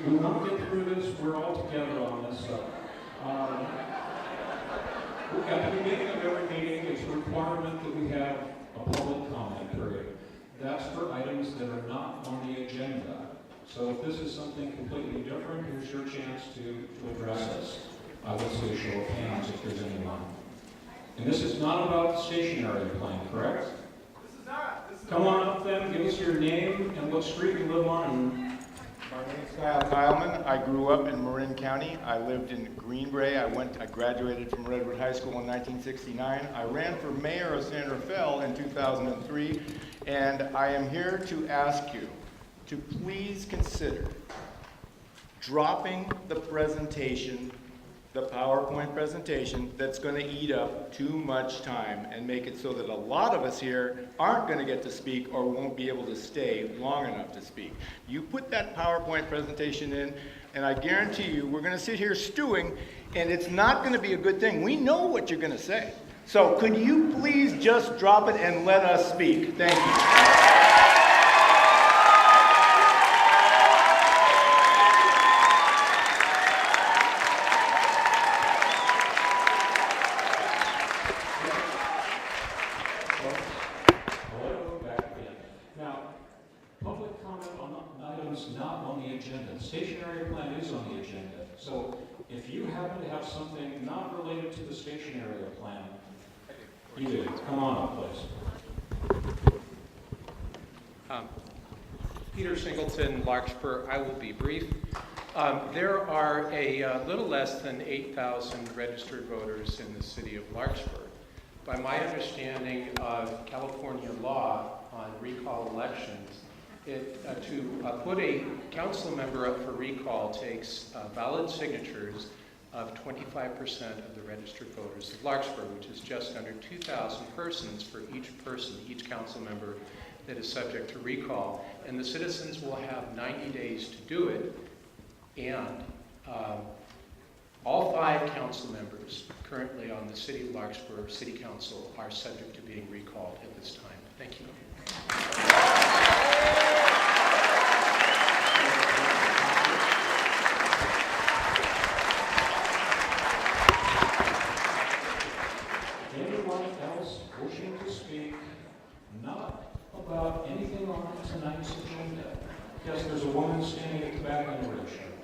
We won't get through this. We're all together on this. At the beginning of every meeting, it's a requirement that we have a public comment period. That's for items that are not on the agenda. So if this is something completely different, here's your chance to address us. I would say a show of hands if there's anyone. And this is not about the station area plan, correct? This is not. Come on up then, give us your name and what street you live on. My name is Kyle Kyleman. I grew up in Marin County. I lived in Greenbrae. I graduated from Redwood High School in 1969. I ran for mayor of San Rafael in 2003, and I am here to ask you to please consider dropping the presentation, the PowerPoint presentation that's going to eat up too much time and make it so that a lot of us here aren't going to get to speak or won't be able to stay long enough to speak. You put that PowerPoint presentation in, and I guarantee you we're going to sit here stewing, and it's not going to be a good thing. We know what you're going to say. So could you please just drop it and let us speak? Thank you. Station area plan is on the agenda. So if you happen to have something not related to the station area plan, you do. Come on up, please. Peter Singleton, Larkspur. I will be brief. There are a little less than 8,000 registered voters in the city of Larkspur. By my understanding of California law on recall elections, to put a council member up for recall takes valid signatures of 25% of the registered voters of Larkspur, which is just under 2,000 persons for each council member that is subject to recall. And the citizens will have 90 days to do it. And all 5 council members currently on the City of Larkspur City Council are subject to being recalled at this time. Thank you. Anyone else wishing to speak not about anything on tonight's agenda? Yes, there's a woman standing at the back on the red shirt.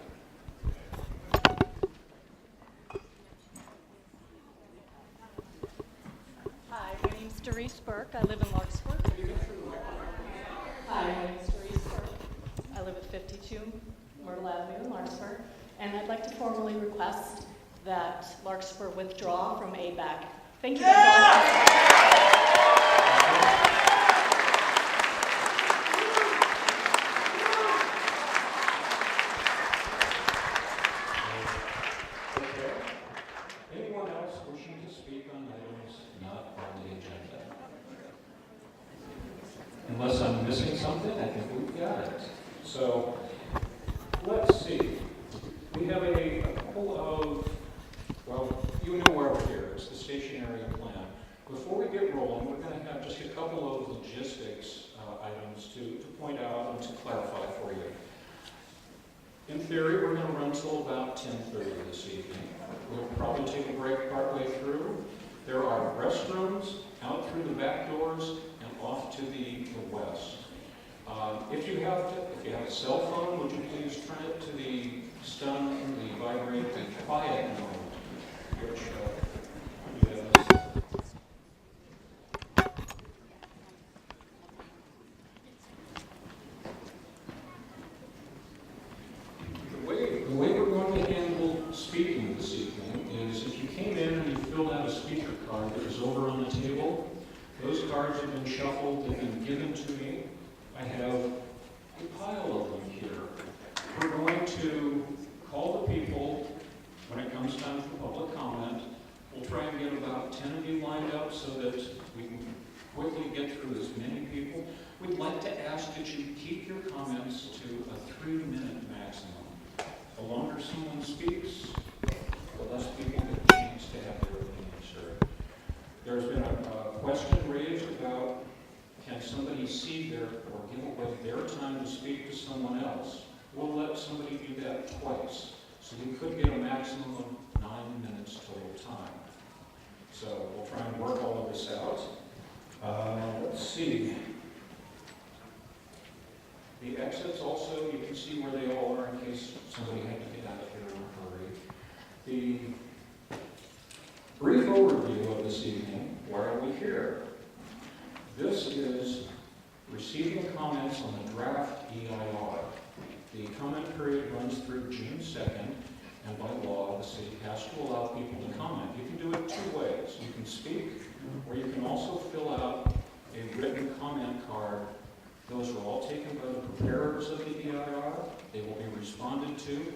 Hi, my name's Doris Burke. I live in Larkspur. Hi, my name's Doris Burke. I live at 52 Myrtle Avenue in Larkspur. And I'd like to formally request that Larkspur withdraw from ABAG. Thank you. Anyone else wishing to speak on items not on the agenda? Unless I'm missing something, I think we've got it. So, let's see. We have a couple of, well, you know where we're here. It's the station area plan. Before we get rolling, we're going to have just a couple of logistics items to point out and to clarify for you. In theory, we're going to run till about 10:30 this evening. We'll probably take a break partway through. There are restrooms out through the back doors and off to the west. If you have a cell phone, would you please turn it to the stun, the vibrate, the quiet mode, which you have this. The way we're going to handle speaking this evening is if you came in and you filled out a speaker card that was over on the table, those cards have been shuffled, they've been given to me. I have a pile of them here. We're going to call the people when it comes time for public comment. We'll try and get about 10 of you lined up so that we can quickly get through as many people. We'd like to ask that you keep your comments to a 3-minute maximum. The longer someone speaks, the less people get a chance to have their opinions heard. There's been a question raised about can somebody cede their or give away their time to speak to someone else? we'll let somebody do that twice. So we could get a maximum of 9 minutes total time. So we'll try and work all of this out. Let's see. The exits also, you can see where they all are in case somebody had to get out of here in a hurry. The brief overview of this evening, why are we here? This is receiving comments on the draft EIR. The comment period runs through June 2nd, and by law, the city has to allow people to comment. You can do it two ways. You can speak, or you can also fill out a written comment card. Those are all taken by the preparers of the EIR. They will be responded to,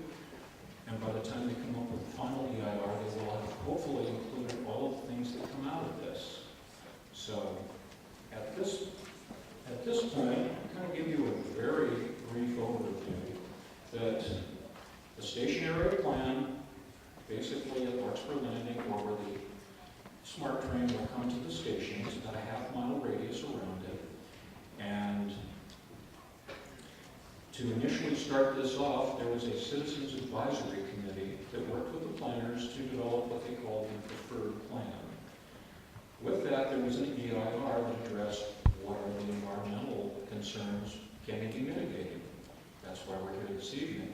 and by the time they come up with the final EIR, they will have hopefully included all of the things that come out of this. So at this point, I'm going to give you a very brief overview that the station area plan, basically at Larkspur Landing, or where the smart train will come to the station, is about a half-mile radius around it. And to initially start this off, there was a citizens advisory committee that worked with the planners to develop what they called the preferred plan. With that, there was an EIR that addressed what are the environmental concerns can be mitigated. That's why we're here this evening.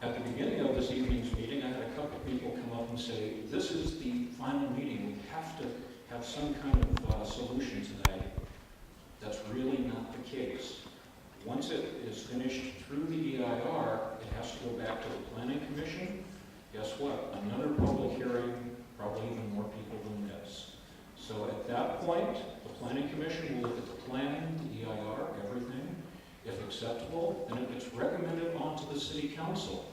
At the beginning of this evening's meeting, I had a couple of people come up and say, this is the final meeting. We have to have some kind of solution tonight. That's really not the case. Once it is finished through the EIR, it has to go back to the Planning Commission. Guess what? Another public hearing, probably even more people than this. So at that point, the Planning Commission will look at the planning, the EIR, everything. If acceptable, then it gets recommended onto the City Council,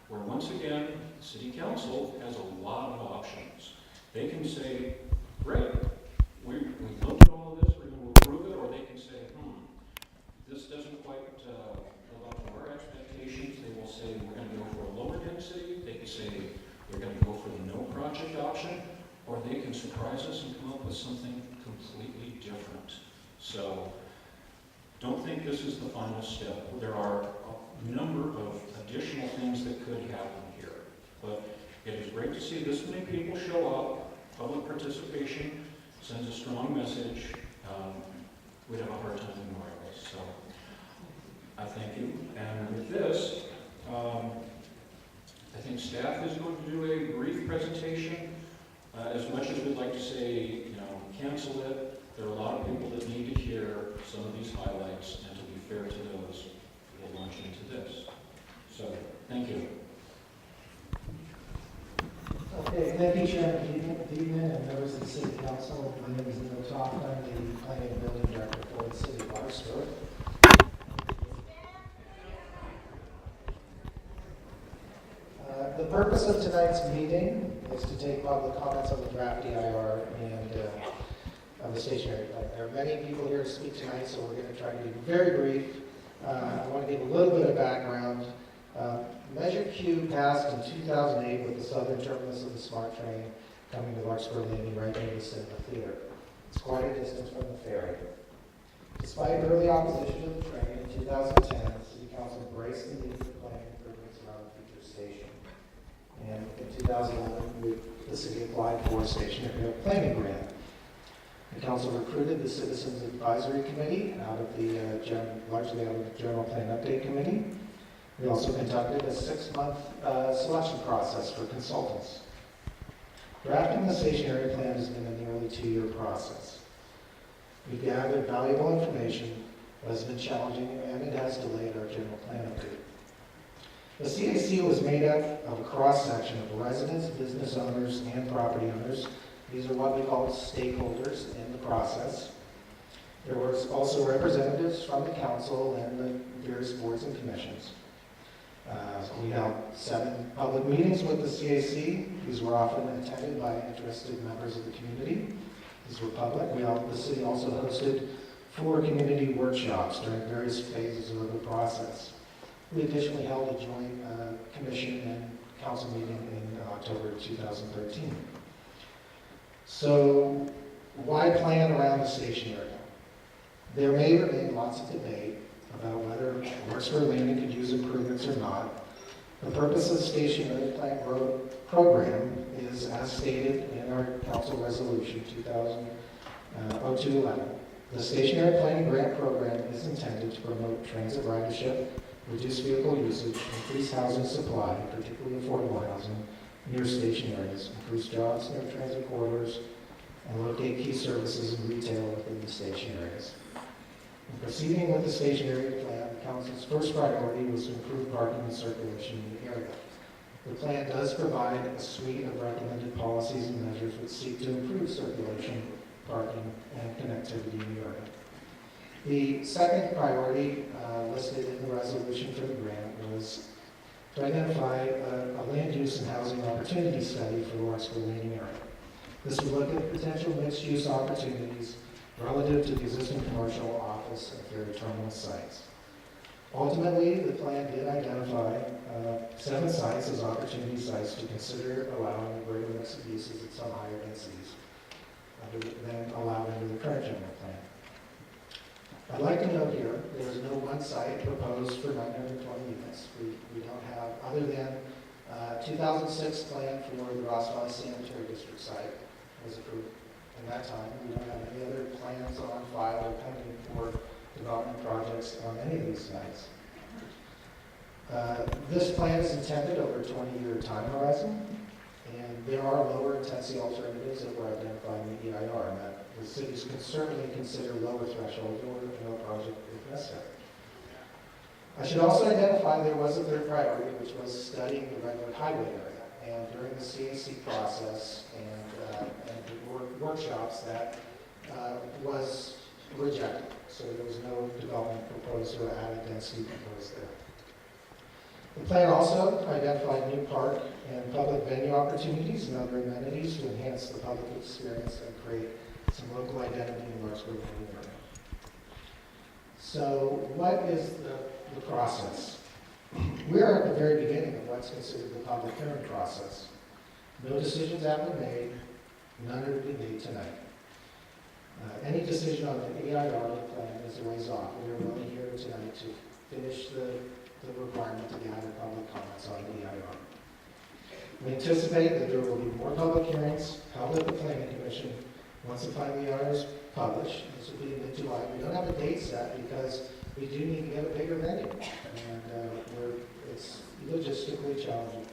where once again, the City Council has a lot of options. They can say, great, we looked at all of this, we're going to approve it, or they can say, this doesn't quite live up to our expectations. They will say, we're going to go for a lower density. They can say, we're going to go for the no project option, or they can surprise us and come up with something completely different. So don't think this is the final step. There are a number of additional things that could happen here. But it is great to see this many people show up. Public participation sends a strong message. We'd have a hard time ignoring this. So I thank you. And with this, I think staff is going to do a brief presentation. As much as we'd like to say, cancel it, there are a lot of people that need to hear some of these highlights, and to be fair to those, we'll launch into this. So, thank you. Okay, thank you, Chairman Deedman and members of the City Council. My name is Neil Toff. I'm the Planning and Building Director for the City of Larkspur. The purpose of tonight's meeting is to take public comments on the draft EIR and of the stationary plan. There are many people here to speak tonight, so we're going to try to be very brief. I want to give a little bit of background. Measure Q passed in 2008 with the southern terminus of the SMART train coming to Larkspur Landing right near the Cinema Theater. It's quite a distance from the ferry. Despite early opposition to the train in 2010, the City Council embraced the need for planning improvements around the future station. And in 2011, the city applied for a station area planning grant. The council recruited the Citizens Advisory Committee largely out of the General Plan Update Committee. We also conducted a 6-month selection process for consultants. Drafting the station area plan has been a nearly 2-year process. We've gathered valuable information, but it's been challenging, and it has delayed our general plan update. The CAC was made up of a cross-section of residents, business owners, and property owners. These are what we call stakeholders in the process. There were also representatives from the council and the various boards and commissions. We held 7 public meetings with the CAC. These were often attended by interested members of the community. These were public. The city also hosted 4 community workshops during various phases of the process. We additionally held a joint commission and council meeting in October 2013. So why plan around the station area? There may remain lots of debate about whether or Larkspur Landing could use improvements or not. The purpose of the Station Area Plan program is, as stated in our council resolution 2002-11. The Station Area Planning Grant Program is intended to promote transit ridership, reduce vehicle usage, increase housing supply, particularly affordable housing, near station areas, increase jobs near transit corridors, and locate key services and retail within the station areas. In proceeding with the Station Area Plan, the Council's first priority was to improve parking and circulation in the area. The plan does provide a suite of recommended policies and measures which seek to improve circulation, parking, and connectivity in the area. The second priority listed in the resolution for the grant was to identify a land use and housing opportunity study for the Larkspur Landing area. This would look at potential mixed-use opportunities relative to the existing commercial, office, and ferry terminal sites. Ultimately, the plan did identify 7 sites as opportunity sites to consider allowing a greater mix of uses at some higher densities than allowed under the current general plan. I'd like to note here, there is no one site proposed for 920 units. We don't have, other than 2006 plan for the Ross Valley Sanitary District site was approved in that time. We don't have any other plans on file or pending for development projects on any of these sites. This plan is intended over a 20-year time horizon, and there are lower intensity alternatives that were identified in the EIR, and that the cities can certainly consider lower thresholds or no project if necessary. I should also identify there was a third priority, which was studying the Redwood Highway area. And during the CAC process and the workshops, that was rejected. So there was no development proposed or added density proposed there. The plan also identified new park and public venue opportunities and other amenities to enhance the public experience and create some local identity in the Larkspur Landing area. So what is the process? We are at the very beginning of what's considered the public hearing process. No decisions have been made, none are to be made tonight. Any decision on the EIR plan is a ways off. We are really here tonight to finish the requirement to gather public comments on the EIR. We anticipate that there will be more public hearings held at the Planning Commission once the final EIR is published. This will be in mid-July. We don't have a date set because we do need to get a bigger venue, and it's logistically challenging.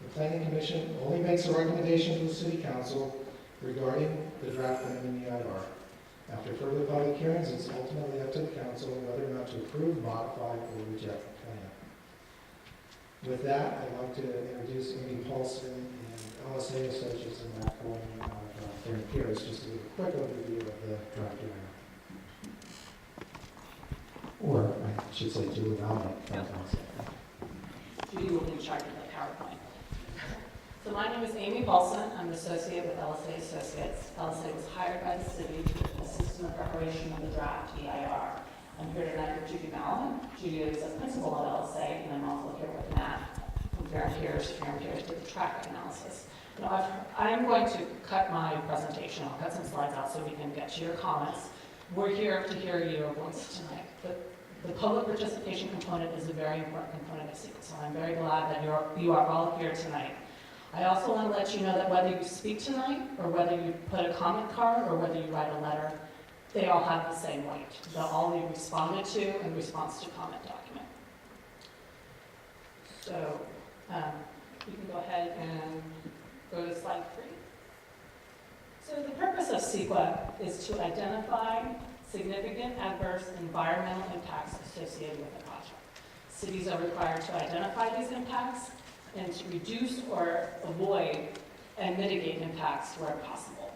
The Planning Commission only makes a recommendation to the City Council regarding the draft plan in the EIR. After further public hearings, it's ultimately up to the Council whether or not to approve, modify, or reject the plan. With that, I'd like to introduce Amy Paulson and LSA Associates and Matt Coleman of Fair Peers, just to give a quick overview of the draft EIR. Or I should say Julie Allen. Judy will be in charge of the PowerPoint. So my name is Amy Paulson. I'm an associate with LSA Associates. LSA was hired by the city to assist in the preparation of the draft EIR. I'm here tonight with Judy Mallon. Judy is a principal at LSA, and I'm also here with Matt from Fair Peers. Fair Peers did the traffic analysis. Now, I'm going to cut my presentation. I'll cut some slides out so we can get to your comments. We're here to hear your voice tonight. The public participation component is a very important component of SEQA, so I'm very glad that you are all here tonight. I also want to let you know that whether you speak tonight, or whether you put a comment card, or whether you write a letter, they all have the same weight. They'll all be responded to in response to comment document. So you can go ahead and go to slide 3. So the purpose of CEQA is to identify significant adverse environmental impacts associated with the project. Cities are required to identify these impacts and to reduce or avoid and mitigate impacts where possible.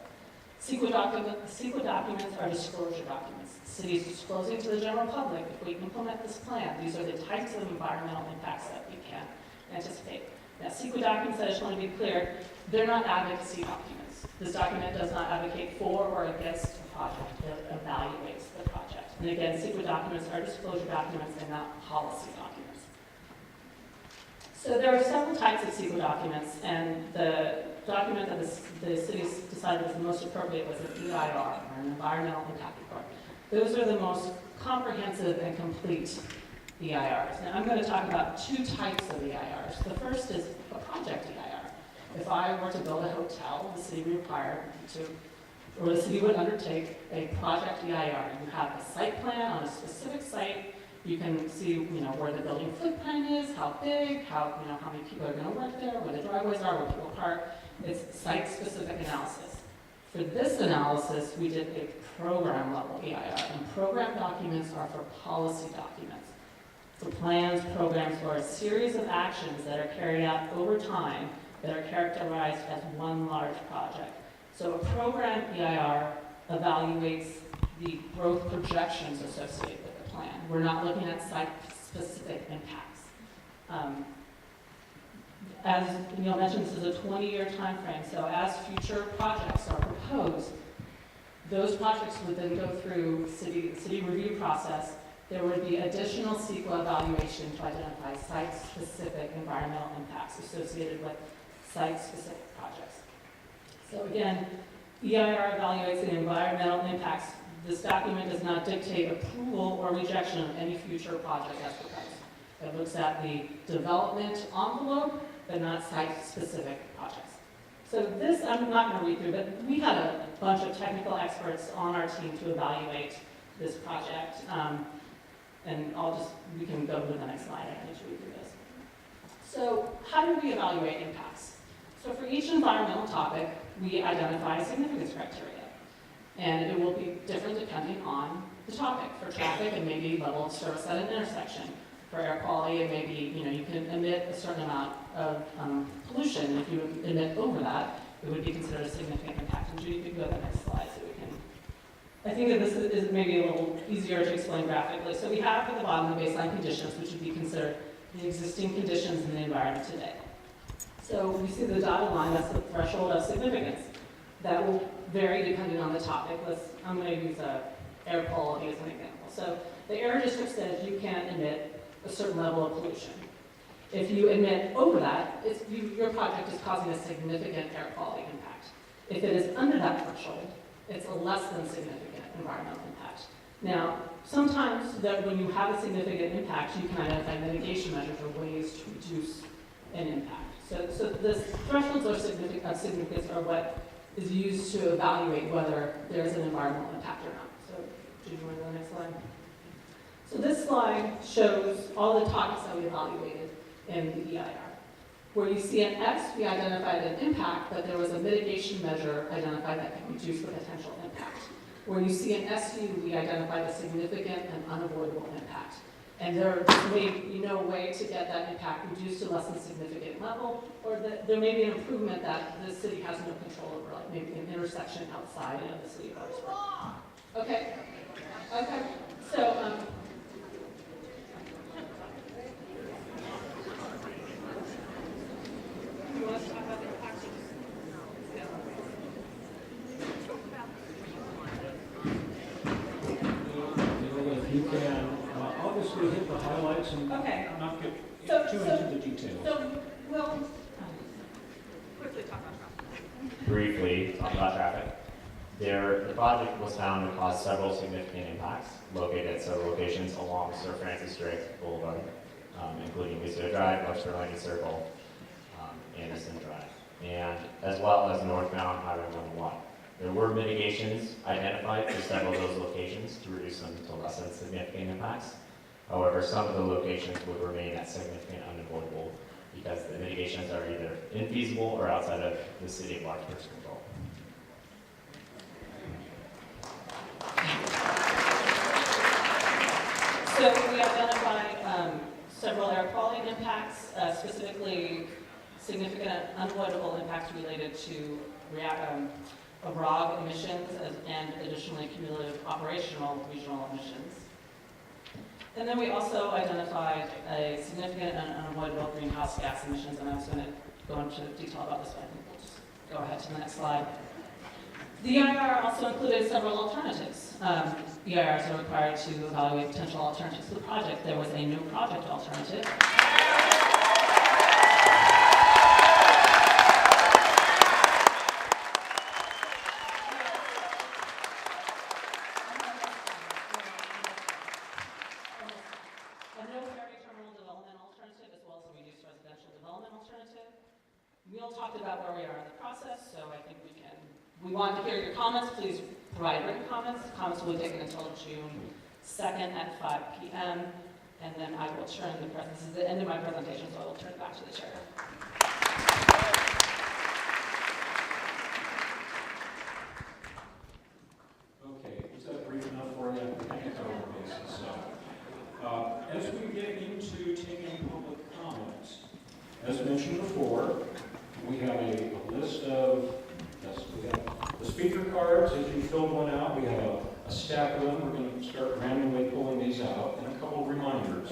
CEQA documents are disclosure documents. Cities disclosing to the general public, if we implement this plan, these are the types of environmental impacts that we can anticipate. Now, CEQA documents, I just want to be clear, they're not advocacy documents. This document does not advocate for or against a project. It evaluates the project. And again, CEQA documents are disclosure documents and not policy documents. So there are several types of CEQA documents, and the document that the city decided was the most appropriate was an EIR, or an environmental impact report. Those are the most comprehensive and complete EIRs. Now, I'm going to talk about two types of EIRs. The first is a project EIR. If I were to build a hotel, the city would require to, or the city would undertake a project EIR. You have a site plan on a specific site. You can see, where the building footprint is, how big, how many people are going to work there, where the driveways are, where people park. It's site-specific analysis. For this analysis, we did a program-level EIR, and program documents are for policy documents. For plans, programs, or a series of actions that are carried out over time that are characterized as one large project. So a program EIR evaluates the growth projections associated with the plan. We're not looking at site-specific impacts. As Neil mentioned, this is a 20-year time frame, so as future projects are proposed, those projects would then go through city review process. There would be additional CEQA evaluation to identify site-specific environmental impacts associated with site-specific projects. So again, EIR evaluates the environmental impacts. This document does not dictate approval or rejection of any future project as proposed. It looks at the development envelope, but not site-specific projects. So this, I'm not going to read through, but we had a bunch of technical experts on our team to evaluate this project. And we can go to the next slide. I need to read through this. So how do we evaluate impacts? So for each environmental topic, we identify significance criteria. And it will be different depending on the topic. For traffic, it may be level of service at an intersection. For air quality, it may be, you can emit a certain amount of pollution. If you emit over that, it would be considered a significant impact. And Judy, if you could go to the next slide so we can. I think that this is maybe a little easier to explain graphically. So we have at the bottom the baseline conditions, which would be considered the existing conditions in the environment today. So we see the dotted line, that's the threshold of significance. That will vary depending on the topic. I'm going to use air quality as an example. So the air district says you can emit a certain level of pollution. If you emit over that, your project is causing a significant air quality impact. If it is under that threshold, it's a less than significant environmental impact. Now, sometimes when you have a significant impact, you can identify mitigation measures or ways to reduce an impact. So the thresholds of significance are what is used to evaluate whether there's an environmental impact or not. So, do you want to go to the next slide? So this slide shows all the topics that we evaluated in the EIR. Where you see an X, we identified an impact, but there was a mitigation measure identified that could reduce the potential impact. Where you see an SU, we identified a significant and unavoidable impact. And there may be no way to get that impact reduced to less than significant level, or that there may be an improvement that the city has no control over, like maybe an intersection outside of the city of Larkspur. Okay. So, you want us to talk about the impact? If you can, obviously hit the highlights and not get too into the details. So we'll quickly talk about traffic. Briefly talk about traffic. The project was found to cause several significant impacts located at several locations along Sir Francis Drake Boulevard, including Lisa Drive, Larkspur Landing Circle, Anderson Drive, and as well as northbound Highway 101. There were mitigations identified for several of those locations to reduce them to less than significant impacts. However, some of the locations would remain at significant unavoidable because the mitigations are either infeasible or outside of the city of Larkspur's control. So we identified several air quality impacts, specifically significant unavoidable impacts related to ROG emissions and additionally cumulative operational regional emissions. And then we also identified a significant and unavoidable greenhouse gas emissions, and I was going to go into detail about this, but I think we'll just go ahead to the next slide. The EIR also included several alternatives. EIRs are required to evaluate potential alternatives to the project. There was a no project alternative. A no military terminal development alternative as well as a reduced residential development alternative. Neil talked about where we are in the process, so I think we want to hear your comments. Please provide written comments. Comments will be taken until June 2nd at 5 p.m. And then I will turn this is the end of my presentation, so I will turn it back to the chair. Okay, is that brief enough for you? I can cover the bases. So, as we get into taking public comments, as mentioned before, we have a list of, yes, we have the speaker cards. As you filled one out, we have a stack of them. We're going to start randomly pulling these out, and a couple of reminders.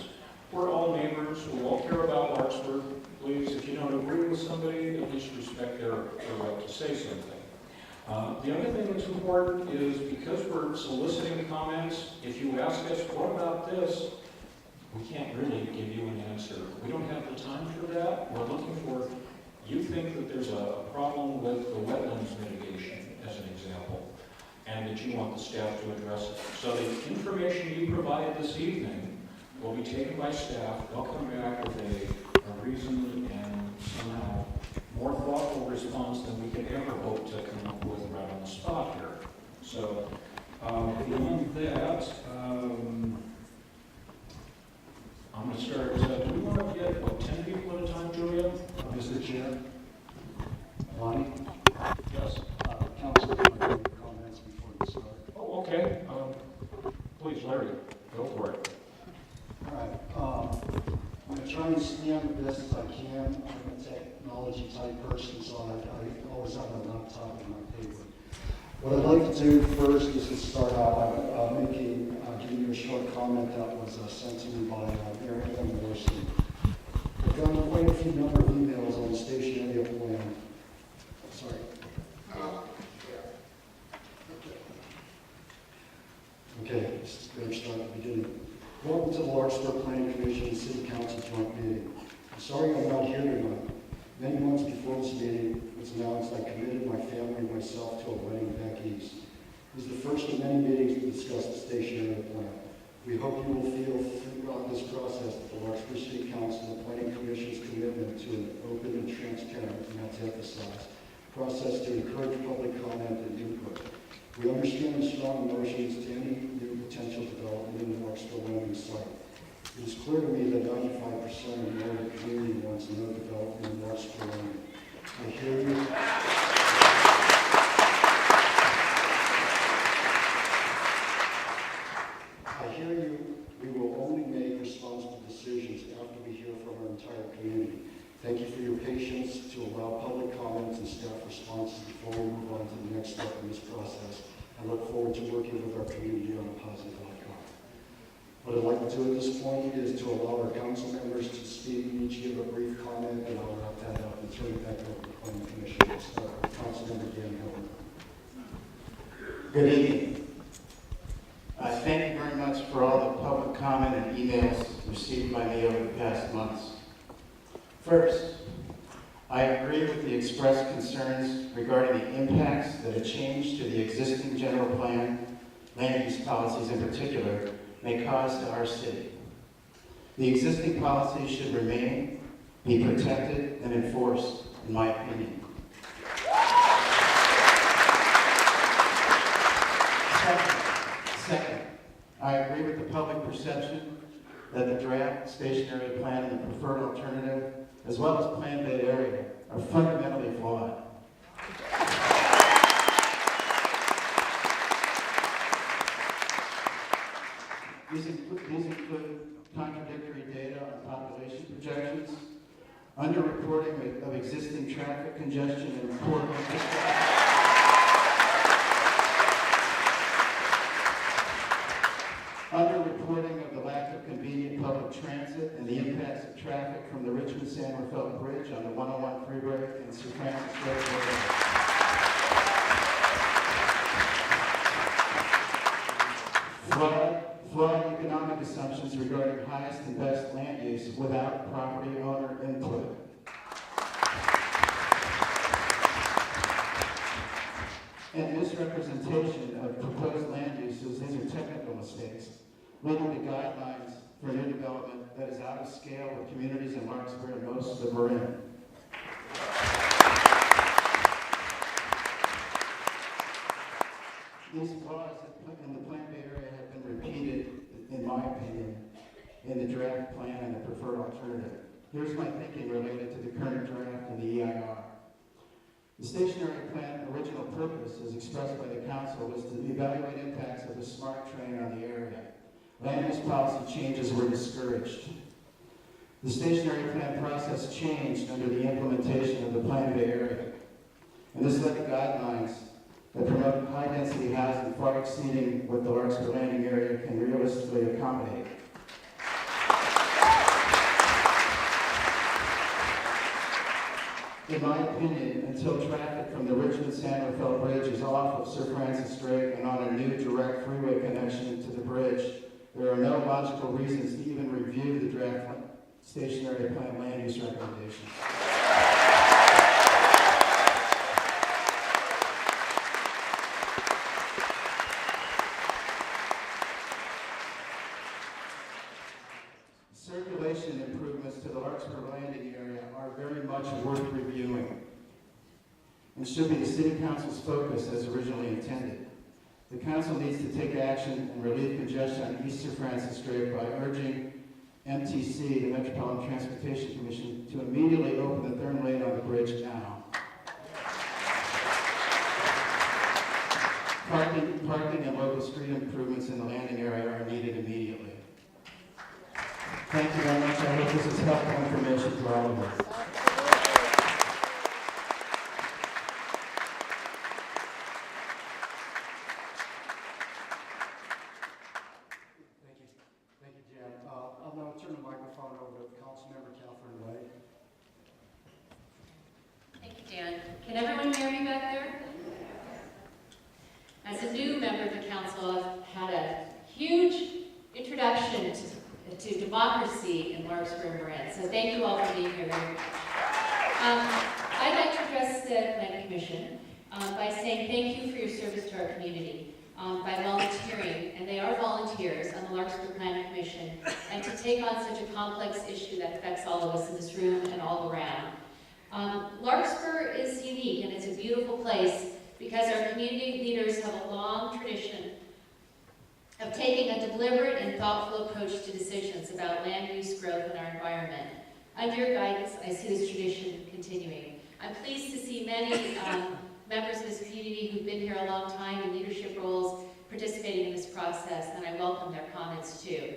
We're all neighbors. We all care about Larkspur. Please, if you don't agree with somebody, at least respect their right to say something. The other thing that's important is because we're soliciting comments, if you ask us, what about this? We can't really give you an answer. We don't have the time for that. We're looking for, you think that there's a problem with the wetlands mitigation, as an example, and that you want the staff to address it. So the information you provided this evening will be taken by staff. They'll come back with a reasoned and somehow more thoughtful response than we could ever hope to come up with right on the spot here. So beyond that, I'm going to start with, do we want to get, 10 people at a time, Julia? Mr. Chair, Lonnie, Yes. council, comments before we start. Oh, okay. Please, Larry, go for it. All right, I'm going to try and stand the best as I can. I'm a technology type person, so I always have a laptop and my paper. What I'd like to do first is to start out by giving you a short comment that was sent to me by Marin County. I've gotten quite a few number of emails on the station area plan. Sorry. Okay, let's start at the beginning. Welcome to the Larkspur Planning Commission and City Council joint meeting. I'm sorry I'm not here tonight. Many months before this meeting, it was announced I committed my family and myself to a wedding back east. This is the first of many meetings to discuss the station area plan. We hope you will feel throughout this process that the Larkspur City Council and the Planning Commission's commitment to an open and transparent, and that's emphasized, process to encourage public comment and input. We understand the strong emotions to any new potential development in the Larkspur landing site. It is clear to me that 95% of the area community wants no development in Larkspur landing. I hear you. We will only make responsible decisions after we hear from our entire community. Thank you for your patience to allow public comments and staff responses before we move on to the next step in this process. I look forward to working with our community on a positive outcome. What I'd like to do at this point is to allow our council members to speak, each give a brief comment, and I'll wrap that up and turn it back over to the Planning Commission. We'll start with Councilmember Dan Hilton. Good evening. Thank you very much for all the public comment and emails received by me over the past months. First, I agree with the expressed concerns regarding the impacts that a change to the existing general plan, land use policies in particular, may cause to our city. The existing policies should remain, be protected, and enforced, in my opinion. Second, I agree with the public perception that the draft station area plan and the preferred alternative, as well as Plan Bay area, are fundamentally flawed. These include contradictory data on population projections, underreporting of existing traffic congestion and poor infrastructure, underreporting of the lack of convenient public transit and the impacts of traffic from the Richmond-San Rafael Bridge on the 101 freeway and Sir Francis Road. Flawed economic assumptions regarding highest and best land use without property owner input. And misrepresentation of proposed land uses. These are technical mistakes, leading to guidelines for new development that is out of scale with communities in Larkspur and most of Marin. These flaws in the Plant Bay area have been repeated, in my opinion, in the draft plan and the preferred alternative. Here's my thinking related to the current draft and the EIR. The stationary plan original purpose, as expressed by the council, was to evaluate impacts of the smart train on the area. Land use policy changes were discouraged. The stationary plan process changed under the implementation of the Plant Bay area. And this led to guidelines that promote high-density housing far exceeding what the Larkspur landing area can realistically accommodate. In my opinion, until traffic from the Richmond-San Rafael Bridge is off of Sir Francis Drake and on a new direct freeway connection to the bridge, there are no logical reasons to even review the draft stationary plan land use recommendations. Circulation improvements to the Larkspur landing area are very much worth reviewing and should be the City Council's focus as originally intended. The Council needs to take action and relieve congestion on East Sir Francis Drake by urging MTC, the Metropolitan Transportation Commission, to immediately open the third lane on the bridge now. Parking and local street improvements in the landing area are needed immediately. Thank you very much. I hope this is helpful information for all of us. Thank you, Jan. I'll now turn the microphone over to Councilmember Catherine Way. Thank you, Dan. Can everyone hear me back there? As a new member of the council, I've had a huge introduction to democracy in Larkspur and Marin. So thank you all for being here very much. I'd like to address the Planning Commission by saying thank you for your service to our community, by volunteering, and they are volunteers on the Larkspur Planning Commission, and to take on such a complex issue that affects all of us in this room and all around. Larkspur is unique and it's a beautiful place because our community leaders have a long tradition of taking a deliberate and thoughtful approach to decisions about land use, growth, and our environment. Under your guidance, I see this tradition continuing. I'm pleased to see many members of this community who've been here a long time in leadership roles participating in this process, and I welcome their comments too.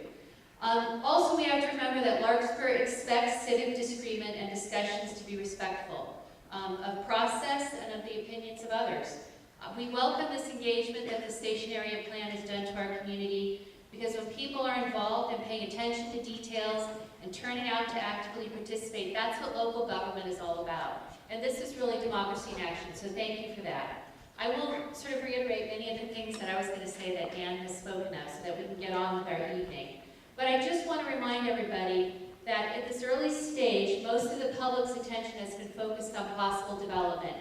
Also, we have to remember that Larkspur expects civic disagreement and discussions to be respectful of process and of the opinions of others. We welcome this engagement that the Station Area Plan has done to our community, because when people are involved and paying attention to details and turning out to actively participate, that's what local government is all about. And this is really democracy in action, so thank you for that. I will sort of reiterate many of the things that I was going to say that Dan has spoken of so that we can get on with our evening. But I just want to remind everybody that at this early stage, most of the public's attention has been focused on possible development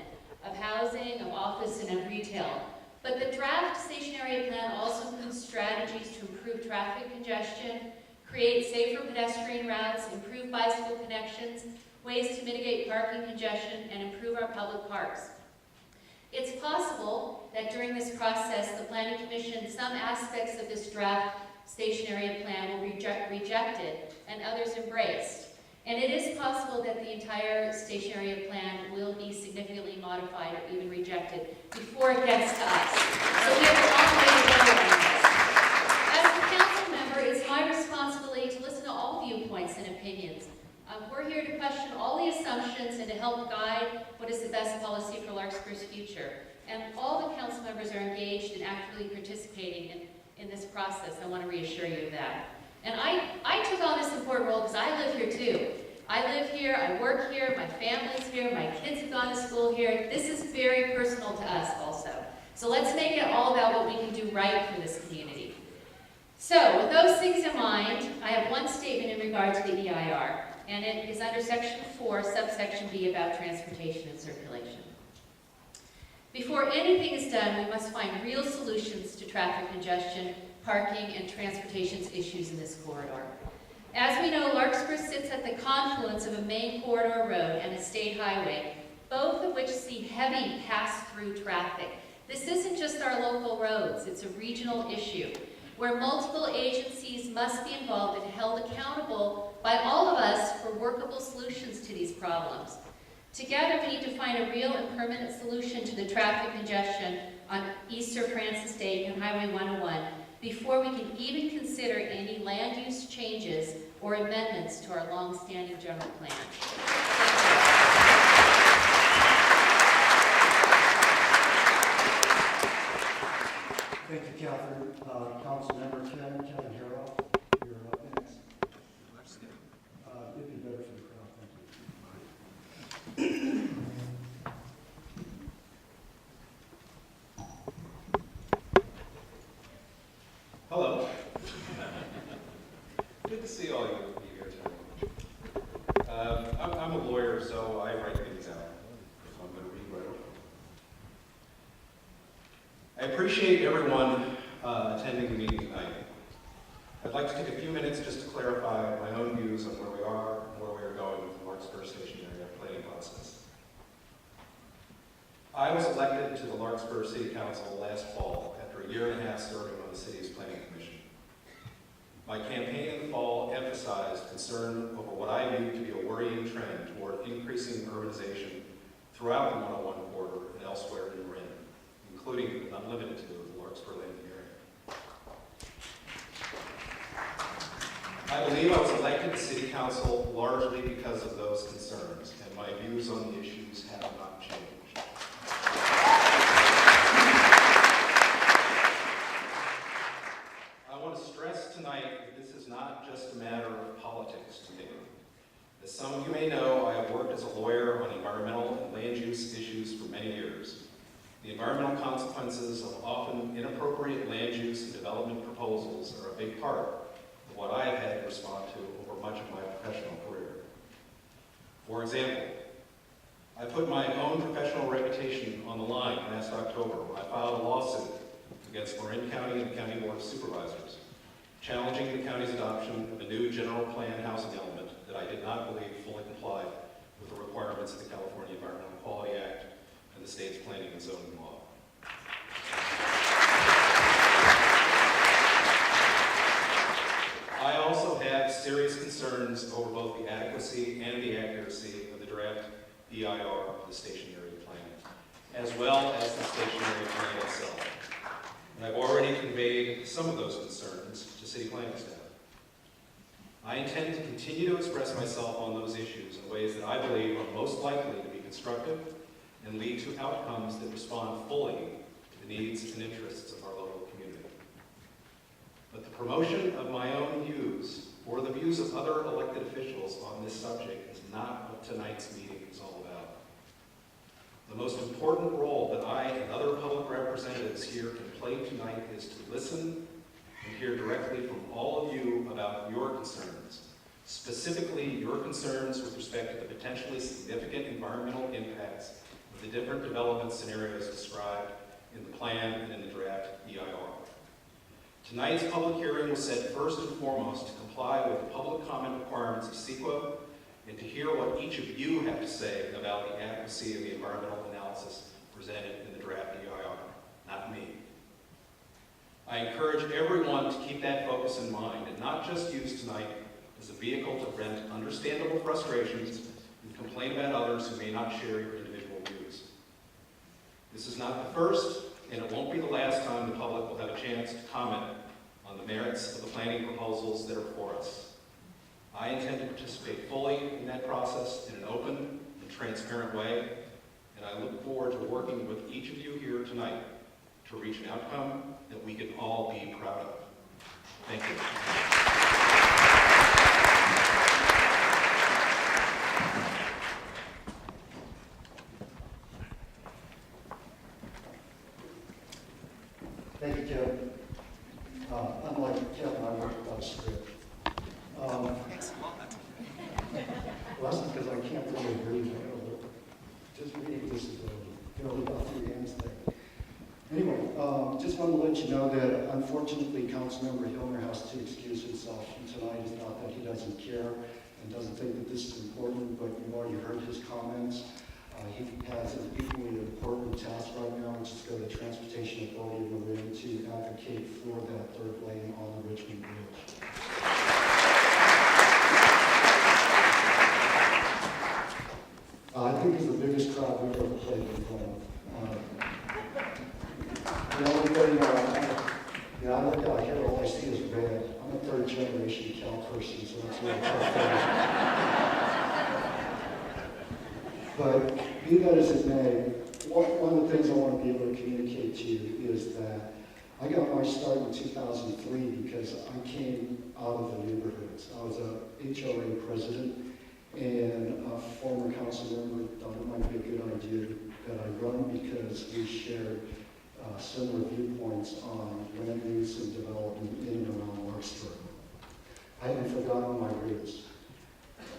of housing, of office, and of retail. But the draft Station Area Plan also includes strategies to improve traffic congestion, create safer pedestrian routes, improve bicycle connections, ways to mitigate parking congestion, and improve our public parks. It's possible that during this process, the Planning Commission, some aspects of this draft Station Area Plan will be rejected and others embraced. And it is possible that the entire Station Area Plan will be significantly modified or even rejected before it gets to us. So we have a long way to go on this. As a council member, it's my responsibility to listen to all viewpoints and opinions. We're here to question all the assumptions and to help guide what is the best policy for Larkspur's future. And all the council members are engaged and actively participating in this process. I want to reassure you of that. And I took on this important role because I live here too. I live here, I work here, my family's here, my kids have gone to school here. This is very personal to us also. So let's make it all about what we can do right for this community. So with those things in mind, I have one statement in regard to the EIR, and it is under Section 4, subsection B, about transportation and circulation. Before anything is done, we must find real solutions to traffic congestion, parking, and transportation issues in this corridor. As we know, Larkspur sits at the confluence of a main corridor road and a state highway, both of which see heavy pass-through traffic. This isn't just our local roads, it's a regional issue where multiple agencies must be involved and held accountable by all of us for workable solutions to these problems. Together, we need to find a real and permanent solution to the traffic congestion on East Sir Francis Day and Highway 101 before we can even consider any land use changes or amendments to our long-standing general plan. Thank you, Catherine. Councilmember Kevin Harrell, you're up next. It'd be better for the crowd, thank you. Hello. Good to see all you here tonight. I'm a lawyer, so I write things out. So I'm going to read right over. I appreciate everyone attending the meeting tonight. I'd like to take a few minutes just to clarify my own views on where we are and where we are going with the Larkspur Station Area Planning process. I was elected to the Larkspur City Council last fall after a year and a half serving on the city's planning commission. My campaign in the fall emphasized concern over what I viewed to be a worrying trend toward increasing urbanization throughout the 101 corridor and elsewhere in Marin, including but not limited to the Larkspur landing area. I believe I was elected to City Council largely because of those concerns, and my views on the issues have not changed. I want to stress tonight that this is not just a matter of politics to me. As some of you may know, I have worked as a lawyer on environmental and land use issues for many years. The environmental consequences of often inappropriate land use and development proposals are a big part of what I have had to respond to over much of my professional career. For example, I put my own professional reputation on the line last October when I filed a lawsuit against Marin County and the County Board of Supervisors, challenging the county's adoption of a new general plan housing element that I did not believe fully complied with the requirements of the California Environmental Quality Act and the state's planning and zoning law. I also have serious concerns over both the adequacy and the accuracy of the draft EIR of the Station Area Plan, as well as the Station Area Plan itself. And I've already conveyed some of those concerns to City Planning staff. I intend to continue to express myself on those issues in ways that I believe are most likely to be constructive and lead to outcomes that respond fully to the needs and interests of our local community. But the promotion of my own views or the views of other elected officials on this subject is not what tonight's meeting is all about. The most important role that I and other public representatives here can play tonight is to listen and hear directly from all of you about your concerns, specifically your concerns with respect to the potentially significant environmental impacts of the different development scenarios described in the plan and in the draft EIR. Tonight's public hearing was set first and foremost to comply with the public comment requirements of CEQA and to hear what each of you have to say about the adequacy of the environmental analysis presented in the draft EIR, not me. I encourage everyone to keep that focus in mind and not just use tonight as a vehicle to vent understandable frustrations and complain about others who may not share your individual views. This is not the first, and it won't be the last time the public will have a chance to comment on the merits of the planning proposals that are before us. I intend to participate fully in that process in an open and transparent way, and I look forward to working with each of you here tonight to reach an outcome that we can all be proud of. Thank you. Thank you, Kevin. Unlike Kevin, I work without a script. Well, that's because I can't really breathe. Just reading this is about three ends thing. Anyway, just want to let let you know that unfortunately Councilmember Hillner has to excuse himself from tonight. It's not that he doesn't care and doesn't think that this is important, but you've already heard his comments. He has an equally important task right now, which is go to the Transportation Authority of Marin to advocate for that third lane on the Richmond Bridge. I think it's the biggest crowd we've ever played in front of. The only thing, I look out here, all I see is red. I'm a third generation Cal person, so that's really tough for me. But be that as it may, one of the things I want to be able to communicate to you is that I got my start in 2003 because I came out of the neighborhoods. I was a HOA president, and a former council member thought it might be a good idea that I run because we shared similar viewpoints on land use and development in and around Larkspur. I hadn't forgotten my roots.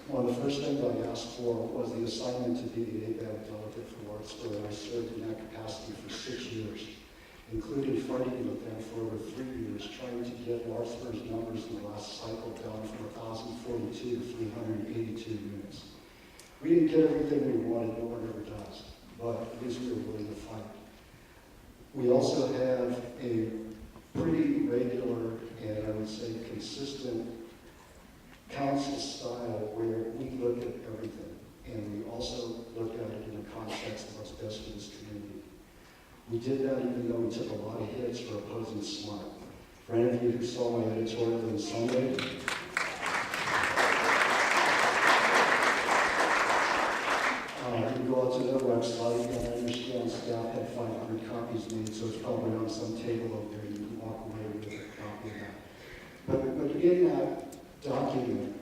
One of the first things I asked for was the assignment to be the ABAG delegate for Larkspur, and I served in that capacity for 6 years, including fighting with them for over 3 years, trying to get Larkspur's numbers in the last cycle down from 1,042 to 382 units. We didn't get everything we wanted, no one ever does, but at least we were willing to fight. We also have a pretty regular and I would say consistent council style where we look at everything, and we also look at it in the context of what's best for this community. We did that even though we took a lot of hits for opposing SMART. For any of you who saw my editorial on Sunday, you can go out to their website, and I understand staff had 500 copies made, so it's probably on some table over there. You can walk away with a copy of that. But in that document,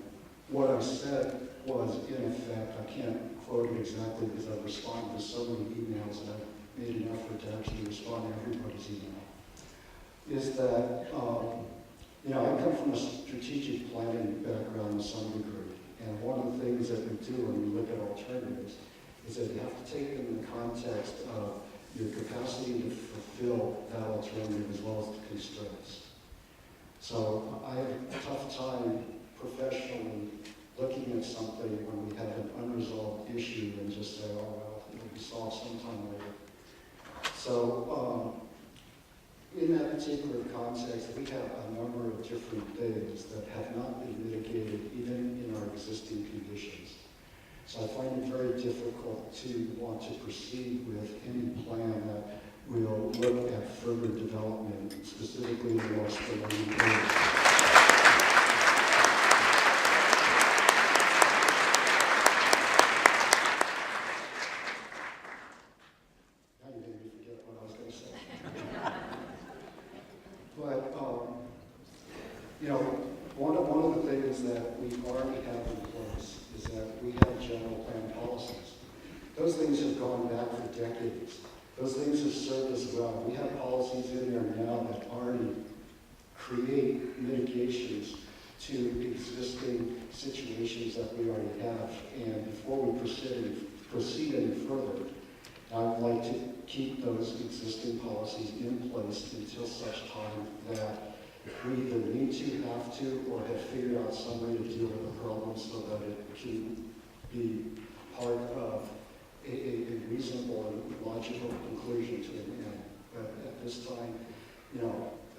what I said was, in effect, I can't quote it exactly because I've responded to so many emails and I've made an effort to actually respond to everybody's email, is that, I come from a strategic planning background to some degree, and one of the things that we do when we look at alternatives is that you have to take them in the context of your capacity to fulfill that alternative as well as the constraints. So I have a tough time professionally looking at something when we have an unresolved issue and just say, oh, well, it'll be solved sometime later. So in that particular context, we have a number of different things that have not been mitigated even in our existing conditions. So I find it very difficult to want to proceed with any plan that will look at further development, specifically in the Larkspur area. One of the things that we already have in place is that we have general plan policies. Those things have gone back for decades. Those things have served us well. We have policies in there now that already create mitigations to existing situations that we already have. And before we proceed any further, I would like to keep those existing policies in place until such time that we either need to, have to, or have figured out some way to deal with the problem so that it can be part of a reasonable and logical conclusion to an end. But at this time,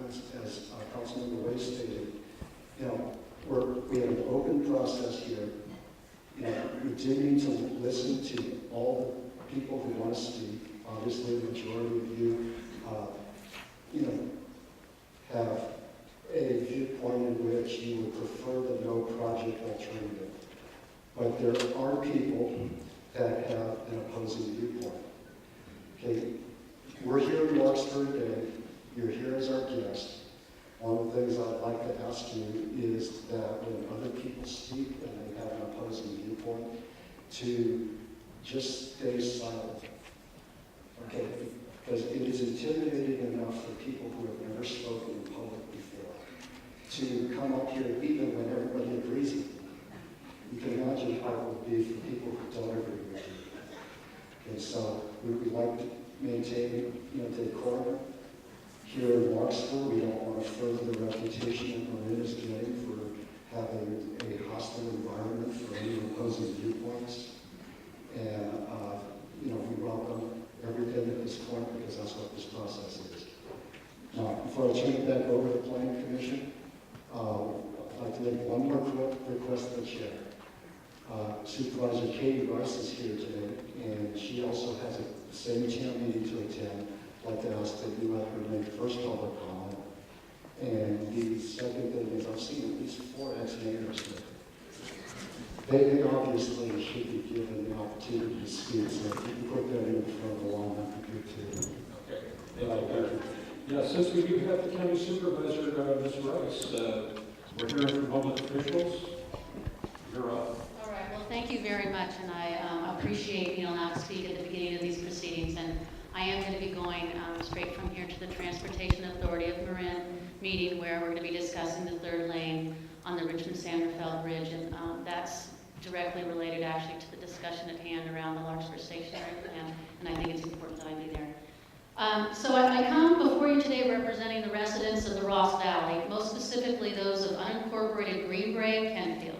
as Councilmember Ray stated, we have an open process here. We do need to listen to all the people who want to speak. Obviously, the majority of you, have a viewpoint in which you would prefer the no project alternative. But there are people that have an opposing viewpoint. Okay, we're here in Larkspur today. You're here as our guest. One of the things I'd like to ask you is that when other people speak and they have an opposing viewpoint, to just stay silent. Okay, because it is intimidating enough for people who have never spoken in public before to come up here even when everybody agrees with you. You can imagine how it would be for people who don't agree with you. Okay, so we would like to maintain, decorum. here in Larkspur. We don't want to further the reputation that Marin is getting for having a hostile environment for any opposing viewpoints. And, we welcome everything at this point because that's what this process is. Now, before I turn it back over to the Planning Commission, I'd like to make one more quick request to the chair. Supervisor Katie Rice is here today, and she also has the same town meeting to attend. I'd like to ask that you let her make first public comment. And the second thing is, I've seen at least 4 ex-mayors here. They obviously should be given the opportunity to speak, so if you can put that in front of the line, that would be good too. Okay. Thank you. Yeah, since we do have the county supervisor, Ms. Rice, we're hearing from public officials. You're up. All right, well, thank you very much, and I appreciate being allowed to speak at the beginning of these proceedings. And I am going to be going straight from here to the Transportation Authority of Marin meeting, where we're going to be discussing the 3rd lane on the Richmond-Sanderfeld Bridge, and that's directly related actually to the discussion at hand around the Larkspur Station Area Plan, and I think it's important that I be there. So I come before you today representing the residents of the Ross Valley, most specifically those of unincorporated Greenbrae and Kentfield.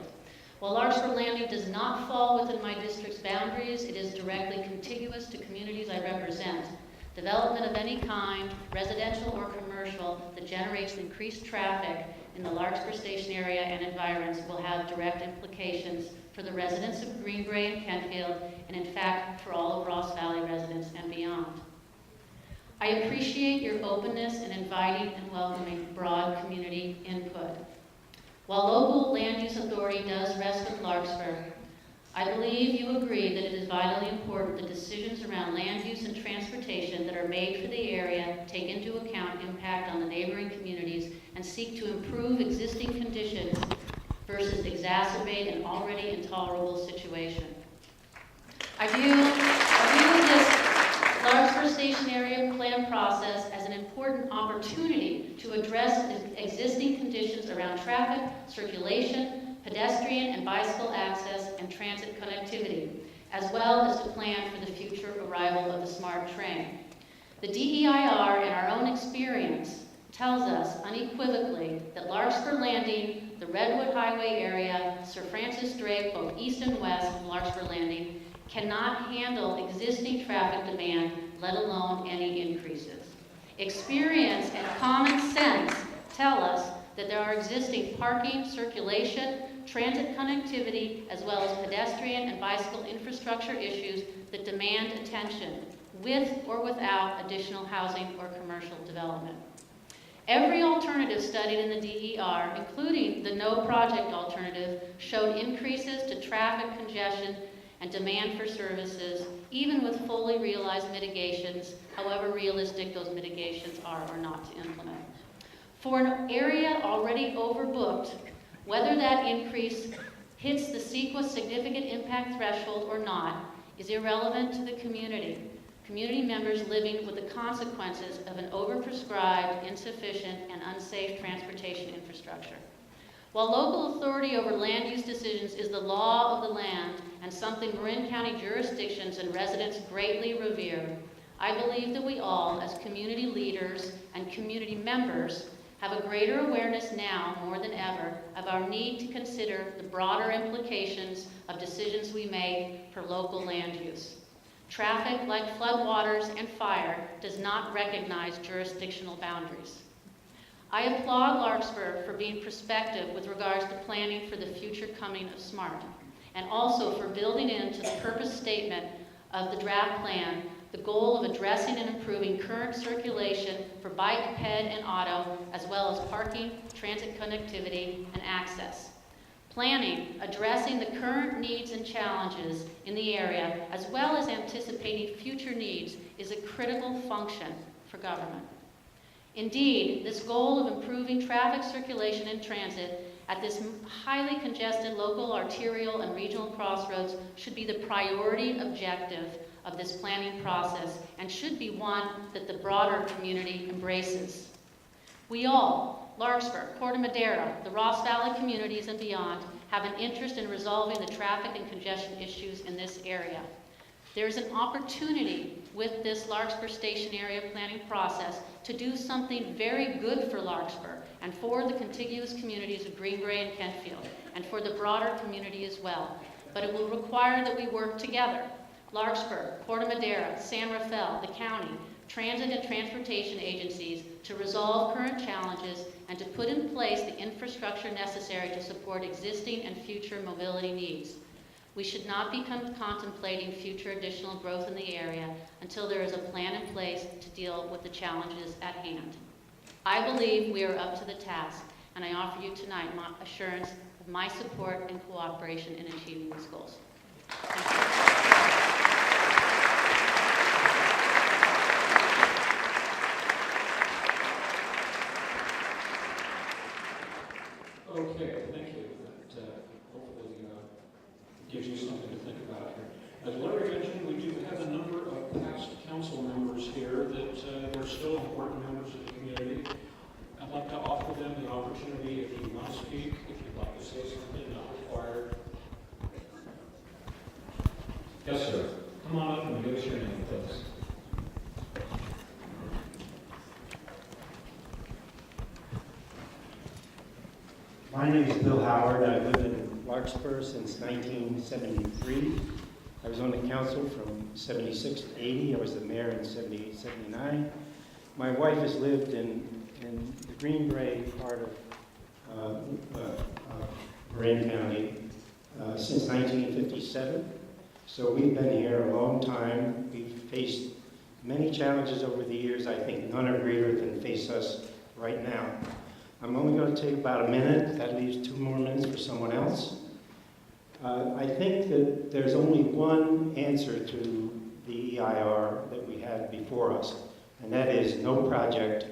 While Larkspur Landing does not fall within my district's boundaries, it is directly contiguous to communities I represent. Development of any kind, residential or commercial, that generates increased traffic in the Larkspur Station area and environs will have direct implications for the residents of Greenbrae and Kentfield, and in fact for all of Ross Valley residents and beyond. I appreciate your openness in inviting and welcoming broad community input. While local land use authority does rest with Larkspur, I believe you agree that it is vitally important that decisions around land use and transportation that are made for the area take into account impact on the neighboring communities and seek to improve existing conditions versus exacerbate an already intolerable situation. I view this Larkspur Station Area Plan process as an important opportunity to address existing conditions around traffic, circulation, pedestrian and bicycle access, and transit connectivity, as well as to plan for the future arrival of the SMART train. The DEIR, in our own experience, tells us unequivocally that Larkspur Landing, the Redwood Highway area, Sir Francis Drake, both east and west of Larkspur Landing, cannot handle existing traffic demand, let alone any increases. Experience and common sense tell us that there are existing parking, circulation, transit connectivity, as well as pedestrian and bicycle infrastructure issues that demand attention, with or without additional housing or commercial development. Every alternative studied in the DER, including the no project alternative, showed increases to traffic congestion and demand for services, even with fully realized mitigations, however realistic those mitigations are or not to implement. For an area already overbooked, whether that increase hits the CEQA significant impact threshold or not is irrelevant to the community. Community members living with the consequences of an overprescribed, insufficient, and unsafe transportation infrastructure. While local authority over land use decisions is the law of the land and something Marin County jurisdictions and residents greatly revere, I believe that we all, as community leaders and community members, have a greater awareness now more than ever of our need to consider the broader implications of decisions we make for local land use. Traffic, like floodwaters and fire, does not recognize jurisdictional boundaries. I applaud Larkspur for being prospective with regards to planning for the future coming of SMART, and also for building into the purpose statement of the draft plan the goal of addressing and improving current circulation for bike, ped, and auto, as well as parking, transit connectivity, and access. Planning, addressing the current needs and challenges in the area, as well as anticipating future needs, is a critical function for government. Indeed, this goal of improving traffic circulation and transit at this highly congested local, arterial, and regional crossroads should be the priority objective of this planning process and should be one that the broader community embraces. We all, Larkspur, Corte Madera, the Ross Valley communities and beyond, have an interest in resolving the traffic and congestion issues in this area. There's an opportunity with this Larkspur Station Area Planning process to do something very good for Larkspur and for the contiguous communities of Green Bay and Kentfield, and for the broader community as well. But it will require that we work together. Larkspur, Corte Madera, San Rafael, the county, transit and transportation agencies, to resolve current challenges and to put in place the infrastructure necessary to support existing and future mobility needs. We should not be contemplating future additional growth in the area until there is a plan in place to deal with the challenges at hand. I believe we are up to the task, and I offer you tonight my assurance of my support and cooperation in achieving these goals. Thank you. Okay, thank you. That hopefully gives you something to think about here. As Larry mentioned, we do have a number of past council members here that they're still important members of the community. I'd like to offer them the opportunity, if you want to speak, if you'd like to say something, not required. Yes, sir. Come on up and give us your name, please. My name is Bill Howard. I live in Larkspur since 1973. I was on the council from 76 to 80. I was the mayor in 78, 79. My wife has lived in the Green Bay part of Marin County since 1957. So we've been here a long time. We've faced many challenges over the years. I think none are greater than face us right now. I'm only going to take about a minute. That leaves 2 more minutes for someone else. I think that there's only one answer to the EIR that we have before us, and that is no project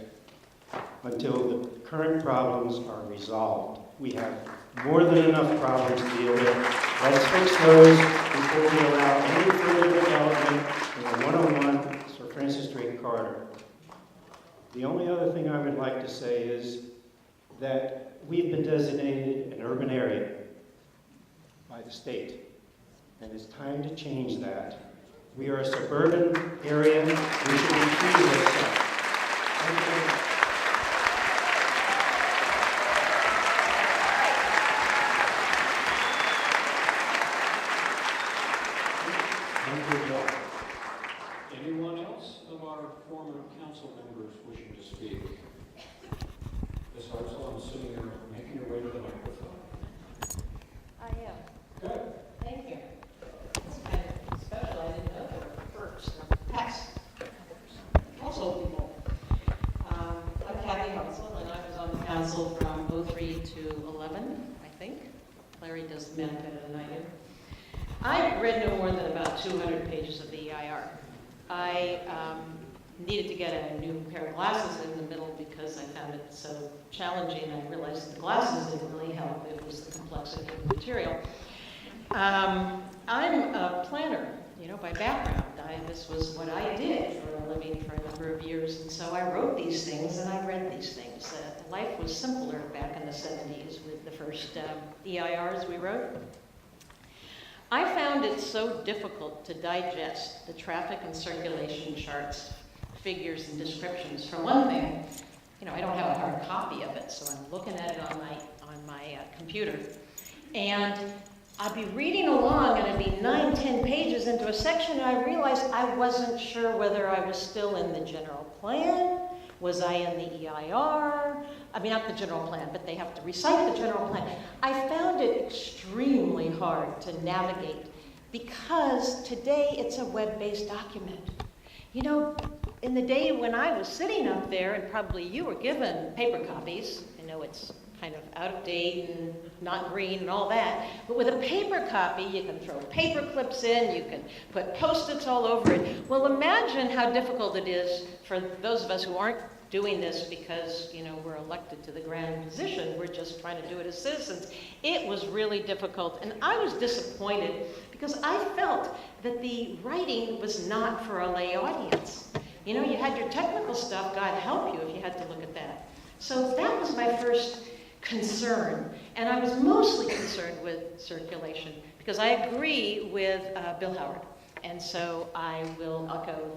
until the current problems are resolved. We have more than enough problems to deal with. Let's fix those before we allow any further development in the 101 Sir Francis Drake corridor. The only other thing I would like to say is that we've been designated an urban area by the state, and it's time to change that. We are a suburban area. We should be treated as such. Thank you. Thank you, Bill. Anyone else of our former council members wishing to speak? Ms. Hartzell, I'm sitting there making your way to the microphone. I am. Good. Thank you. It's kind of special. I didn't know there were perks. Past council people. I'm Kathy Hartzell, and I was on the council from 03 to 11, I think. Larry does the math better than I do. I read no more than about 200 pages of the EIR. I needed to get a new pair of glasses in the middle because I found it so challenging. I realized the glasses didn't really help. It was the complexity of the material. I'm a planner, by background. This was what I did for a living for a number of years, and so I wrote these things and I read these things. Life was simpler back in the 70s with the first EIRs we wrote. I found it so difficult to digest the traffic and circulation charts, figures and descriptions. For one thing, I don't have a hard copy of it, so I'm looking at it on my computer. And I'd be reading along and I'd be 9, 10 pages into a section and I realized I wasn't sure whether I was still in the general plan. Was I in the EIR? I mean, not the general plan, but they have to recite the general plan. I found it extremely hard to navigate because today it's a web-based document. In the day when I was sitting up there, and probably you were given paper copies, I know it's kind of out of date and not green and all that, but with a paper copy, you can throw paper clips in, you can put Post-its all over it. Well, imagine how difficult it is for those of us who aren't doing this because, we're elected to the grand position. We're just trying to do it as citizens. It was really difficult, and I was disappointed because I felt that the writing was not for a lay audience. You had your technical stuff, God help you if you had to look at that. So that was my first concern, and I was mostly concerned with circulation because I agree with Bill Howard. And so I will echo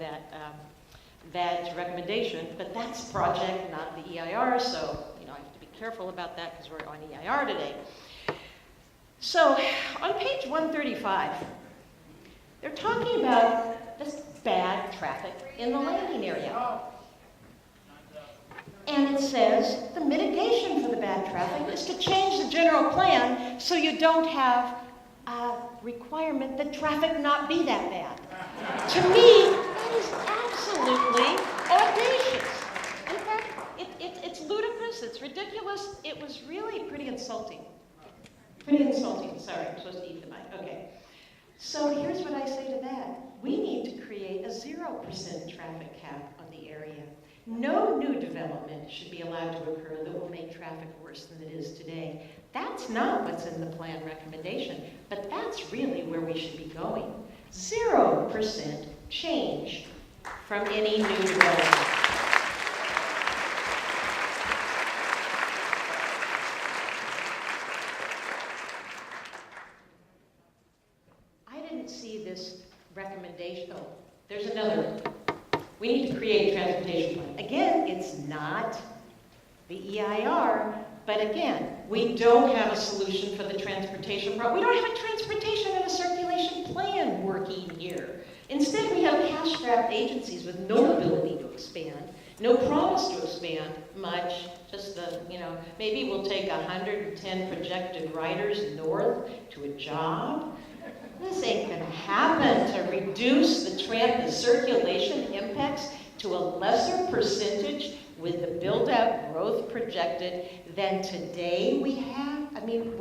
that recommendation, but that's project, not the EIR, so I have to be careful about that because we're on EIR today. So on page 135, they're talking about this bad traffic in the landing area. And it says the mitigation for the bad traffic is to change the general plan so you don't have a requirement that traffic not be that bad. To me, that is absolutely audacious. In fact, it's ludicrous, it's ridiculous, it was really pretty insulting. Pretty insulting, sorry, I'm supposed to eat the mic, okay. So here's what I say to that. We need to create a 0% traffic cap on the area. No new development should be allowed to occur that will make traffic worse than it is today. That's not what's in the plan recommendation, but that's really where we should be going. 0% change from any new development. I didn't see this recommendation. Oh, there's another one. We need to create a transportation plan. Again, it's not the EIR, but again, we don't have a solution for the transportation problem. We don't have a transportation and a circulation plan working here. Instead, we have cash-strapped agencies with no ability to expand, no promise to expand much, just maybe we'll take 110 projected riders north to a job. This ain't gonna happen. To reduce the circulation impacts to a lesser percentage with the build-out growth projected than today we have. I mean,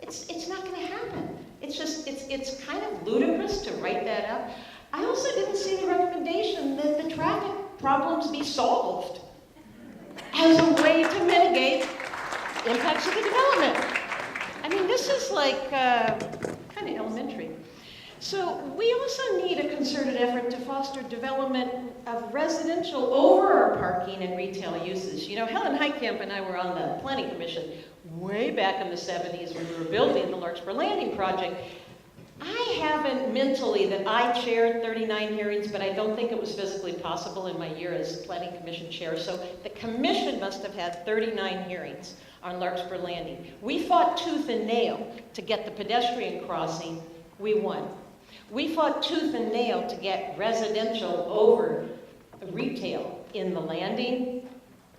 it's not gonna happen. It's kind of ludicrous to write that up. I also didn't see the recommendation that the traffic problems be solved as a way to mitigate impacts of the development. I mean, this is like kind of elementary. So we also need a concerted effort to foster development of residential over our parking and retail uses. Helen Heitkamp and I were on the Planning Commission way back in the 70s when we were building the Larkspur Landing project. I haven't mentally that I chaired 39 hearings, but I don't think it was physically possible in my year as Planning Commission chair. So the commission must have had 39 hearings on Larkspur Landing. We fought tooth and nail to get the pedestrian crossing. We won. We fought tooth and nail to get residential over retail in the landing,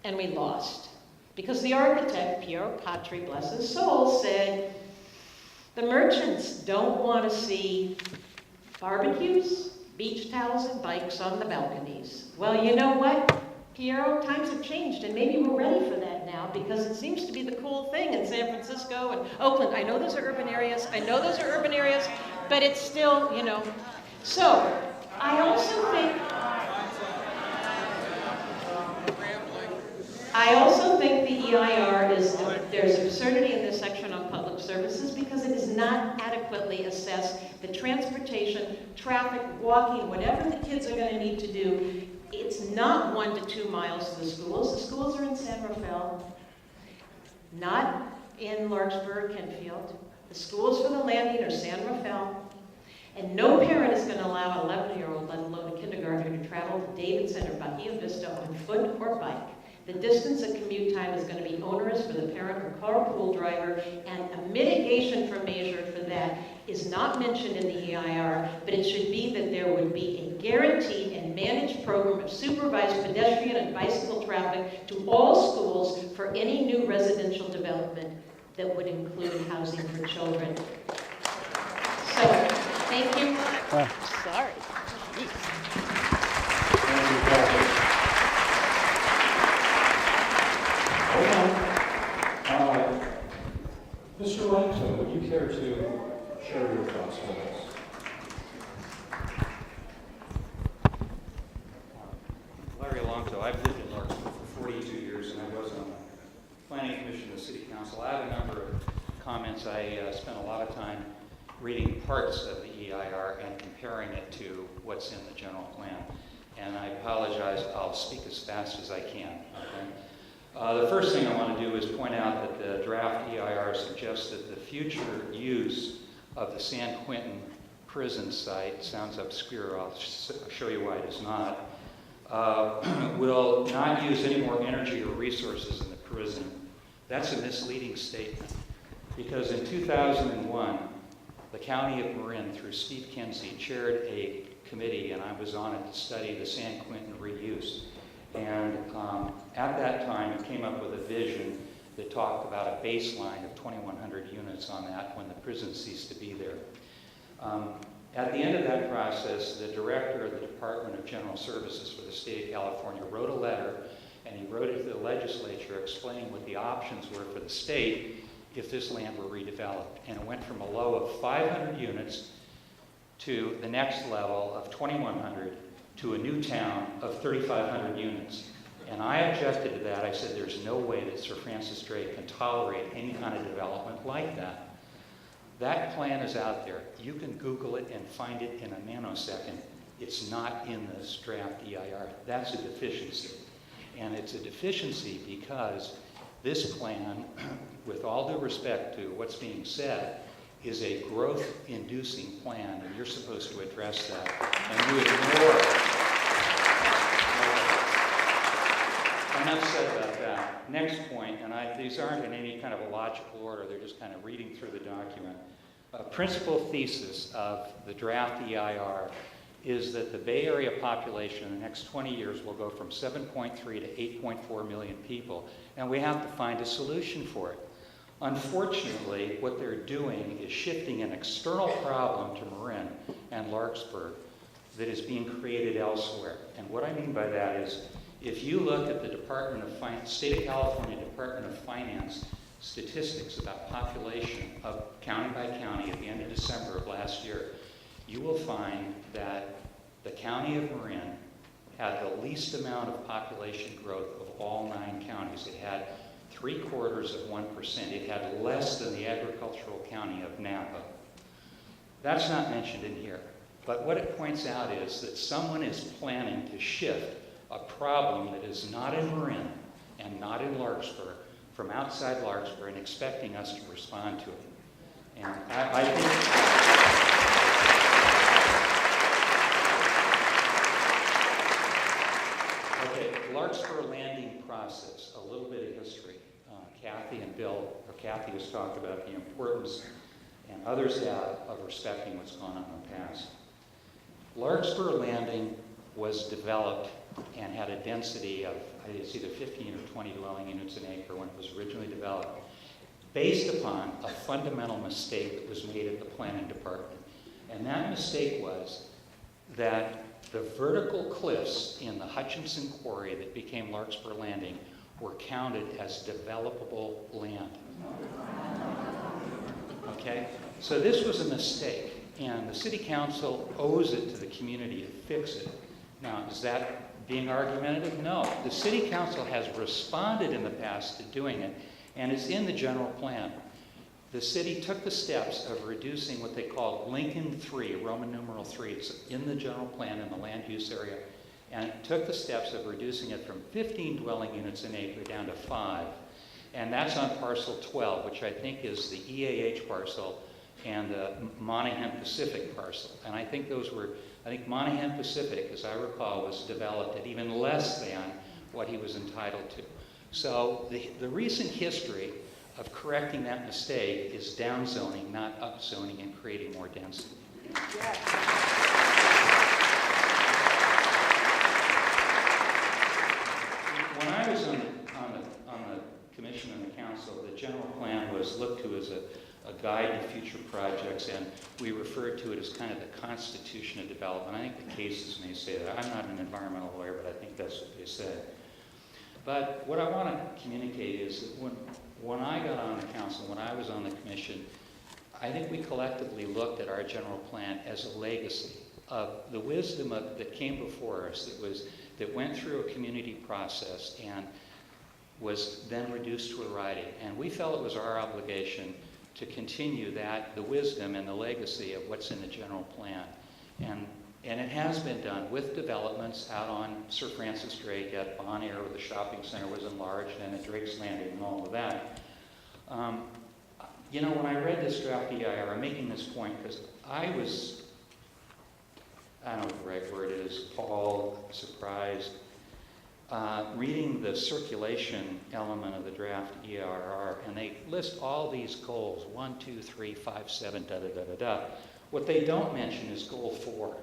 and we lost. Because the architect, Piero Patri, bless his soul, said, the merchants don't want to see barbecues, beach towels, and bikes on the balconies. Well, you know what, Piero? Times have changed, and maybe we're ready for that now, because it seems to be the cool thing in San Francisco and Oakland. I know those are urban areas. But it's still, So, I also think the EIR there's absurdity in this section on public services because it does not adequately assess the transportation, traffic, walking, whatever the kids are going to need to do. It's not 1 to 2 miles to the schools. The schools are in San Rafael, not in Larkspur, Kenfield. The schools for the landing are San Rafael. And no parent is going to allow an 11-year-old, let alone a kindergartner, to travel to Davidson or Bahia Vista on foot or bike. The distance and commute time is going to be onerous for the parent or carpool driver, and a mitigation measure for that is not mentioned in the EIR, but it should be that there would be a guaranteed and managed program of supervised pedestrian and bicycle traffic to all schools for any new residential development that would include housing for children. So, thank you. Sorry. Mr. Langton, would you care to share your thoughts with us? Larry Alonso. I've lived in Larkspur for 42 years, and I was on the Planning Commission of the City Council. I have a number of comments. I spent a lot of time reading parts of the EIR and comparing it to what's in the general plan. And I apologize, I'll speak as fast as I can. Okay? The first thing I want to do is point out that the draft EIR suggests that the future use of the San Quentin prison site, sounds obscure, I'll show you why it is not, will not use any more energy or resources in the prison. That's a misleading statement, because in 2001, the County of Marin, through Steve Kinsey, chaired a committee, and I was on it to study the San Quentin reuse. And at that time, it came up with a vision that talked about a baseline of 2,100 units on that when the prison ceased to be there. At the end of that process, the director of the Department of General Services for the state of California wrote a letter, and he wrote it to the legislature explaining what the options were for the state if this land were redeveloped. And it went from a low of 500 units to the next level of 2,100 to a new town of 3,500 units. And I objected to that. I said there's no way that Sir Francis Drake can tolerate any kind of development like that. That plan is out there. You can Google it and find it in a nanosecond. It's not in this draft EIR. That's a deficiency. And it's a deficiency because this plan, with all due respect to what's being said, is a growth-inducing plan, and you're supposed to address that. And you ignore it. Enough said about that. Next point, and these aren't in any kind of a logical order, they're just kind of reading through the document. A principal thesis of the draft EIR is that the Bay Area population in the next 20 years will go from 7.3 to 8.4 million people, and we have to find a solution for it. Unfortunately, what they're doing is shifting an external problem to Marin and Larkspur that is being created elsewhere. And what I mean by that is, if you look at the State of California Department of Finance statistics about population of county by county at the end of December of last year, you will find that the county of Marin had the least amount of population growth of all 9 counties. It had 0.75%. It had less than the agricultural county of Napa. That's not mentioned in here. But what it points out is that someone is planning to shift a problem that is not in Marin and not in Larkspur from outside Larkspur and expecting us to respond to it. And I think... Larkspur landing process, a little bit of history. Kathy has talked about the importance, and others have, of respecting what's gone on in the past. Larkspur landing was developed and had a density of, it's either 15 or 20 dwelling units an acre when it was originally developed, based upon a fundamental mistake that was made at the planning department. And that mistake was that the vertical cliffs in the Hutchinson Quarry that became Larkspur Landing were counted as developable land. Okay? So this was a mistake, and the city council owes it to the community to fix it. Now, is that being argumentative? No. The city council has responded in the past to doing it, and it's in the general plan. The city took the steps of reducing what they called Lincoln 3, Roman numeral 3. It's in the general plan in the land use area. And it took the steps of reducing it from 15 dwelling units an acre down to 5. And that's on parcel 12, which I think is the EAH parcel and the Monahan Pacific parcel. And I think Monahan Pacific, as I recall, was developed at even less than what he was entitled to. So the recent history of correcting that mistake is downzoning, not upzoning and creating more density. When I was on the commission and the council, the general plan was looked to as a guide to future projects, and we referred to it as kind of the constitution of development. I think the cases may say that. I'm not an environmental lawyer, but I think that's what they said. But what I want to communicate is that when I got on the council, when I was on the commission, I think we collectively looked at our general plan as a legacy of the wisdom that came before us, that went through a community process and was then reduced to a writing. And we felt it was our obligation to continue the wisdom and the legacy of what's in the general plan. And it has been done with developments out on Sir Francis Drake at Bon Air, where the shopping center was enlarged, and at Drake's Landing and all of that. When I read this draft EIR, I'm making this point because I was I don't know what the right word is, appalled, surprised, reading the circulation element of the draft EIR, and they list all these goals, 1, 2, 3, 5, 7, da-da-da-da-da. What they don't mention is goal 4.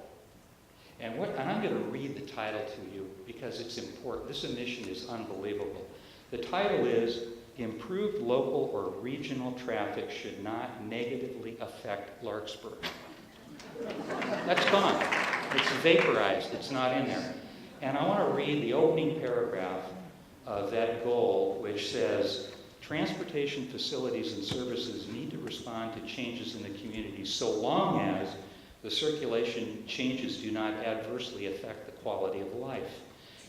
And I'm going to read the title to you because it's important. This omission is unbelievable. The title is, Improved Local or Regional Traffic Should Not Negatively Affect Larkspur. That's gone. It's vaporized. It's not in there. And I want to read the opening paragraph of that goal, which says, transportation facilities and services need to respond to changes in the community so long as the circulation changes do not adversely affect the quality of life.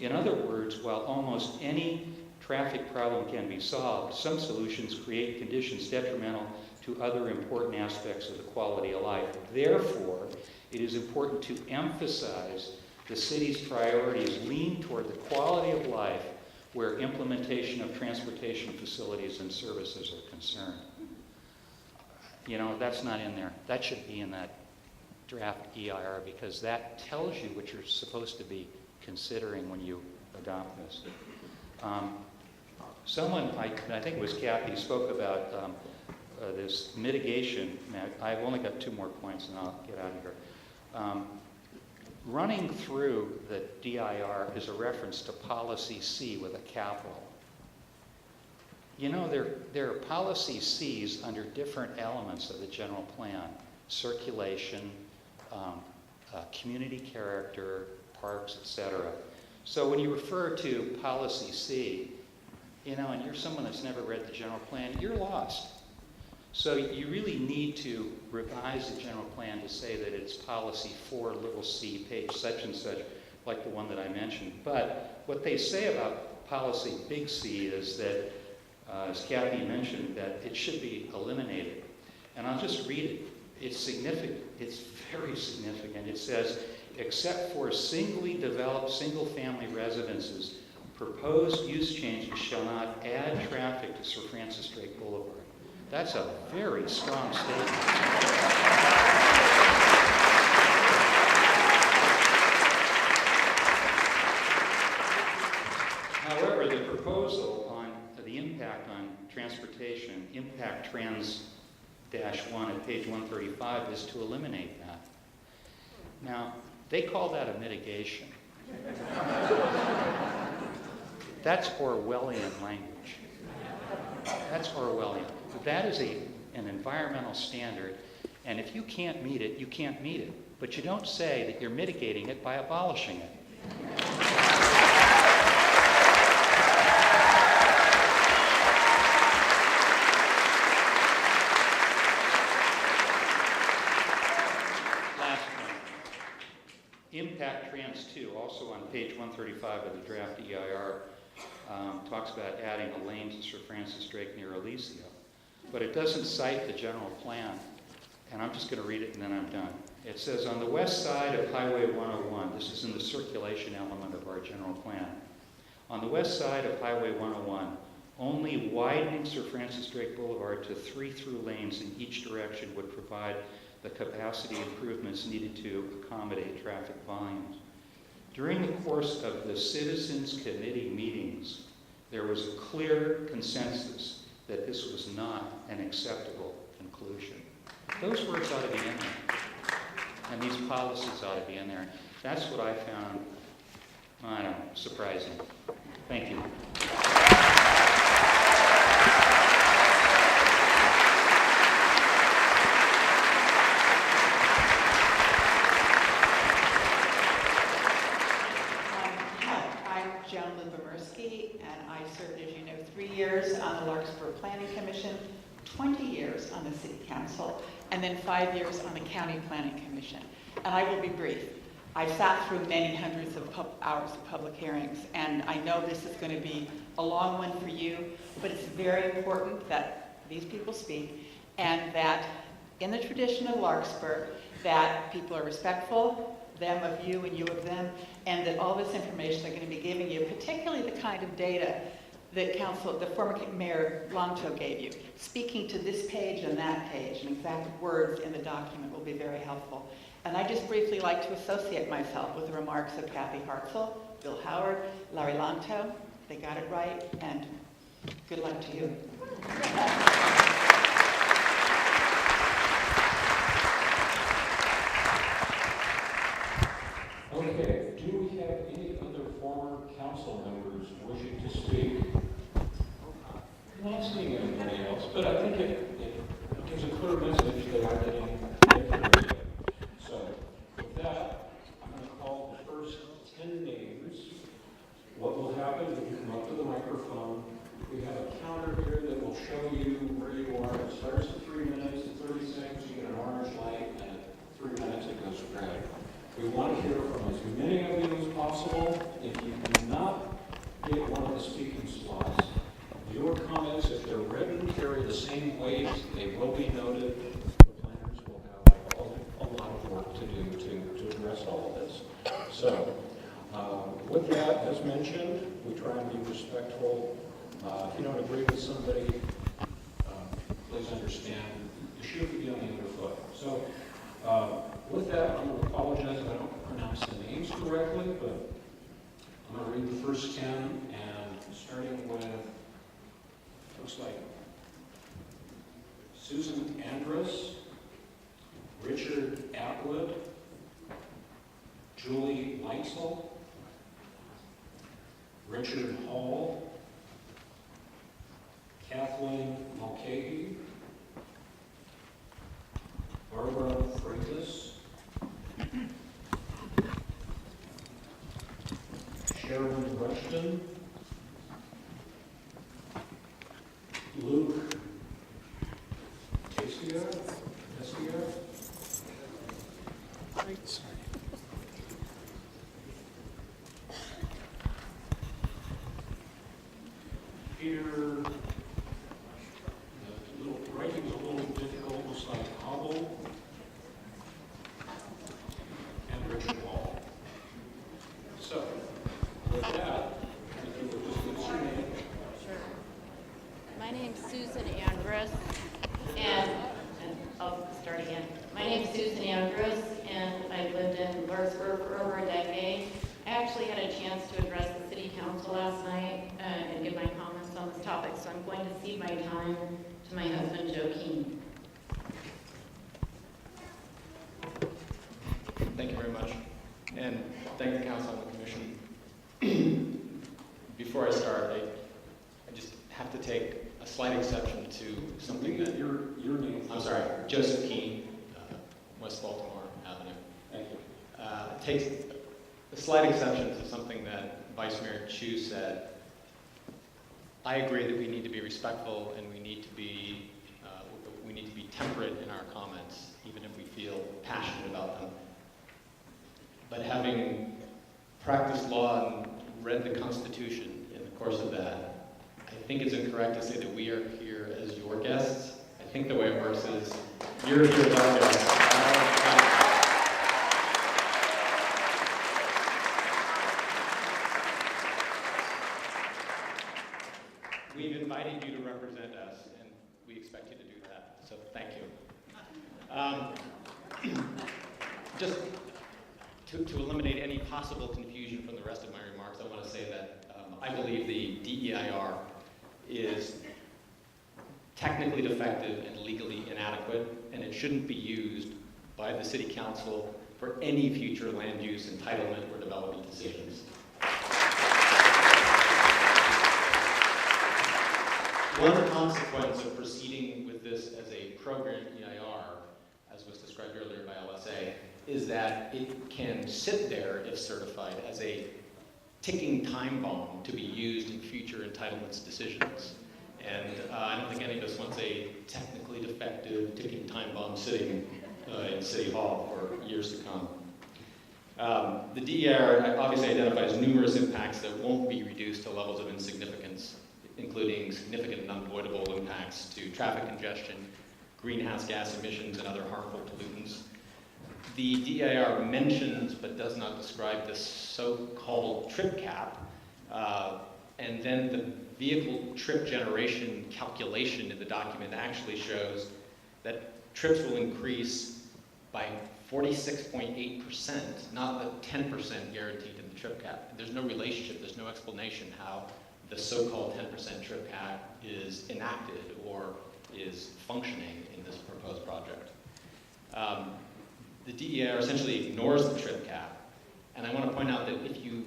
In other words, while almost any traffic problem can be solved, some solutions create conditions detrimental to other important aspects of the quality of life. Therefore, it is important to emphasize the city's priorities lean toward the quality of life where implementation of transportation facilities and services are concerned. You know, that's not in there. That should be in that draft EIR because that tells you what you're supposed to be considering when you adopt this. Someone, I think it was Kathy, spoke about this mitigation. I've only got 2 more points and I'll get out of here. Running through the DIR is a reference to policy C with a capital. You know, there are policy Cs under different elements of the general plan. Circulation, community character, parks, etc. So when you refer to policy C, you know, and you're someone that's never read the general plan, you're lost. So you really need to revise the general plan to say that it's policy 4c, page such and such, like the one that I mentioned. But what they say about policy big C is that, as Kathy mentioned, that it should be eliminated. And I'll just read it. It's significant. It's very significant. It says, except for singly developed single-family residences, proposed use changes shall not add traffic to Sir Francis Drake Boulevard. That's a very strong statement. However, the proposal on the impact on transportation, Impact Trans -1 at page 135, is to eliminate that. Now, they call that a mitigation. That's Orwellian language. That's Orwellian. That is an environmental standard, and if you can't meet it, you can't meet it. But you don't say that you're mitigating it by abolishing it. Last one. Impact Trans 2, also on page 135 of the draft EIR, talks about adding a lane to Sir Francis Drake near Elysia. But it doesn't cite the general plan. And I'm just going to read it and then I'm done. It says, on the west side of Highway 101, this is in the circulation element of our general plan. On the west side of Highway 101, only widening Sir Francis Drake Boulevard to 3 through lanes in each direction would provide the capacity improvements needed to accommodate traffic volumes. During the course of the Citizens Committee meetings, there was a clear consensus that this was not an acceptable conclusion. Those words ought to be in there. And these policies ought to be in there. That's what I found, I don't know, surprising. Thank you. And I served, as you know, 3 years on the Larkspur Planning Commission, 20 years on the City Council, and then 5 years on the County Planning Commission. And I will be brief. I've sat through many hundreds of hours of public hearings, and I know this is going to be a long one for you, but it's very important that these people speak, and that in the tradition of Larkspur, that people are respectful, them of you and you of them, and that all this information they're going to be giving you, particularly the kind of data that the former Mayor Longto gave you. Speaking to this page and that page and exact words in the document will be very helpful. And I just briefly like to associate myself with the remarks of Kathy Hartzell, Bill Howard, Larry Longto. They got it right, and good luck to you. Okay, do we have any other former council members wishing to speak? I'm not seeing anybody else, but I think it gives a clear message that I'm getting information. So with that, I'm going to call the first 10 names. What will happen is you come up to the microphone. We have a counter here that will show you where you are. It starts at 3 minutes, at 30 seconds, you get an orange light, and at 3 minutes it goes red. We want to hear from as many of you as possible. If you do not get one of the speaking slots, your comments, if they're written, carry the same weight. They will be noted. The planners will have a lot of work to do to address all of this. So, with that, as mentioned, we try and be respectful. If you don't agree with somebody, please understand the shoe could be on the other foot. So, with that, I'm going to apologize if I don't pronounce the names correctly, but I'm going to read the first 10, and starting with, looks like Susan Andrus, Richard Atwood, Julie Leitzel, Richard Hall, Kathleen Mulcahy, Barbara Freitas, Sharon Rushton, Luke Tessier, Peter, the writing's a little difficult, looks like Hobble, and Richard Wall. So, with that, if you would just give us your name. Sure. My name's Susan Andrus, and I'll start again. My name's Susan Andrus, and I've lived in Larkspur for over a decade. I actually had a chance to address the city council last night and give my comments on this topic, so I'm going to cede my time to my husband, Joe Keene. Thank you very much, and thank the council and the commission. Before I start, I just have to take a slight exception to something that your name. I'm sorry, Joseph Keene, West Baltimore Avenue. Thank you. Takes a slight exception to something that Vice Mayor Chu said. I agree that we need to be respectful and we need to be temperate in our comments, even if we feel passionate about them. But having practiced law and read the Constitution in the course of that, I think it's incorrect to say that we are here as your guests. I think the way it works is you're here as our guests. We've invited you to represent us, and we expect you to do that. So thank you. Just to eliminate any possible confusion from the rest of my remarks, I want to say that I believe the DEIR is technically defective and legally inadequate, and it shouldn't be used by the City Council for any future land use, entitlement, or development decisions. One consequence of proceeding with this as a program EIR, as was described earlier by LSA, is that it can sit there, if certified, as a ticking time bomb to be used in future entitlements decisions. And I don't think any of us wants a technically defective ticking time bomb sitting in City Hall for years to come. The DER obviously identifies numerous impacts that won't be reduced to levels of insignificance, including significant and unavoidable impacts to traffic congestion, greenhouse gas emissions, and other harmful pollutants. The DER mentions but does not describe this so-called trip cap, and then the vehicle trip generation calculation in the document actually shows that trips will increase by 46.8%, not the 10% guaranteed in the trip cap. There's no relationship, there's no explanation how the so-called 10% trip cap is enacted or is functioning in this proposed project. The DEIR essentially ignores the trip cap, and I want to point out that if you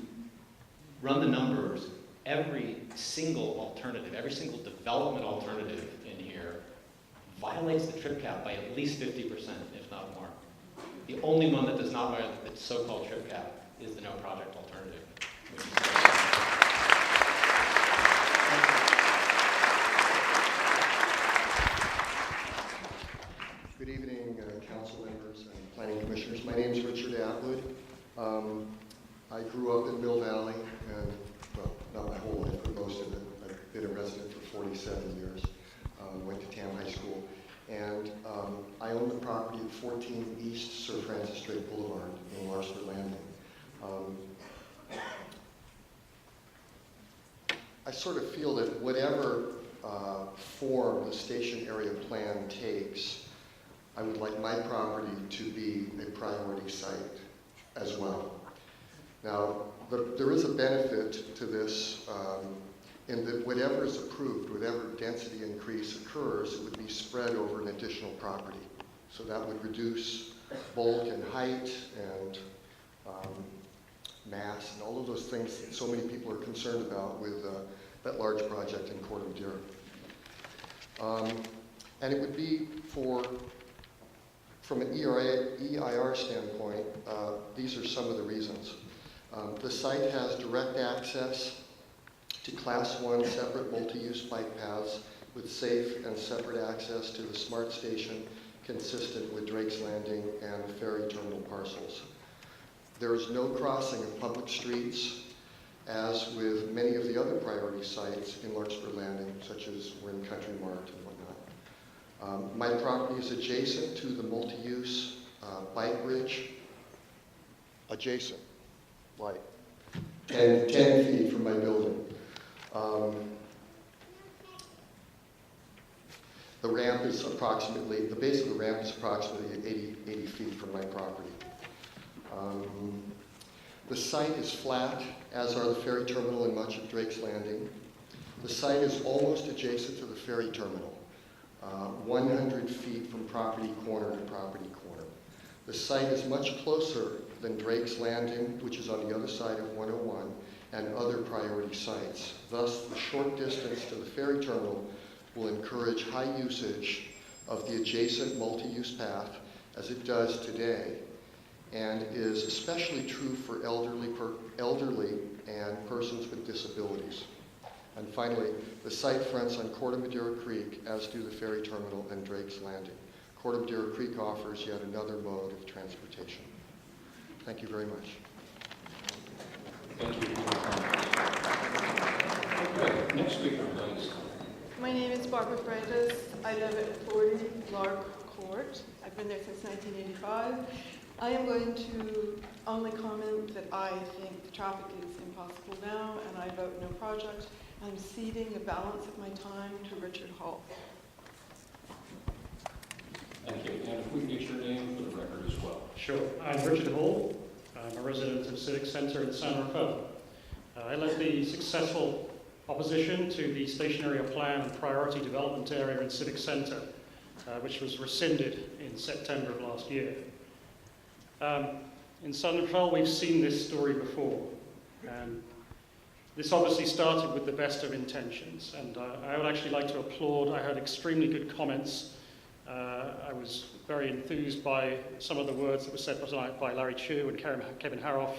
run the numbers, every single alternative, every single development alternative in here violates the trip cap by at least 50%, if not more. The only one that does not violate the so-called trip cap is the no project alternative, which is Good evening, council members and planning commissioners. My name is Richard Atwood. I grew up in Mill Valley, and well, not my whole life, but most of it. I've been a resident for 47 years. Went to Tam High School, and I own the property at 14 East Sir Francis Drake Boulevard in Larkspur Landing. I sort of feel that whatever form the station area plan takes, I would like my property to be a priority site as well. Now, there is a benefit to this in that whatever is approved, whatever density increase occurs, it would be spread over an additional property. So that would reduce bulk and height and mass and all of those things that so many people are concerned about with that large project in Corte Madera. And it would be from an EIR standpoint, these are some of the reasons. The site has direct access to Class 1 separate multi-use bike paths with safe and separate access to the SMART station consistent with Drake's Landing and the ferry terminal parcels. There is no crossing of public streets, as with many of the other priority sites in Larkspur Landing, such as Marin Country Mart and whatnot. My property is adjacent to the multi-use bike bridge, adjacent, like 10 feet from my building. The ramp is approximately, the base of the ramp is approximately 80 feet from my property. The site is flat, as are the ferry terminal and much of Drake's Landing. The site is almost adjacent to the ferry terminal, 100 feet from property corner to property corner. The site is much closer than Drake's Landing, which is on the other side of 101, and other priority sites. Thus, the short distance to the ferry terminal will encourage high usage of the adjacent multi-use path, as it does today, and is especially true for elderly and persons with disabilities. And finally, the site fronts on Corte Madera Creek, as do the ferry terminal and Drake's Landing. Corte Madera Creek offers yet another mode of transportation. Thank you very much. Thank you. Okay, next speaker, please. My name is Barbara Freitas. I live at 40 Lark Court. I've been there since 1985. I am going to only comment that I think the traffic is impossible now, and I vote no project. I'm ceding the balance of my time to Richard Hall. Thank you. And if we can get your name for the record as well. Sure. I'm Richard Hall. I'm a resident of Civic Centre in San Rafael. I led the successful opposition to the Station Area Plan and Priority Development Area in Civic Centre, which was rescinded in September of last year. In San Rafael, we've seen this story before. This obviously started with the best of intentions, and I would actually like to applaud. I heard extremely good comments. I was very enthused by some of the words that were said by Larry Chu and Kevin Haroff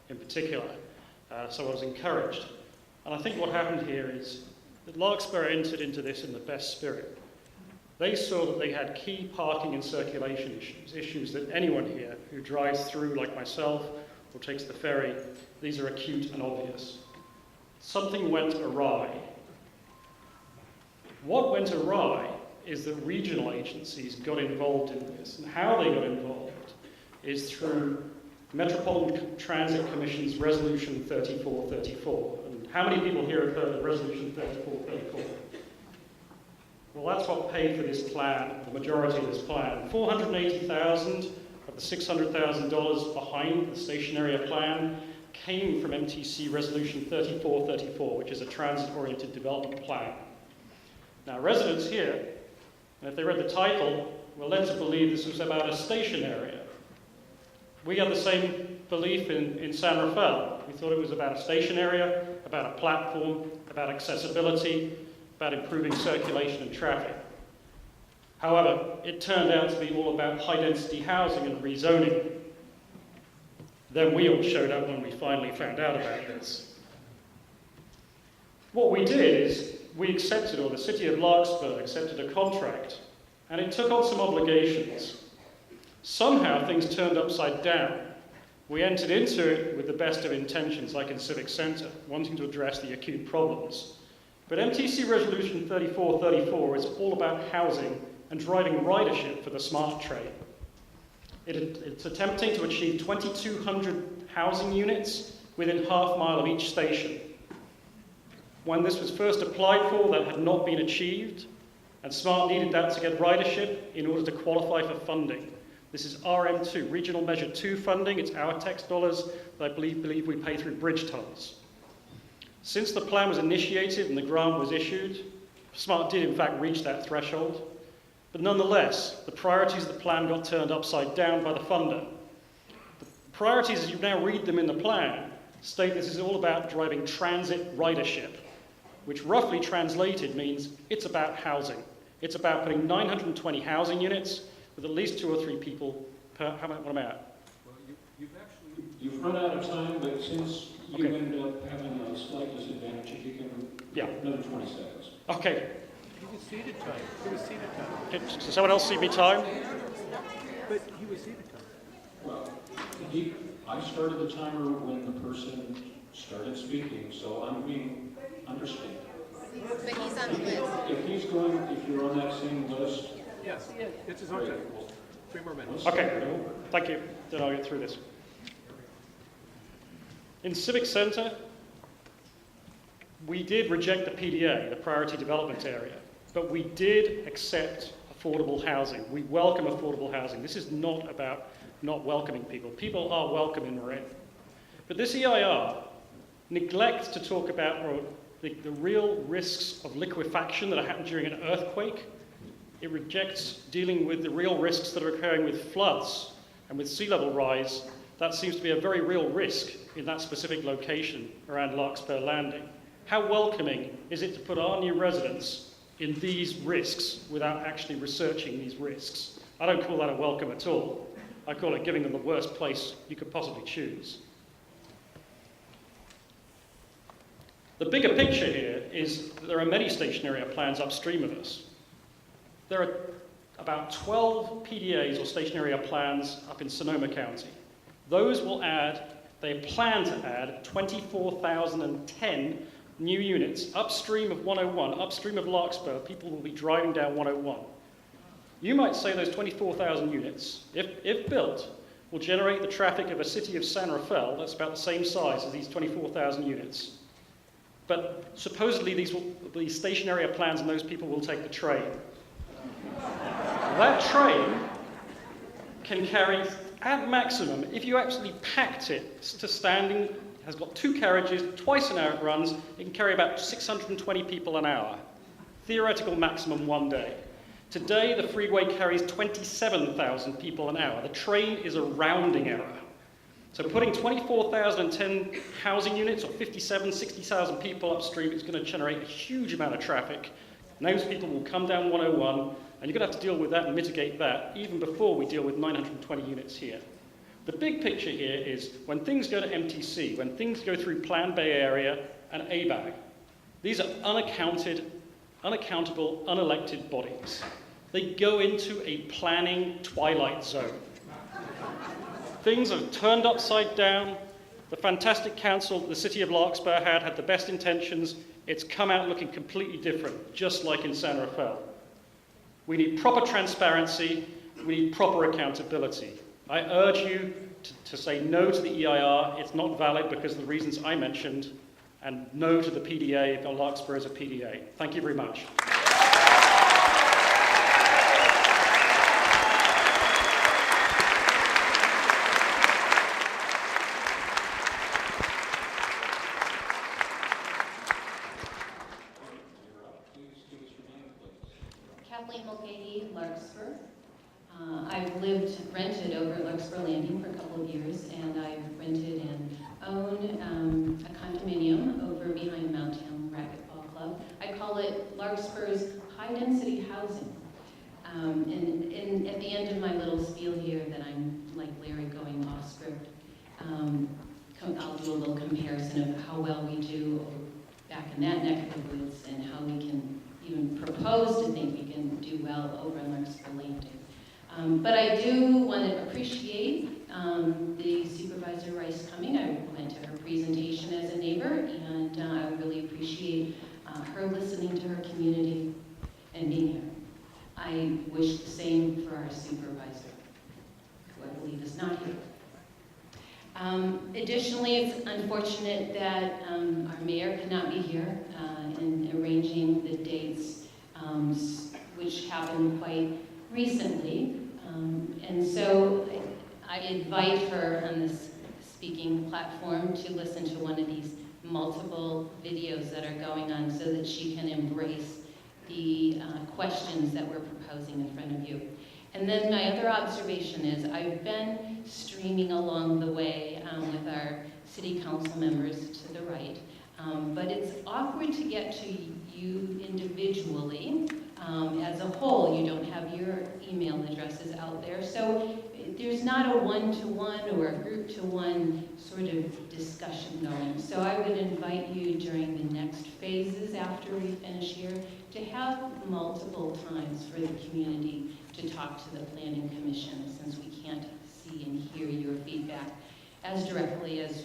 in particular, so I was encouraged. And I think what happened here is that Larkspur entered into this in the best spirit. They saw that they had key parking and circulation issues that anyone here who drives through, like myself, or takes the ferry, these are acute and obvious. Something went awry. What went awry is that regional agencies got involved in this, and how they got involved is through Metropolitan Transit Commission's Resolution 3434. And How many people here have heard of Resolution 3434? Well, that's what paid for this plan, the majority of this plan. $480,000 of the $600,000 behind the station area plan came from MTC Resolution 3434, which is a transit-oriented development plan. Now, residents here, if they read the title, were led to believe this was about a station area. We had the same belief in San Rafael. We thought it was about a station area, about a platform, about accessibility, about improving circulation and traffic. However, it turned out to be all about high-density housing and rezoning. Then we all showed up when we finally found out about this. What we did is we accepted, or the city of Larkspur accepted a contract, and it took on some obligations. Somehow things turned upside down. We entered into it with the best of intentions, like in Civic Centre, wanting to address the acute problems. But MTC Resolution 3434 is all about housing and driving ridership for the smart train. It's attempting to achieve 2,200 housing units within half mile of each station. When this was first applied for, that had not been achieved, and SMART needed that to get ridership in order to qualify for funding. This is RM2, Regional Measure 2 funding. It's our tax dollars that I believe we pay through bridge tolls. Since the plan was initiated and the grant was issued, SMART did in fact reach that threshold. But nonetheless, the priorities of the plan got turned upside down by the funder. The priorities, as you now read them in the plan, state this is all about driving transit ridership, which roughly translated means it's about housing. It's about putting 920 housing units with at least 2 or 3 people per, what am I at? Well, you've run out of time, but since you ended up having a slight disadvantage, if you can, another 20 seconds. Okay. He was seated time. He was seated time. Does someone else see me time? But he was seated time. Well, I started the timer when the person started speaking, so I'm being understated. But he's on the list. If you're on that same list. Yes, it's his own time. 3 more minutes. Okay, thank you. Then I'll get through this. In Civic Centre, we did reject the PDA, the Priority Development Area, but we did accept affordable housing. We welcome affordable housing. This is not about not welcoming people. People are welcome in Marin. But this EIR neglects to talk about the real risks of liquefaction that happen during an earthquake. It rejects dealing with the real risks that are occurring with floods and with sea level rise. That seems to be a very real risk in that specific location around Larkspur Landing. How welcoming is it to put our new residents in these risks without actually researching these risks? I don't call that a welcome at all. I call it giving them the worst place you could possibly choose. The bigger picture here is that there are many station area plans upstream of us. There are about 12 PDAs or station area plans up in Sonoma County. Those will add, they plan to add 24,010 new units upstream of 101, upstream of Larkspur. People will be driving down 101. You might say those 24,000 units, if built, will generate the traffic of a city of San Rafael. That's about the same size as these 24,000 units. But supposedly these station area plans and those people will take the train. That train can carry, at maximum, if you actually packed it to standing, it has got 2 carriages, twice an hour it runs, it can carry about 620 people an hour. Theoretical maximum one day. Today, the freeway carries 27,000 people an hour. The train is a rounding error. So putting 24,010 housing units or 60,000 people upstream is going to generate a huge amount of traffic. And those people will come down 101, and you're going to have to deal with that and mitigate that even before we deal with 920 units here. The big picture here is when things go to MTC, when things go through Plan Bay Area and ABAG, these are unaccountable, unelected bodies. They go into a planning twilight zone. Things are turned upside down. The fantastic council the city of Larkspur had the best intentions. It's come out looking completely different, just like in San Rafael. We need proper transparency. We need proper accountability. I urge you to say no to the EIR. It's not valid because of the reasons I mentioned. and no to the PDA if Larkspur is a PDA. Thank you very much. Kathleen Mulcahy, Larkspur. I've rented over at Larkspur Landing for a couple of years, and I've rented and own a condominium over behind Mountain Racquetball Club. I call it Larkspur's high-density housing. And at the end of my little spiel here that I'm like Larry going off script, I'll do a little comparison of how well we do back in that neck of the woods and how we can even propose to think we can do well over in Larkspur Landing. But I do want to appreciate the Supervisor Rice coming. I went to her presentation as a neighbor, and I really appreciate her listening to her community and being here. I wish the same for our supervisor, who I believe is not here. Additionally, it's unfortunate that our mayor could not be here in arranging the dates, which happened quite recently. And so I invite her on this speaking platform to listen to one of these multiple videos that are going on so that she can embrace the questions that we're proposing in front of you. And then my other observation is I've been streaming along the way with our city council members to the right, but it's awkward to get to you individually. As a whole, you don't have your email addresses out there, so there's not a one-to-one or a group-to-one sort of discussion going. So I would invite you during the next phases after we finish here to have multiple times for the community to talk to the Planning Commission, since we can't see and hear your feedback as directly as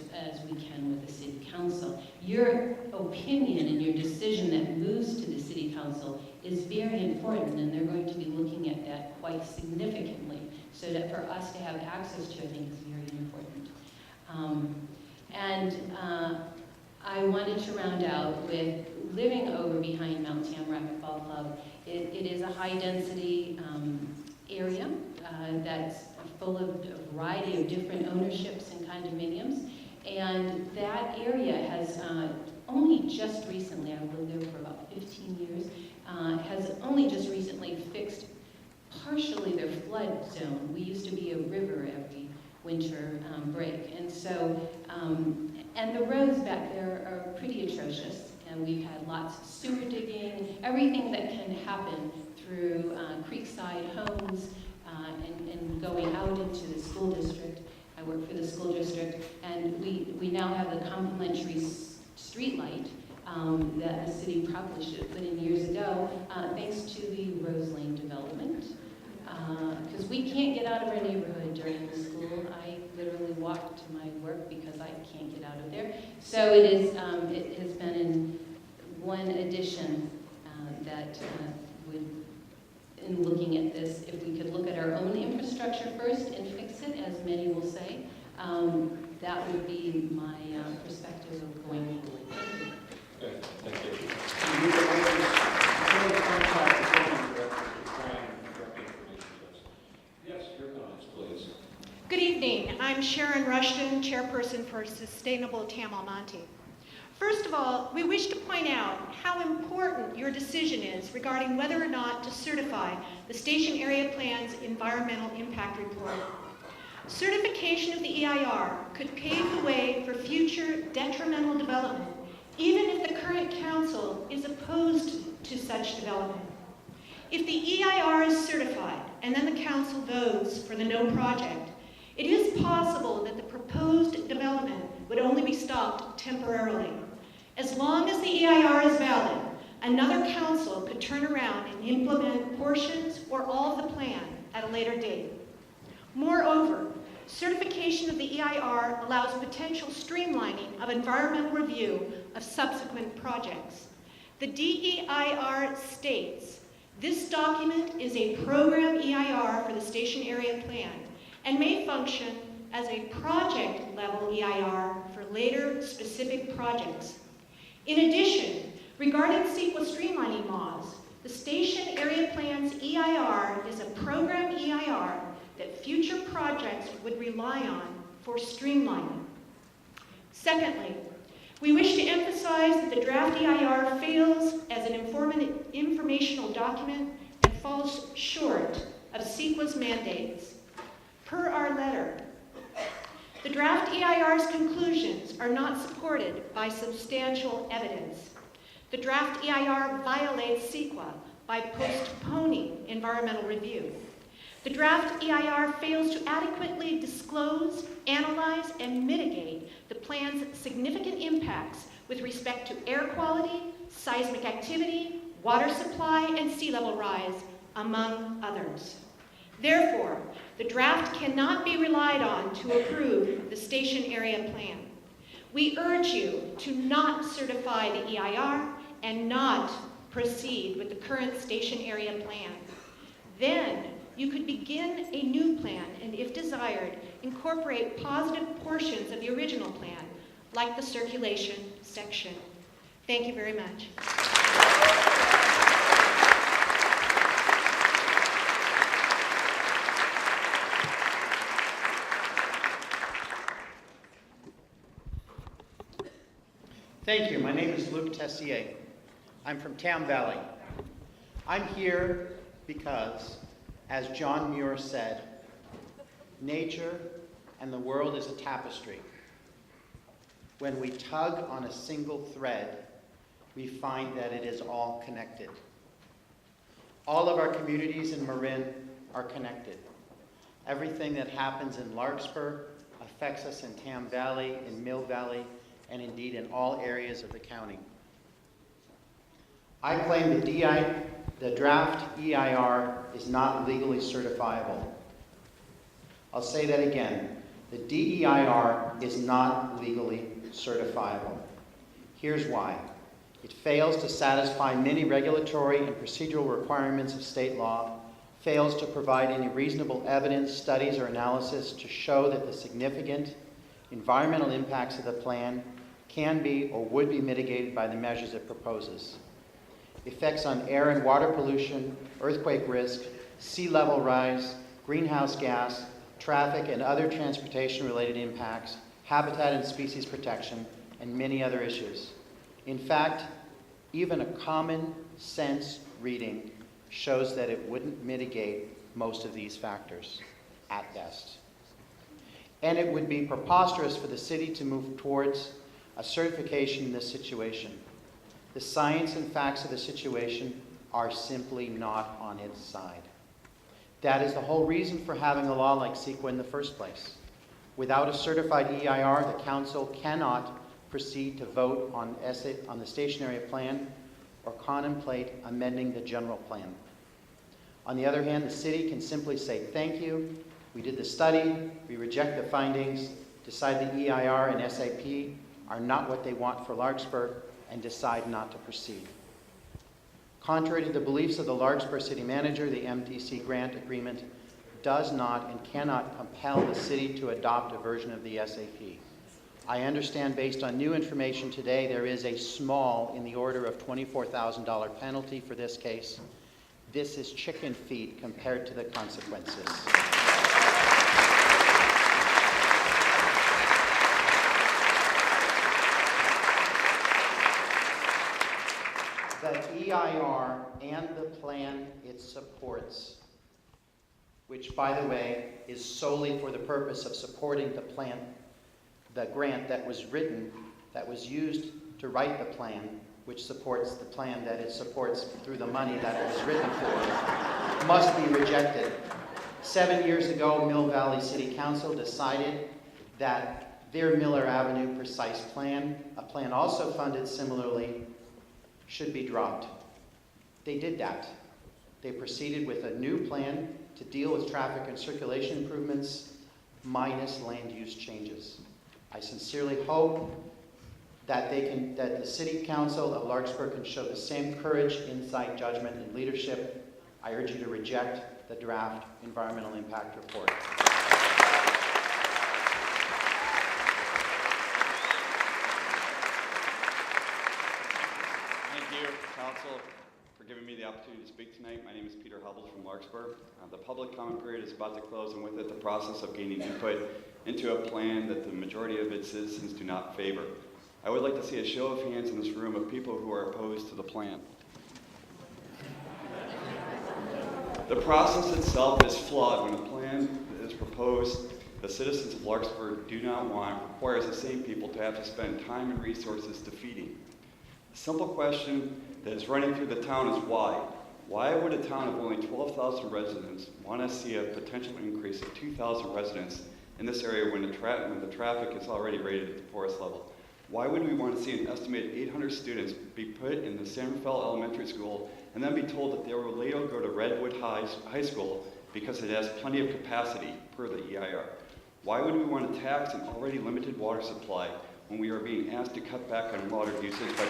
we can with the City Council. Your opinion and your decision that moves to the City Council is very important, and they're going to be looking at that quite significantly, so that for us to have access to it, I think, is very important. I wanted to round out with living over behind Mount Tam Racquetball Club. It is a high-density area that's full of a variety of different ownerships and condominiums, and that area has only just recently, I've lived there for about 15 years, has only just recently fixed partially their flood zone. We used to be a river every winter break, and so, and the roads back there are pretty atrocious, and we've had lots of sewer digging, everything that can happen through creekside homes, and going out into the school district. I work for the school district, and we now have the complimentary street light that the city probably should have put in years ago, thanks to the Rose Lane development. Because we can't get out of our neighborhood during the school. I literally walk to my work because I can't get out of there. So it has been in one addition that would, in looking at this, if we could look at our own infrastructure first and fix it, as many will say, that would be my perspective of going forward. Okay, thank you. Yes, your comments, please. Good evening. I'm Sharon Rushton, Chairperson for Sustainable Tam Almonte. First of all, we wish to point out how important your decision is regarding whether or not to certify the Station Area Plan's Environmental Impact Report. Certification of the EIR could pave the way for future detrimental development, even if the current council is opposed to such development. If the EIR is certified and then the council votes for the no project, it is possible that the proposed development would only be stopped temporarily. As long as the EIR is valid, another council could turn around and implement portions or all of the plan at a later date. Moreover, certification of the EIR allows potential streamlining of environmental review of subsequent projects. The DEIR states, this document is a program EIR for the Station Area Plan and may function as a project-level EIR for later specific projects. In addition, regarding CEQA streamlining laws, the Station Area Plan's EIR is a program EIR that future projects would rely on for streamlining. Secondly, we wish to emphasize that the draft EIR fails as an informational document and falls short of CEQA's mandates. Per our letter, the draft EIR's conclusions are not supported by substantial evidence. The draft EIR violates CEQA by postponing environmental review. The draft EIR fails to adequately disclose, analyze, and mitigate the plan's significant impacts with respect to air quality, seismic activity, water supply, and sea level rise, among others. Therefore, the draft cannot be relied on to approve the Station Area Plan. We urge you to not certify the EIR and not proceed with the current Station Area Plan. Then, you could begin a new plan and, if desired, incorporate positive portions of the original plan, like the circulation section. Thank you very much. Thank you. My name is Luke Tessier. I'm from Tam Valley. I'm here because, as John Muir said, nature and the world is a tapestry. When we tug on a single thread, we find that it is all connected. All of our communities in Marin are connected. Everything that happens in Larkspur affects us in Tam Valley, in Mill Valley, and indeed in all areas of the county. I claim the draft EIR is not legally certifiable. I'll say that again. The DEIR is not legally certifiable. Here's why. It fails to satisfy many regulatory and procedural requirements of state law, fails to provide any reasonable evidence, studies, or analysis to show that the significant environmental impacts of the plan can be or would be mitigated by the measures it proposes. Effects on air and water pollution, earthquake risk, sea level rise, greenhouse gas, traffic and other transportation-related impacts, habitat and species protection, and many other issues. In fact, even a common sense reading shows that it wouldn't mitigate most of these factors, at best. And it would be preposterous for the city to move towards a certification in this situation. The science and facts of the situation are simply not on its side. That is the whole reason for having a law like CEQA in the first place. Without a certified EIR, the council cannot proceed to vote on the Station Area Plan or contemplate amending the general plan. On the other hand, the city can simply say, thank you, we did the study, we reject the findings, decide the EIR and SAP are not what they want for Larkspur, and decide not to proceed. Contrary to the beliefs of the Larkspur City Manager, the MTC grant agreement does not and cannot compel the city to adopt a version of the SAP. I understand based on new information today there is a small, in the order of $24,000 penalty for this case. This is chicken feed compared to the consequences. The EIR and the plan it supports, which, by the way, is solely for the purpose of supporting the plan, the grant that was written, that was used to write the plan, which supports the plan that it supports through the money that it was written for, must be rejected. 7 years ago, Mill Valley City Council decided that their Miller Avenue precise plan, a plan also funded similarly, should be dropped. They did that. They proceeded with a new plan to deal with traffic and circulation improvements minus land use changes. I sincerely hope that the City Council of Larkspur can show the same courage, insight, judgment, and leadership. I urge you to reject the draft environmental impact report. Larkspur. The public comment period is about to close, and with it, the process of gaining input into a plan that the majority of its citizens do not favor. I would like to see a show of hands in this room of people who are opposed to the plan. The process itself is flawed. When a plan is proposed the citizens of Larkspur do not want requires the same people to have to spend time and resources defeating. A simple question that is running through the town is why? Why would a town of only 12,000 residents want to see a potential increase of 2,000 residents in this area when the traffic is already rated at the poorest level? Why would we want to see an estimated 800 students be put in the San Rafael Elementary School and then be told that they will later go to Redwood High School because it has plenty of capacity per the EIR? Why would we want to tax an already limited water supply when we are being asked to cut back on water usage by 25%?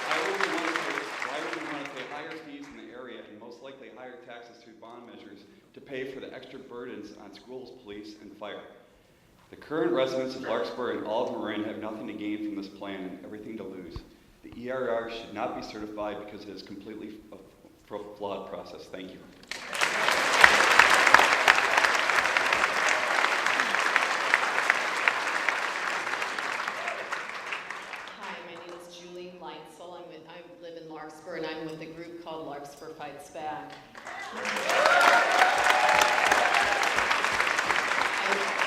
Why would we want to pay higher fees in the area and most likely higher taxes through bond measures to pay for the extra burdens on schools, police, and fire? The current residents of Larkspur and all of Marin have nothing to gain from this plan and everything to lose. The EIR should not be certified because it is completely a flawed process. Thank you. Hi, my name is Julie Leitzel. I live in Larkspur, and I'm with a group called Larkspur Fights Back. I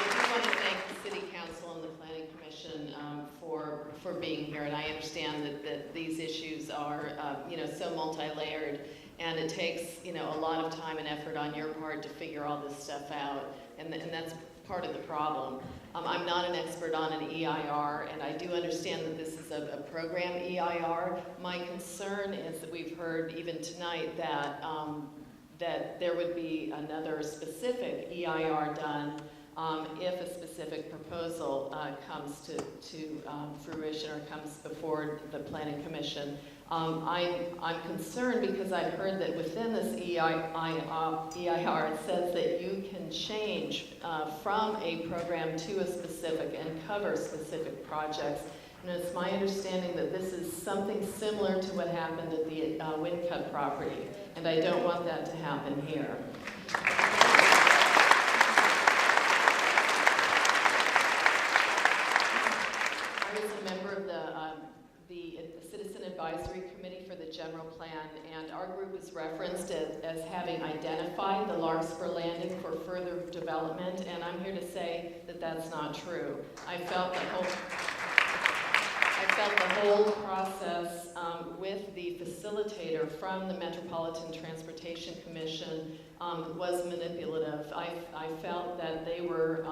do want to thank the City Council and the Planning Commission for being here, and I understand that these issues are so multi-layered, and it takes a lot of time and effort on your part to figure all this stuff out, and that's part of the problem. I'm not an expert on an EIR, and I do understand that this is a program EIR. My concern is that we've heard even tonight that there would be another specific EIR done if a specific proposal comes to fruition or comes before the Planning Commission. I'm concerned because I've heard that within this EIR it says that you can change from a program to a specific and cover specific projects. And it's my understanding that this is something similar to what happened at the Windcut property, and I don't want that to happen here. I was a member of the Citizen Advisory Committee for the General Plan, and our group was referenced as having identified the Larkspur Landing for further development, and I'm here to say that that's not true. I felt the whole process with the facilitator from the Metropolitan Transportation Commission was manipulative. I felt that they were,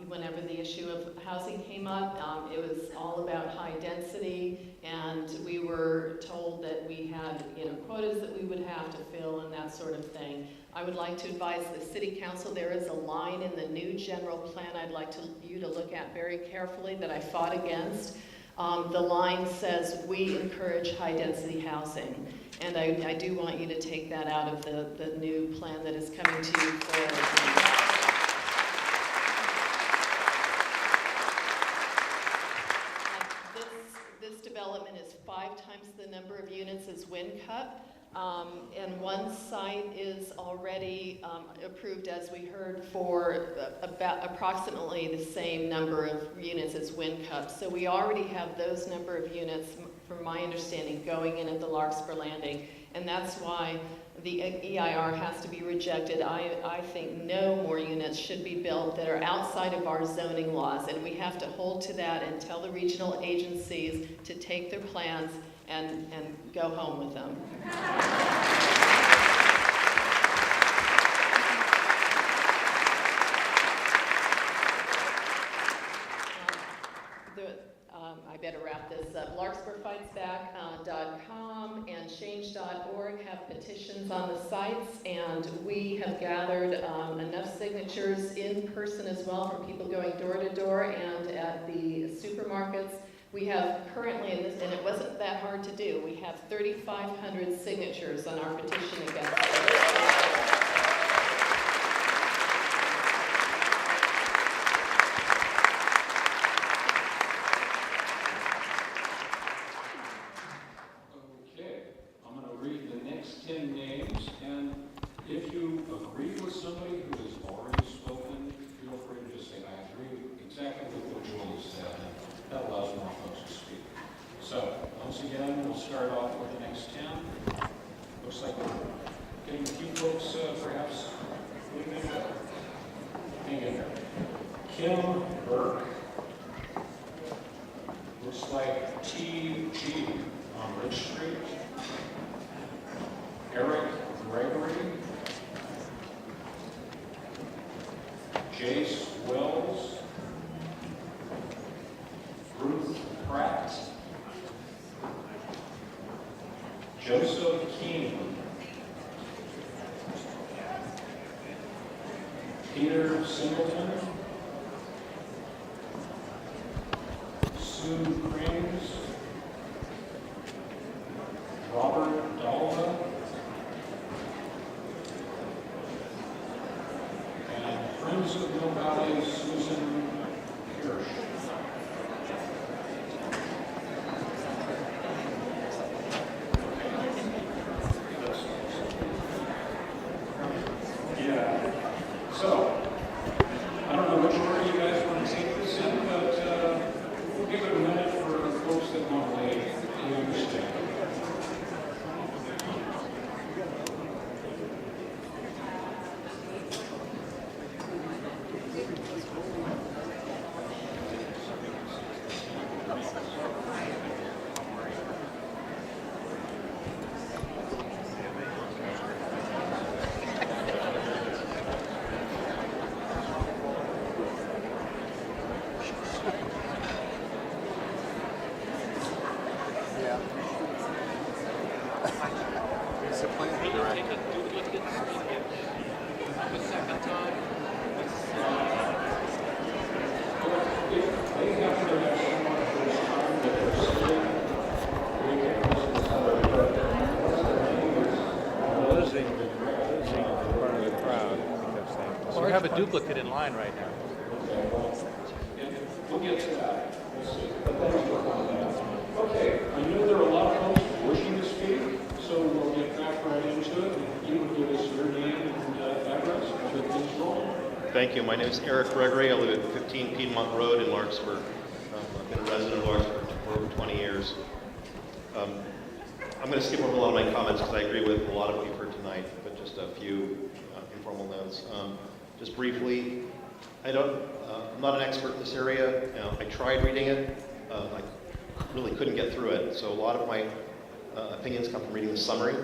whenever the issue of housing came up, it was all about high density, and we were told that we had quotas that we would have to fill and that sort of thing. I would like to advise the City Council, there is a line in the new general plan I'd like you to look at very carefully that I fought against. The line says, we encourage high-density housing. And I do want you to take that out of the new plan that is coming to you for this development is 5 times the number of units as Windcut. And one site is already approved, as we heard, for about approximately the same number of units as Windcut. So we already have those number of units, from my understanding, going in at the Larkspur Landing, and that's why the EIR has to be rejected. I think no more units should be built that are outside of our zoning laws, and we have to hold to that and tell the regional agencies to take their plans and go home with them. I better wrap this up. LarkspurFightsBack.com and change.org have petitions on the sites, and we have gathered enough signatures in person as well from people going door to door and at the supermarkets. We have currently, and it wasn't that hard to do, we have 3,500 signatures on our petition against it. you agree with somebody who has already spoken, feel free to just say, I agree exactly with what Julie said. That allows more folks to speak. So, once again, we'll start off with the next 10. Looks like we're getting a few folks perhaps leaving it up. Hang in there. Kim Burke. Looks like T.G. on Ridge Street. Eric Gregory. Jace Wells. Ruth Pratt. Joseph King. Peter Singleton. Sue Crings. Robert Dalma. And Friends of Mill Valley, Susan Hirsch. Yeah. So, I don't know which order you guys want to take this in, but we'll give it a minute for folks that want to leave. We understand. So we have a duplicate in line right now. We'll get to that. We'll see. Okay, I know there are a lot of folks wishing to speak, so we'll get back right into it. You would give us your name and address to please roll. Thank you. My name is Eric Gregory. I live at 15 Piedmont Road in Larkspur. I've been a resident of Larkspur for over 20 years. I'm going to skip over a lot of my comments because I agree with a lot of what you've heard tonight, but just a few informal notes. Just briefly, I'm not an expert in this area. I tried reading it. I really couldn't get through it. So a lot of my opinions come from reading the summary.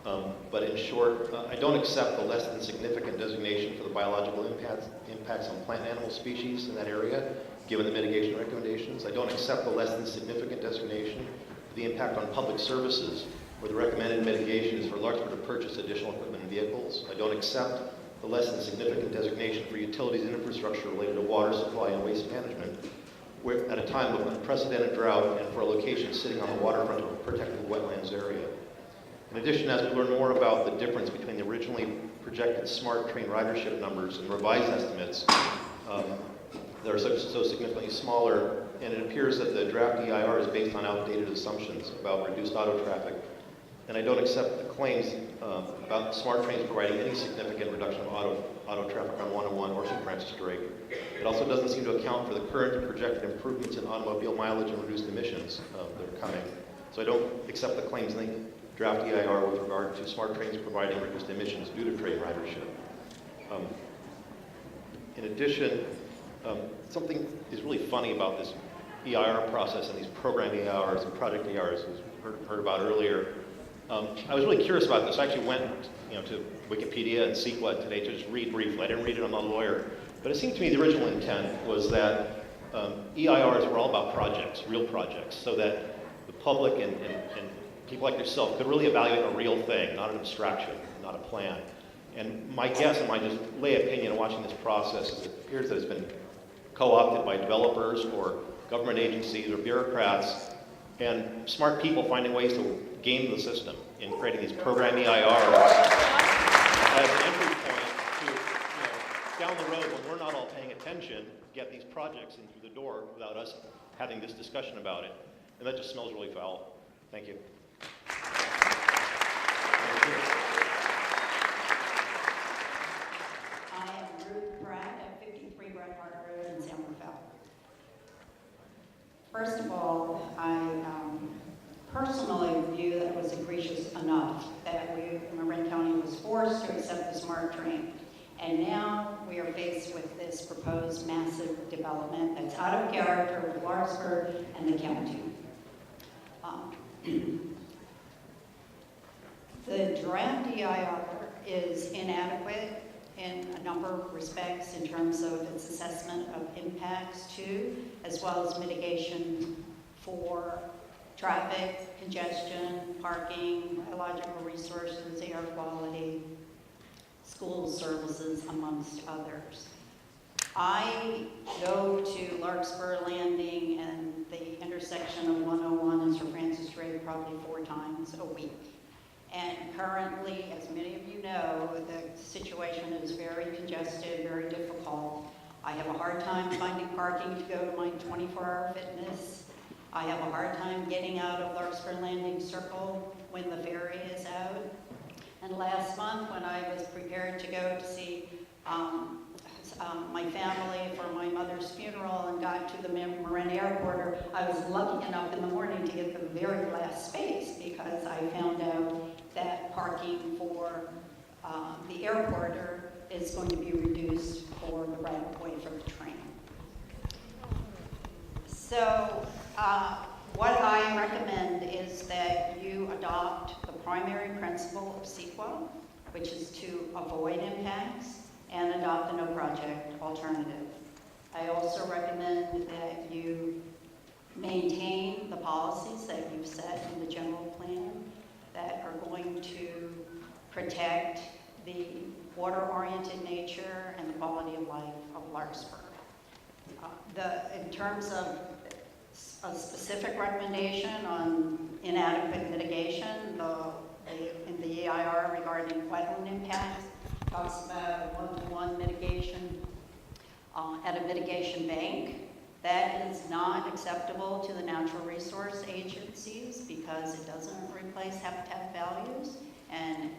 But in short, I don't accept the less than significant designation for the biological impacts on plant and animal species in that area, given the mitigation recommendations. I don't accept the less than significant designation for the impact on public services, where the recommended mitigation is for Larkspur to purchase additional equipment and vehicles. I don't accept the less than significant designation for utilities and infrastructure related to water supply and waste management, where, at a time of unprecedented drought and for a location sitting on the waterfront of a protected wetlands area. In addition, as we learn more about the difference between the originally projected smart train ridership numbers and revised estimates, that are so significantly smaller, and it appears that the draft EIR is based on outdated assumptions about reduced auto traffic. And I don't accept the claims about smart trains providing any significant reduction of auto traffic on 101 or St. Francis Drake. It also doesn't seem to account for the current and projected improvements in automobile mileage and reduced emissions that are coming. So I don't accept the claims in the draft EIR with regard to smart trains providing reduced emissions due to train ridership. In addition, something is really funny about this EIR process and these program EIRs and project EIRs, as we heard about earlier. I was really curious about this. I actually went to Wikipedia and CEQA today to just read briefly. I didn't read it, I'm not a lawyer. But it seemed to me the original intent was that EIRs were all about projects, real projects, so that the public and people like yourself could really evaluate a real thing, not an abstraction, not a plan. And my guess and my just lay opinion watching this process is it appears that it's been co-opted by developers or government agencies or bureaucrats and smart people finding ways to game the system in creating these program EIRs as an entry point to, down the road when we're not all paying attention, get these projects in through the door without us having this discussion about it. And that just smells really foul. Thank you. First of all, I personally view that it was egregious enough that Marin County was forced to accept the SMART train. And now we are faced with this proposed massive development that's out of character with Larkspur and the county. The draft EIR is inadequate in a number of respects in terms of its assessment of impacts to, as well as mitigation for traffic, congestion, parking, biological resources, air quality, school services, amongst others. I go to Larkspur Landing and the intersection of 101 and Sir Francis Drake probably 4 times a week. And currently, as many of you know, the situation is very congested, very difficult. I have a hard time finding parking to go to my 24-hour fitness. I have a hard time getting out of Larkspur Landing Circle when the ferry is out. And last month, when I was prepared to go to see my family for my mother's funeral and got to the Marin Airport, I was lucky enough in the morning to get the very last space because I found out that parking for the airport is going to be reduced for the right of way for the train. So what I recommend is that you adopt the primary principle of CEQA, which is to avoid impacts, and adopt a no project alternative. I also recommend that you maintain the policies that you've set in the general plan that are going to protect the water-oriented nature and the quality of life of Larkspur. In terms of a specific recommendation on inadequate mitigation, in the EIR regarding wetland impacts, talks about a one-to-one mitigation at a mitigation bank. That is not acceptable to the natural resource agencies because it doesn't replace habitat values and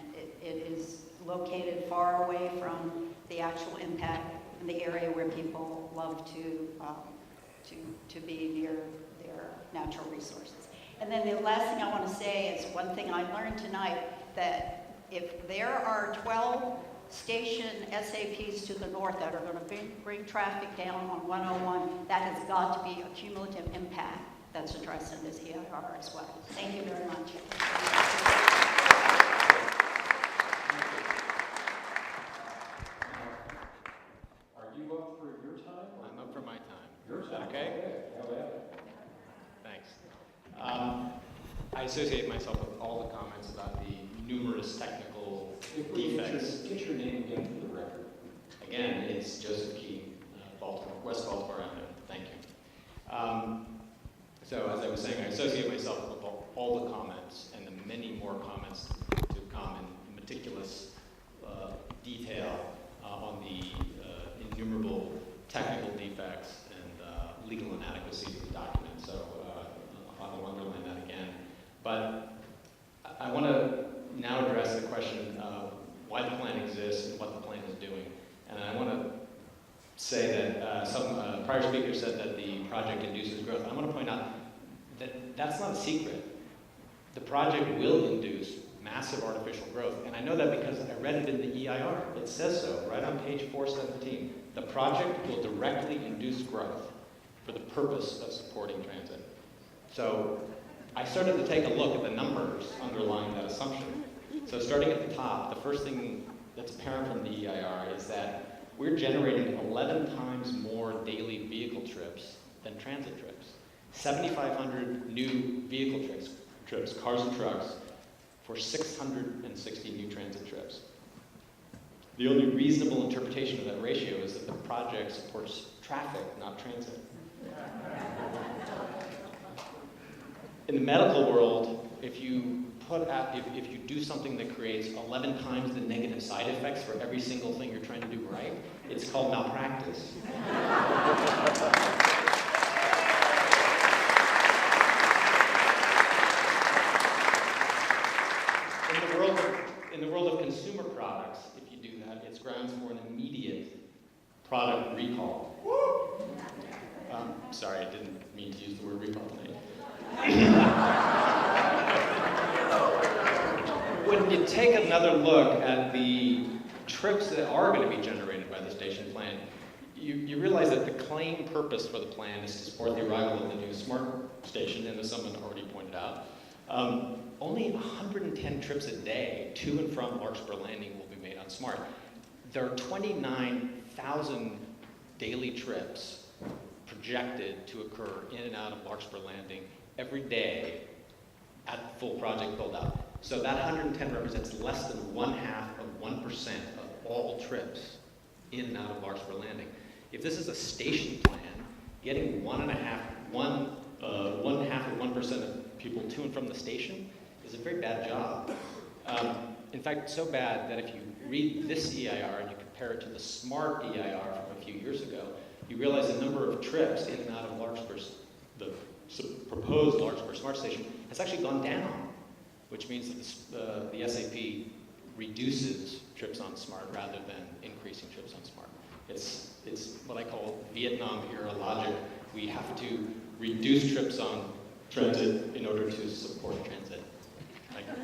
it is located far away from the actual impact in the area where people love to be near their natural resources. And then the last thing I want to say is one thing I learned tonight, that if there are 12 station SAPs to the north that are going to bring traffic down on 101, that has got to be a cumulative impact that's addressed in this EIR as well. Thank you very much. Are you up for your time? I'm up for my time. Your time. Okay? Go ahead. Thanks. I associate myself with all the comments about the numerous technical defects. Get your name again for the record. Again, it's Joseph Key, Baltimore, West Baltimore Avenue. Thank you. So as I was saying, I associate myself with all the comments and the many more comments to come in meticulous detail on the innumerable technical defects and legal inadequacies of the document. So I won't underline that again. But I want to now address the question of why the plan exists and what the plan is doing. And I want to say that some prior speakers said that the project induces growth. I want to point out that that's not a secret. The project will induce massive artificial growth. And I know that because I read it in the EIR. It says so, right on page 417. The project will directly induce growth for the purpose of supporting transit. So I started to take a look at the numbers underlying that assumption. So starting at the top, the first thing that's apparent from the EIR is that we're generating 11 times more daily vehicle trips than transit trips. 7,500 new vehicle trips, cars and trucks, for 660 new transit trips. The only reasonable interpretation of that ratio is that the project supports traffic, not transit. In the medical world, if you do something that creates 11 times the negative side effects for every single thing you're trying to do right, it's called malpractice. In the world of consumer products, if you do that, it's grounds for an immediate product recall. Sorry, I didn't mean to use the word repopulate. When you take another look at the trips that are going to be generated by the station plan, you realize that the claim purpose for the plan is to support the arrival of the new smart station, and as someone already pointed out, only 110 trips a day to and from Larkspur Landing will be made on smart. There are 29,000 daily trips projected to occur in and out of Larkspur Landing every day at full project build out. So that 110 represents less than 0.5% of all trips in and out of Larkspur Landing. If this is a station plan, getting 1.5% of people to and from the station is a very bad job. In fact, so bad that if you read this EIR and you compare it to the SMART EIR from a few years ago, you realize the number of trips in and out of Larkspur's, the proposed Larkspur Smart Station has actually gone down, which means that the SAP reduces trips on SMART rather than increasing trips on SMART. It's what I call Vietnam-era logic. We have to reduce trips on transit in order to support transit. Thank you.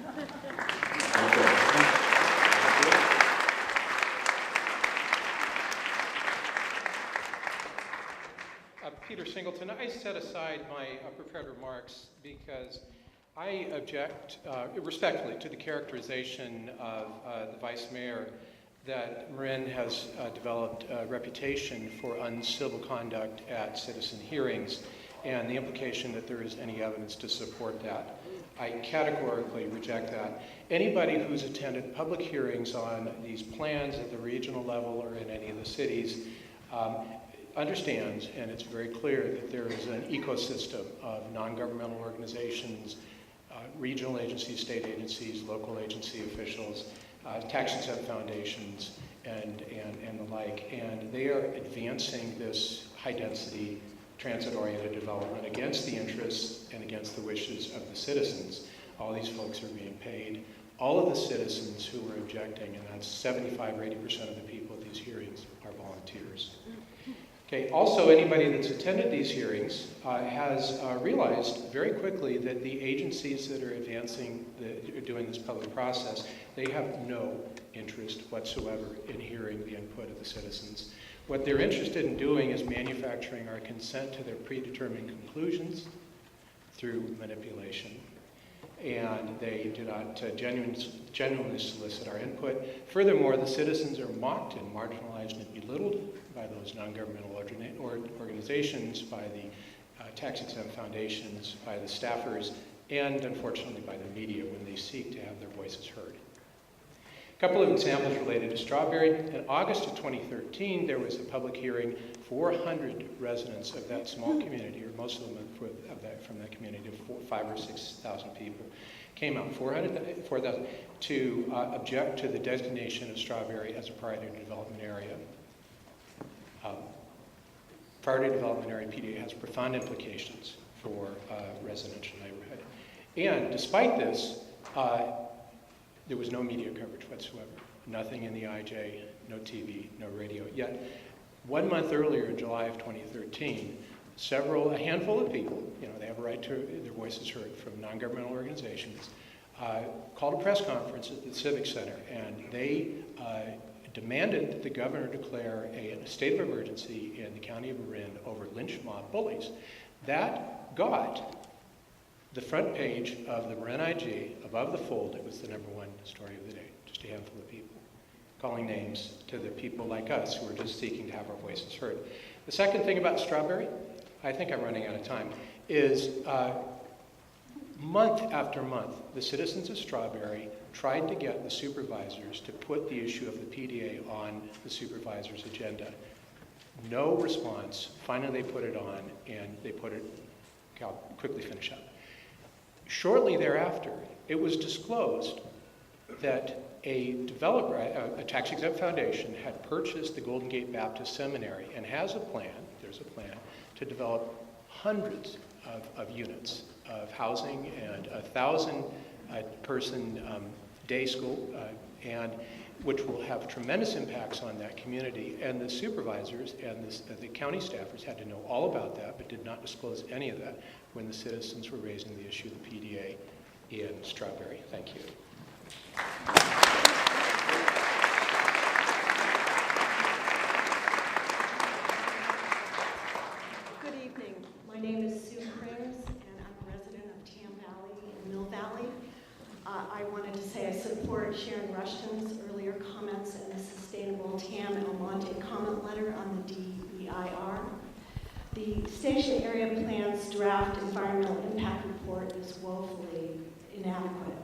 Peter Singleton, I set aside my prepared remarks because I object respectfully to the characterization of the Vice Mayor that Marin has developed a reputation for uncivil conduct at citizen hearings and the implication that there is any evidence to support that. I categorically reject that. Anybody who's attended public hearings on these plans at the regional level or in any of the cities understands, and it's very clear, that there is an ecosystem of non-governmental organizations, regional agencies, state agencies, local agency officials, tax-exempt foundations, and the like. And they are advancing this high-density, transit-oriented development against the interests and against the wishes of the citizens. All these folks are being paid. All of the citizens who are objecting, and that's 75 or 80% of the people at these hearings, are volunteers. Okay, also, anybody that's attended these hearings has realized very quickly that the agencies that are doing this public process, they have no interest whatsoever in hearing the input of the citizens. What they're interested in doing is manufacturing our consent to their predetermined conclusions through manipulation. And they do not genuinely solicit our input. Furthermore, the citizens are mocked and marginalized and belittled by those non-governmental organizations, by the tax-exempt foundations, by the staffers, and unfortunately by the media when they seek to have their voices heard. A couple of examples related to Strawberry. In August of 2013, there was a public hearing. 400 residents of that small community, or most of them from that community, 5,000 or 6,000 people, came out, 4,000, to object to the designation of Strawberry as a priority development area. Priority development area PDA has profound implications for residential neighborhood. And despite this, there was no media coverage whatsoever. Nothing in the IJ, no TV, no radio. Yet, 1 month earlier, in July of 2013, a handful of people, they have a right to their voices heard from non-governmental organizations, called a press conference at the Civic Center, and they demanded that the governor declare a state of emergency in the county of Marin over lynch mob bullies. That got the front page of the Marin IG, above the fold. It was the #1 story of the day, just a handful of people calling names to the people like us who are just seeking to have our voices heard. The second thing about Strawberry, I think I'm running out of time, is month after month, the citizens of Strawberry tried to get the supervisors to put the issue of the PDA on the supervisor's agenda. No response. Finally, they put it on, and they put it, I'll quickly finish up. Shortly thereafter, it was disclosed that a developer, a tax-exempt foundation, had purchased the Golden Gate Baptist Seminary and has a plan, there's a plan, to develop hundreds of units of housing and 1,000-person day school. And which will have tremendous impacts on that community. And the supervisors and the county staffers had to know all about that, but did not disclose any of that when the citizens were raising the issue of the PDA in Strawberry. Thank you. Good evening. My name is Sue Krings, and I'm a resident of Tam Valley and Mill Valley. I wanted to say I support Sharon Rushton's earlier comments and the Sustainable Tam El Monte comment letter on the DEIR. The Station Area Plan's draft environmental impact report is woefully inadequate.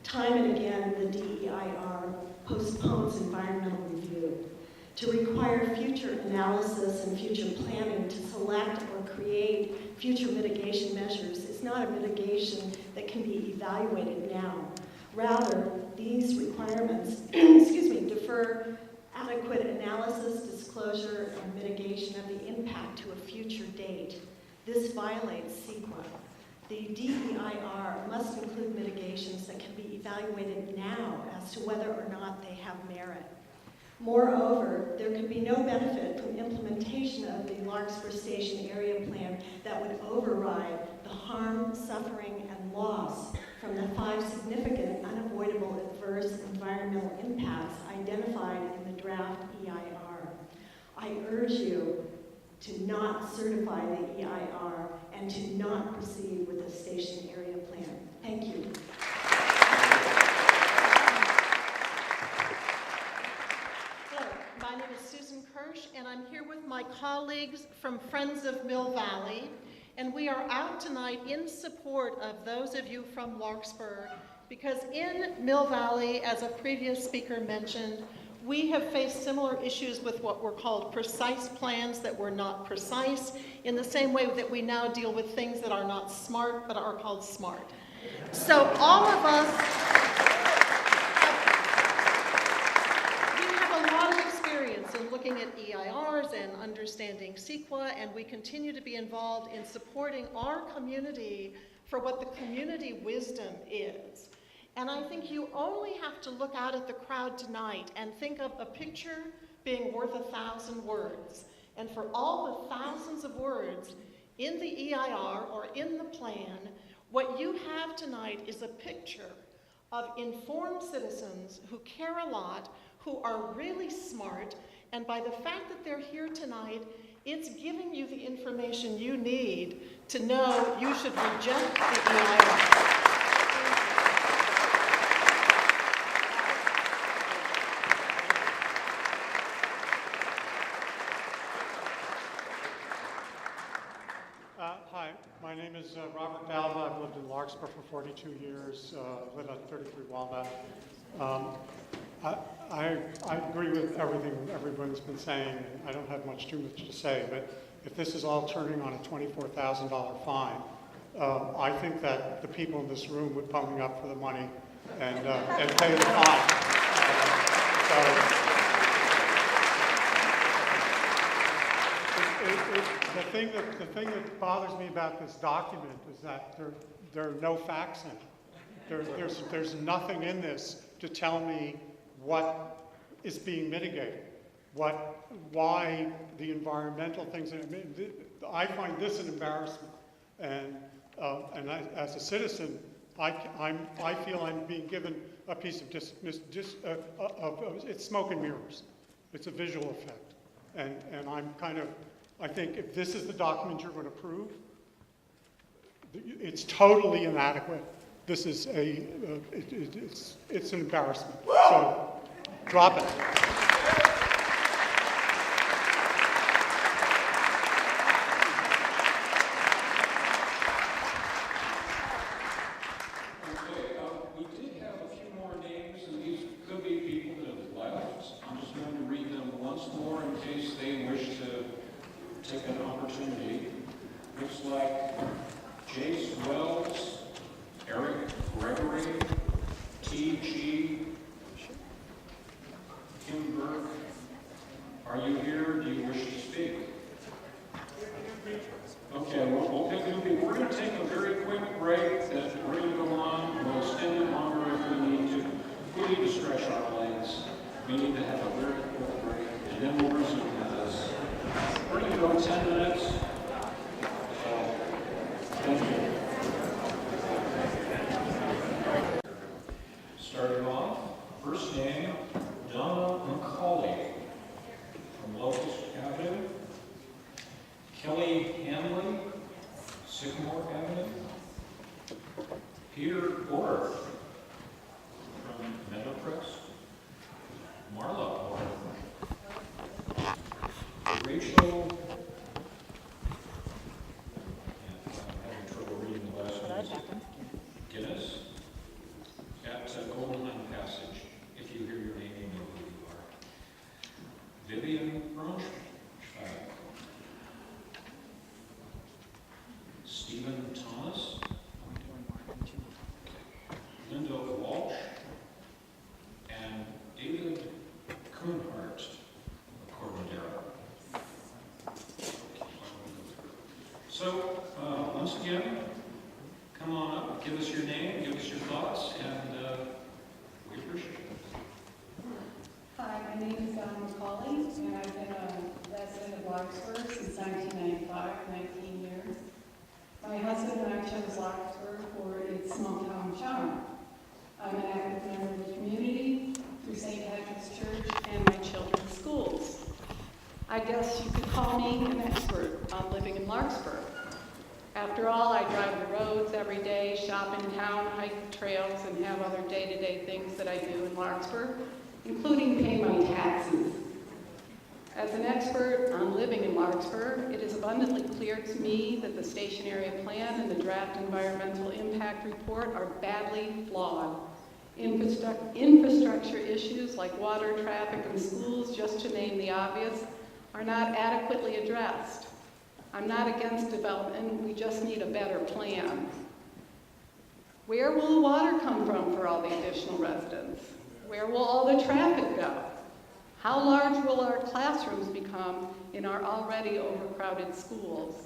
Time and again, the DEIR postpones environmental review. To require future analysis and future planning to select or create future mitigation measures is not a mitigation that can be evaluated now. Rather, these requirements defer adequate analysis, disclosure, and mitigation of the impact to a future date. This violates CEQA. The DEIR must include mitigations that can be evaluated now as to whether or not they have merit. Moreover, there could be no benefit from implementation of the Larkspur Station Area Plan that would override the harm, suffering, and loss from the 5 significant unavoidable adverse environmental impacts identified in the draft EIR. I urge you to not certify the EIR and to not proceed with the Station Area Plan. Thank you. My name is Susan Kirsch, and I'm here with my colleagues from Friends of Mill Valley, and we are out tonight in support of those of you from Larkspur, because in Mill Valley, as a previous speaker mentioned, we have faced similar issues with what were called precise plans that were not precise, in the same way that we now deal with things that are not smart but are called smart. So all of us, in looking at EIRs and understanding CEQA, and we continue to be involved in supporting our community for what the community wisdom is. And I think you only have to look out at the crowd tonight and think of a picture being worth 1,000 words. And for all the thousands of words in the EIR or in the plan, what you have tonight is a picture of informed citizens who care a lot, who are really smart, and by the fact that they're here tonight, it's giving you the information you need to know you should reject the EIR. Hi, my name is Robert Balva. I've lived in Larkspur for 42 years, lived on 33 Walnut. I agree with everything everyone's been saying. I don't have too much to say, but if this is all turning on a $24,000 fine, I think that the people in this room would pony up for the money and pay the fine. The thing that bothers me about this document is that there are no facts in it. There's nothing in this to tell me what is being mitigated, why the environmental things. I find this an embarrassment, and as a citizen, I feel I'm being given a piece of it's smoke and mirrors. It's a visual effect, and I think if this is the document you're going to approve, it's totally inadequate. This is it's an embarrassment. So drop it. We did have a few more names, and these could be people that have left. I'm just going to read them once more in case they wish to take an opportunity. Looks like Jace Wells, Eric Gregory, T.G. Kim Burke. Are you here? Do you wish to speak? Okay, we're going to take a very quick break. We're going to go on. We'll extend it longer if we need to. We need to stretch our legs. We need to have a very quick break, and then we'll resume this. We're going to go 10 minutes. So, thank you. Starting off, first name, Donna McCauley from Locust Avenue. Kelly Hanley, Sycamore Avenue. Peter Orr from Meadowcrest. Marla Orr. Rachel, I'm having trouble reading the last name. Guinness at Golden Line Passage. If you hear your name, you know who you are. Vivian Braunschweig. Stephen Thomas. Linda Walsh. And David Kuhnhart of Cordondera. So, once again, come on up, give us your name, give us your thoughts, and we appreciate it. Hi, my name is Donna McCauley, and I've been a resident of Larkspur since 1995, 19 years. My husband and I chose Larkspur for its small-town charm. I'm an active member of the community through St. Patrick's Church and my children's schools. I guess you could call me an expert on living in Larkspur. After all, I drive the roads every day, shop in town, hike the trails, and have other day-to-day things that I do in Larkspur, including pay my taxes. As an expert on living in Larkspur, it is abundantly clear to me that the Station Area Plan and the draft Environmental Impact Report are badly flawed. Infrastructure issues like water, traffic, and schools, just to name the obvious, are not adequately addressed. I'm not against development, we just need a better plan. Where will the water come from for all the additional residents? Where will all the traffic go? How large will our classrooms become in our already overcrowded schools?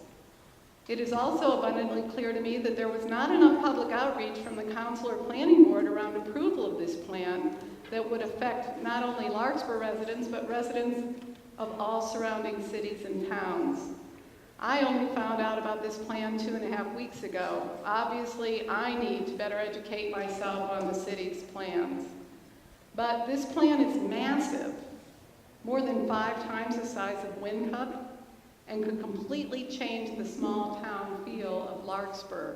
It is also abundantly clear to me that there was not enough public outreach from the council or planning board around approval of this plan that would affect not only Larkspur residents, but residents of all surrounding cities and towns. I only found out about this plan 2.5 weeks ago. Obviously, I need to better educate myself on the city's plans. But this plan is massive, more than 5 times the size of Wynkoop, and could completely change the small town feel of Larkspur.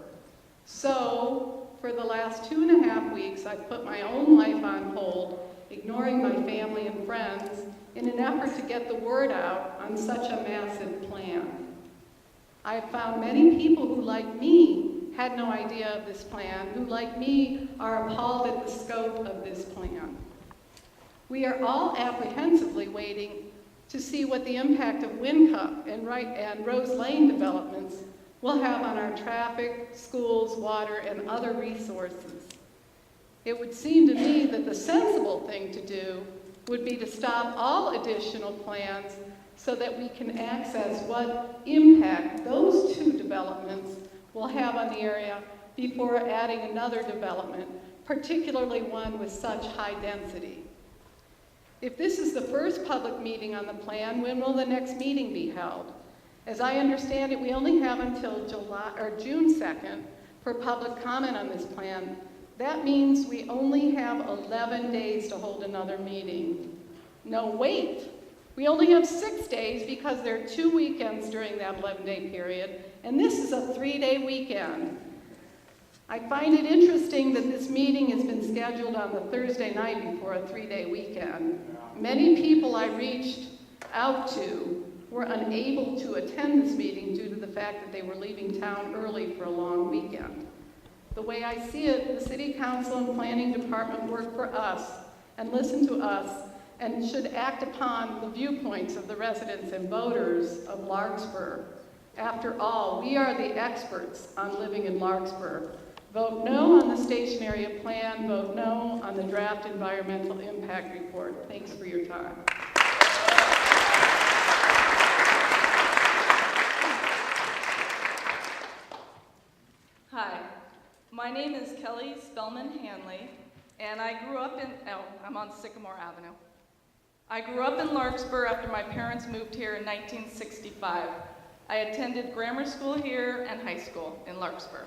So, for the last 2.5 weeks, I've put my own life on hold, ignoring my family and friends, in an effort to get the word out on such a massive plan. I have found many people who, like me, had no idea of this plan, who, like me, are appalled at the scope of this plan. We are all apprehensively waiting to see what the impact of Wynkoop and Rose Lane developments will have on our traffic, schools, water, and other resources. It would seem to me that the sensible thing to do would be to stop all additional plans so that we can access what impact those 2 developments will have on the area before adding another development, particularly one with such high density. If this is the first public meeting on the plan, when will the next meeting be held? As I understand it, we only have until June 2nd for public comment on this plan. That means we only have 11 days to hold another meeting. No, wait. We only have 6 days because there are 2 weekends during that 11-day period, and this is a 3-day weekend. I find it interesting that this meeting has been scheduled on the Thursday night before a 3-day weekend. Many people I reached out to were unable to attend this meeting due to the fact that they were leaving town early for a long weekend. The way I see it, the City Council and Planning Department work for us and listen to us and should act upon the viewpoints of the residents and voters of Larkspur. After all, we are the experts on living in Larkspur. Vote no on the Station Area Plan. Vote no on the draft Environmental Impact Report. Thanks for your time. Hi, my name is Kelly Spellman Hanley, and I grew up I'm on Sycamore Avenue. I grew up in Larkspur after my parents moved here in 1965. I attended grammar school here and high school in Larkspur.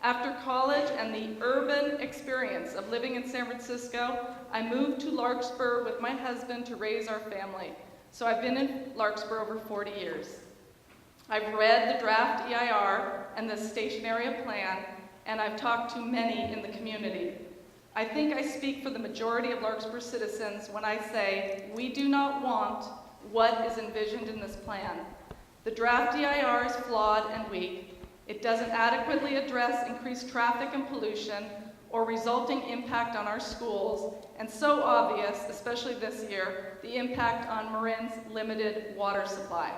After college and the urban experience of living in San Francisco, I moved to Larkspur with my husband to raise our family. So I've been in Larkspur over 40 years. I've read the draft EIR and the station area plan, and I've talked to many in the community. I think I speak for the majority of Larkspur citizens when I say we do not want what is envisioned in this plan. The draft EIR is flawed and weak. It doesn't adequately address increased traffic and pollution or resulting impact on our schools, and so obvious, especially this year, the impact on Marin's limited water supply.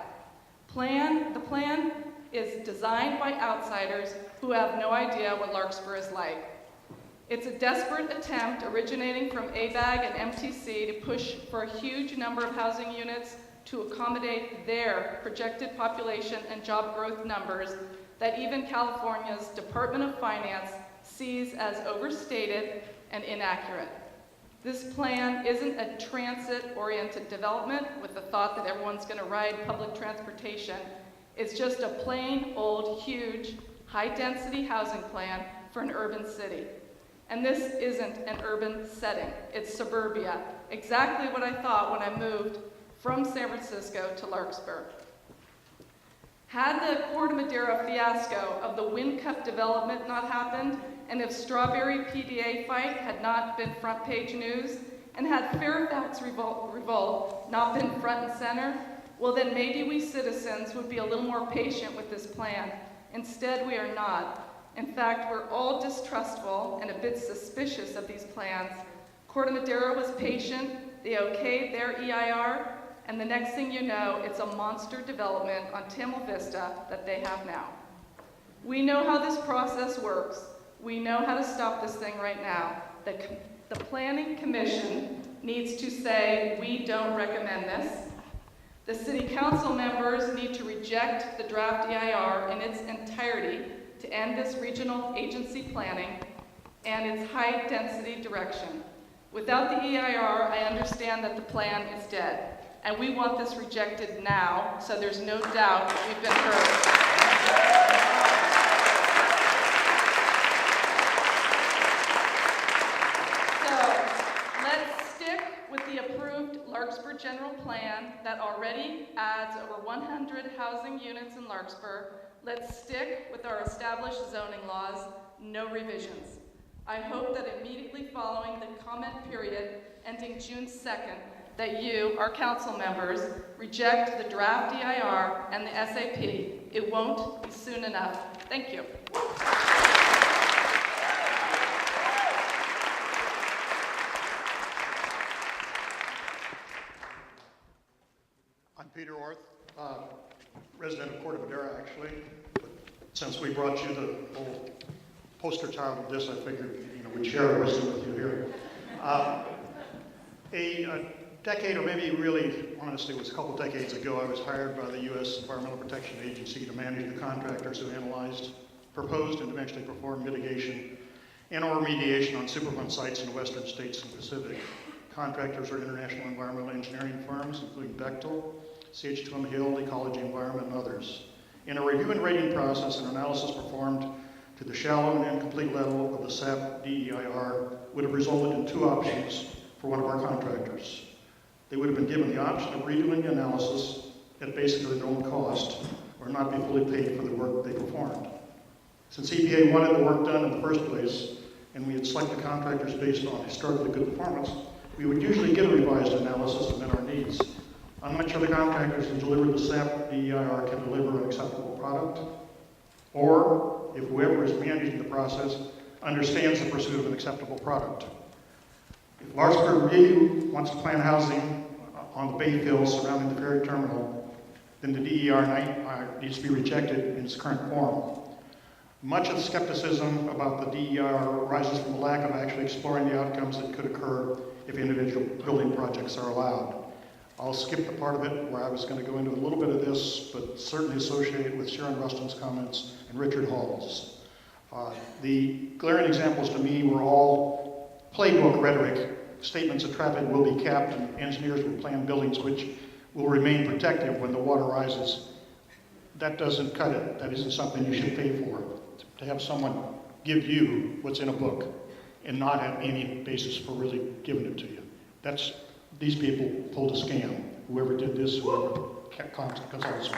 The plan is designed by outsiders who have no idea what Larkspur is like. It's a desperate attempt originating from ABAG and MTC to push for a huge number of housing units to accommodate their projected population and job growth numbers that even California's Department of Finance sees as overstated and inaccurate. This plan isn't a transit-oriented development with the thought that everyone's going to ride public transportation. It's just a plain old, huge, high-density housing plan for an urban city. And this isn't an urban setting. It's suburbia, exactly what I thought when I moved from San Francisco to Larkspur. Had the Corte Madera fiasco of the Wind Cup development not happened, and if Strawberry PDA fight had not been front page news, and had Fairfax revolt not been front and center, well then maybe we citizens would be a little more patient with this plan. Instead, we are not. In fact, we're all distrustful and a bit suspicious of these plans. Corte Madera was patient, they okayed their EIR, and the next thing you know, it's a monster development on Tamil Vista that they have now. We know how this process works. We know how to stop this thing right now. The Planning Commission needs to say, we don't recommend this. The City Council members need to reject the draft EIR in its entirety to end this regional agency planning and its high-density direction. Without the EIR, I understand that the plan is dead. And we want this rejected now, so there's no doubt that we've been heard. So let's stick with the approved Larkspur General Plan that already adds over 100 housing units in Larkspur. Let's stick with our established zoning laws, no revisions. I hope that immediately following the comment period ending June 2nd, that you, our council members, reject the draft EIR and the SAP. It won't be soon enough. Thank you. I'm Peter Orth, resident of Corte Madera, actually. But since we brought you the whole poster child of this, I figured we'd share a wisdom with you here. A decade, or maybe really, honestly, it was a couple decades ago, I was hired by the U.S. Environmental Protection Agency to manage the contractors who analyzed, proposed, and eventually performed mitigation and or remediation on Superfund sites in the western states and Pacific. Contractors are international environmental engineering firms, including Bechtel, CH2M Hill, Ecology Environment, and others. In a review and rating process, an analysis performed to the shallow and incomplete level of the SAP DEIR would have resulted in two options for one of our contractors. They would have been given the option of redoing the analysis at basically their own cost, or not be fully paid for the work they performed. Since EPA wanted the work done in the first place, and we had selected contractors based on historically good performance, we would usually get a revised analysis that met our needs. Unlike other contractors who deliver the SAP DEIR can deliver an acceptable product, or if whoever is managing the process understands the pursuit of an acceptable product. If Larkspur really wants to plan housing on the Bay Fill surrounding the ferry terminal, then the DEIR needs to be rejected in its current form. Much of the skepticism about the DEIR arises from the lack of actually exploring the outcomes that could occur if individual building projects are allowed. I'll skip the part of it where I was going to go into a little bit of this, but certainly associated with Sharon Rustin's comments and Richard Hall's. The glaring examples to me were all playbook rhetoric statements that traffic will be capped and engineers will plan buildings which will remain protective when the water rises. That doesn't cut it. That isn't something you should pay for. To have someone give you what's in a book and not have any basis for really giving it to you. These people pulled a scam. Whoever did this, whoever consults me.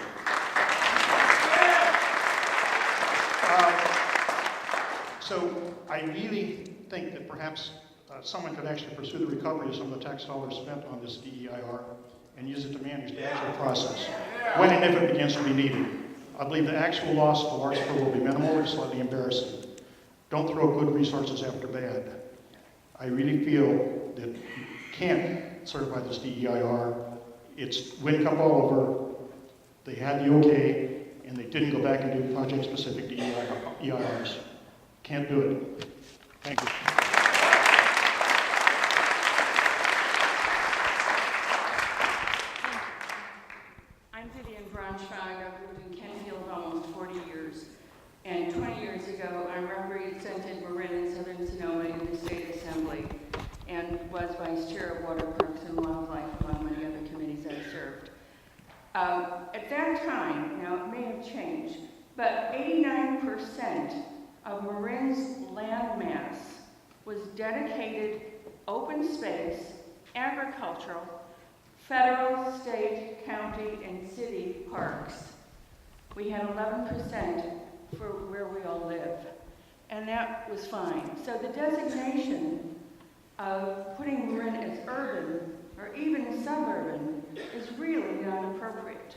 So I really think that perhaps someone could actually pursue the recovery of some of the tax dollars spent on this DEIR and use it to manage the actual process when and if it begins to be needed. I believe the actual loss to Larkspur will be minimal or slightly embarrassing. Don't throw good resources after bad. I really feel that you can't certify this DEIR. It's wind up all over. They had the okay, and they didn't go back and do project-specific DEIRs. Can't do it. Thank you. I'm Vivian Braunschweig. I've lived in Kentfield almost 40 years. And 20 years ago, I represented Marin and Southern Sonoma in the State Assembly and was Vice Chair of Water Parks and Wildlife, among many other committees I served. At that time, now it may have changed, but 89% of Marin's land mass was dedicated open space, agricultural, federal, state, county, and city parks. We had 11% for where we all live, and that was fine. So the designation of putting Marin as urban or even suburban is really not appropriate.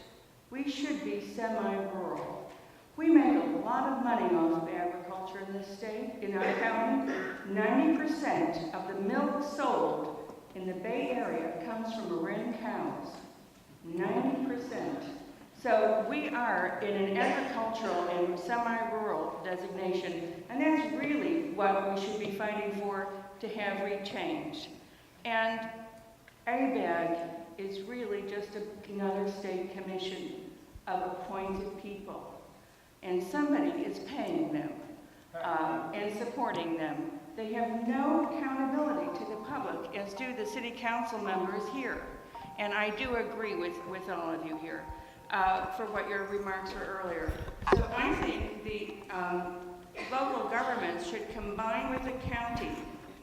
We should be semi-rural. We make a lot of money off of agriculture in this state, in our county. 90% of the milk sold in the Bay Area comes from Marin cows. 90%. So we are in an agricultural and semi-rural designation, and that's really what we should be fighting for to have rechanged. And ABAG is really just another state commission of appointed people. And somebody is paying them and supporting them. They have no accountability to the public, as do the city council members here. And I do agree with all of you here for what your remarks were earlier. So I think the local governments should combine with the county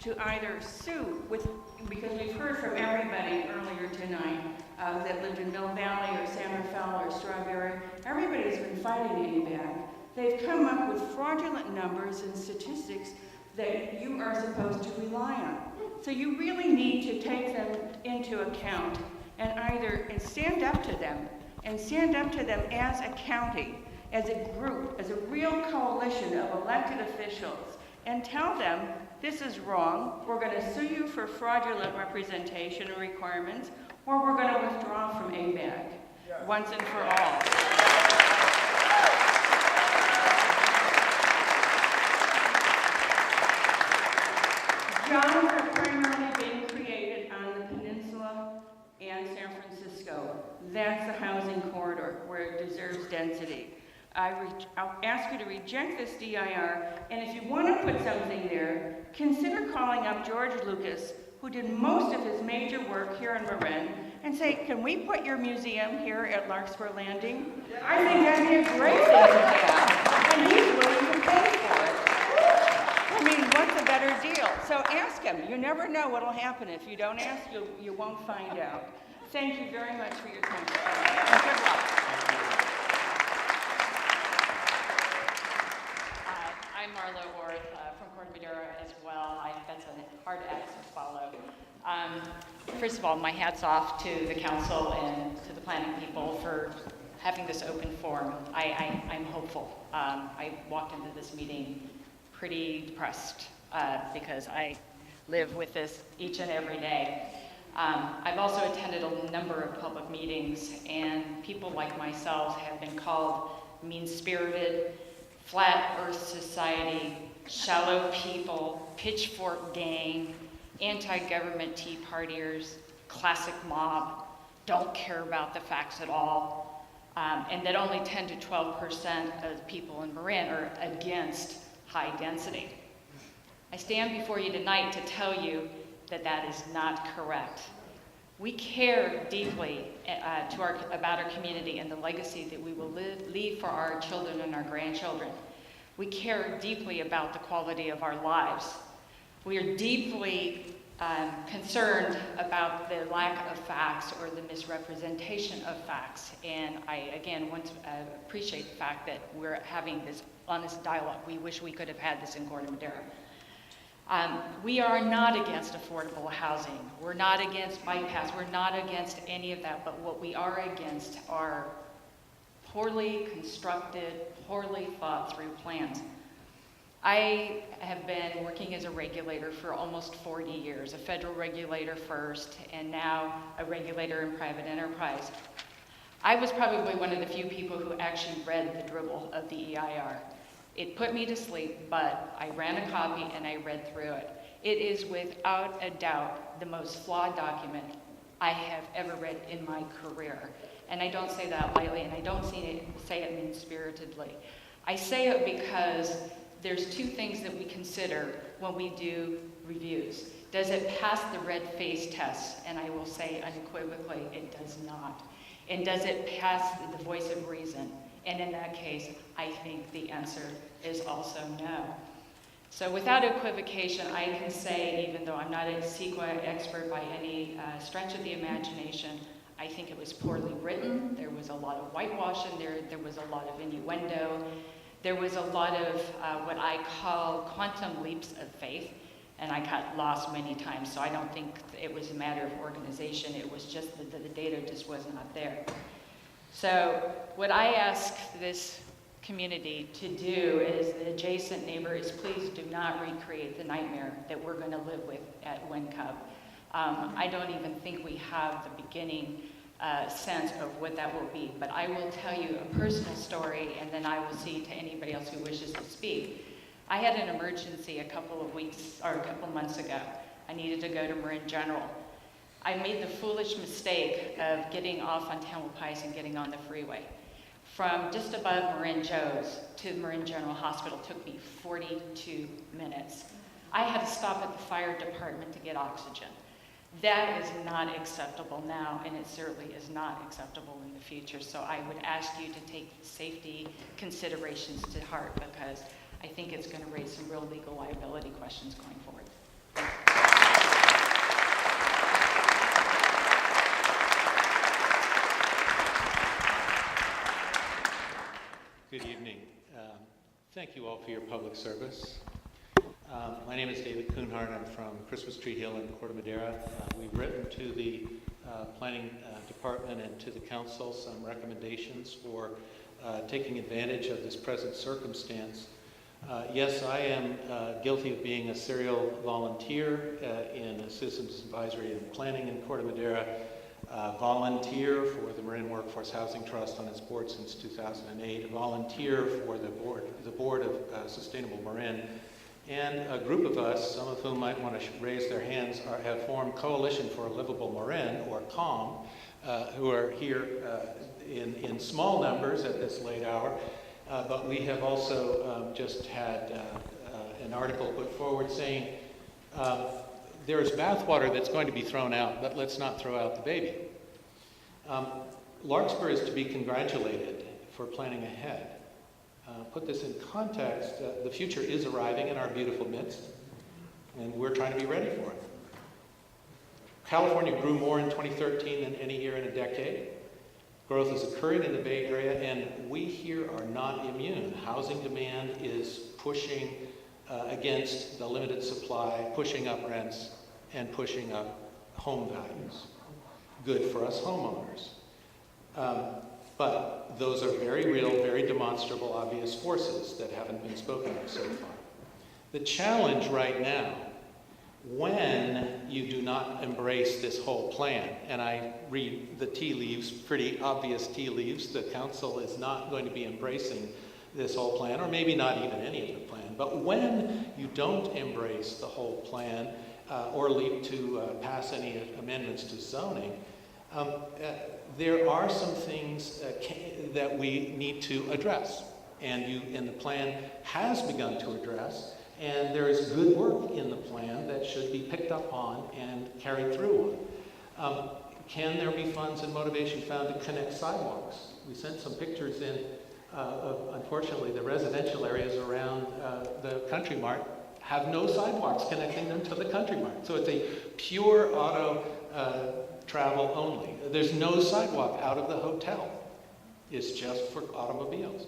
to either sue with, because we've heard from everybody earlier tonight that lived in Mill Valley or San Rafael or Strawberry. Everybody's been fighting ABAG. They've come up with fraudulent numbers and statistics that you are supposed to rely on. So you really need to take them into account and stand up to them, and stand up to them as a county, as a group, as a real coalition of elected officials, and tell them this is wrong, we're going to sue you for fraudulent representation and requirements, or we're going to withdraw from ABAG once and for all. Jobs are primarily being created on the peninsula and San Francisco. That's the housing corridor where it deserves density. I'll ask you to reject this DIR, and if you want to put something there, consider calling up George Lucas, who did most of his major work here in Marin, and say, can we put your museum here at Larkspur Landing? I think that'd be a great thing to have, and he's willing to pay for it. I mean, what's a better deal? So ask him. You never know what'll happen. If you don't ask, you won't find out. Thank you very much for your time. And good luck. I'm Marlo Orth from Corte Madera as well. That's a hard act to follow. First of all, my hat's off to the council and to the planning people for having this open forum. I'm hopeful. I walked into this meeting pretty depressed because I live with this each and every day. I've also attended a number of public meetings, and people like myself have been called mean-spirited, flat earth society, shallow people, pitchfork gang, anti-government Tea Partiers, classic mob, don't care about the facts at all, and that only 10 to 12% of people in Marin are against high density. I stand before you tonight to tell you that that is not correct. We care deeply about our community and the legacy that we will leave for our children and our grandchildren. We care deeply about the quality of our lives. We are deeply concerned about the lack of facts or the misrepresentation of facts. And I, again, want to appreciate the fact that we're having this honest dialogue. We wish we could have had this in Corte Madera. We are not against affordable housing. We're not against bike paths. We're not against any of that. But what we are against are poorly constructed, poorly thought through plans. I have been working as a regulator for almost 40 years, a federal regulator first, and now a regulator in private enterprise. I was probably one of the few people who actually read the dribble of the EIR. It put me to sleep, but I ran a copy and I read through it. It is without a doubt the most flawed document I have ever read in my career. And I don't say that lightly, and I don't say it mean-spiritedly. I say it because there's two things that we consider when we do reviews. Does it pass the red face test? And I will say unequivocally, it does not. And does it pass the voice of reason? And in that case, I think the answer is also no. So without equivocation, I can say, even though I'm not a CEQA expert by any stretch of the imagination, I think it was poorly written. There was a lot of whitewash in there. There was a lot of innuendo. There was a lot of what I call quantum leaps of faith, and I got lost many times, so I don't think it was a matter of organization. It was just that the data just was not there. So what I ask this community to do is the adjacent neighbors, please do not recreate the nightmare that we're going to live with at WinCub. I don't even think we have the beginning sense of what that will be, but I will tell you a personal story, and then I will see to anybody else who wishes to speak. I had an emergency a couple of months ago. I needed to go to Marin General. I made the foolish mistake of getting off on Tamalpais and getting on the freeway. From just above Marin Joe's to Marin General Hospital took me 42 minutes. I had to stop at the fire department to get oxygen. That is not acceptable now, and it certainly is not acceptable in the future. So I would ask you to take safety considerations to heart, because I think it's going to raise some real legal liability questions going forward. Thank you. Good evening. Thank you all for your public service. My name is David Kuhnhart. I'm from Christmas Tree Hill in Corte Madera. We've written to the planning department and to the council some recommendations for taking advantage of this present circumstance. Yes, I am guilty of being a serial volunteer in a citizens advisory and planning in Corte Madera. Volunteer for the Marin Workforce Housing Trust on its board since 2008, a volunteer for the board of Sustainable Marin, and a group of us, some of whom might want to raise their hands, have formed Coalition for a Livable Marin, or CALM, who are here in small numbers at this late hour, but we have also just had an article put forward saying there's bathwater that's going to be thrown out, but let's not throw out the baby. Larkspur is to be congratulated for planning ahead. Put this in context, the future is arriving in our beautiful midst, and we're trying to be ready for it. California grew more in 2013 than any year in a decade. Growth is occurring in the Bay Area, and we here are not immune. Housing demand is pushing against the limited supply, pushing up rents, and pushing up home values. Good for us homeowners. But those are very real, very demonstrable, obvious forces that haven't been spoken of so far. The challenge right now, when you do not embrace this whole plan, and I read the tea leaves, pretty obvious tea leaves, the council is not going to be embracing this whole plan, or maybe not even any of the plan, but when you don't embrace the whole plan or leap to pass any amendments to zoning, there are some things that we need to address, and the plan has begun to address, And there is good work in the plan that should be picked up on and carried through on. Can there be funds and motivation found to connect sidewalks? We sent some pictures in of, unfortunately, the residential areas around the Country Mart have no sidewalks connecting them to the Country Mart. So it's a pure auto travel only. There's no sidewalk out of the hotel. It's just for automobiles.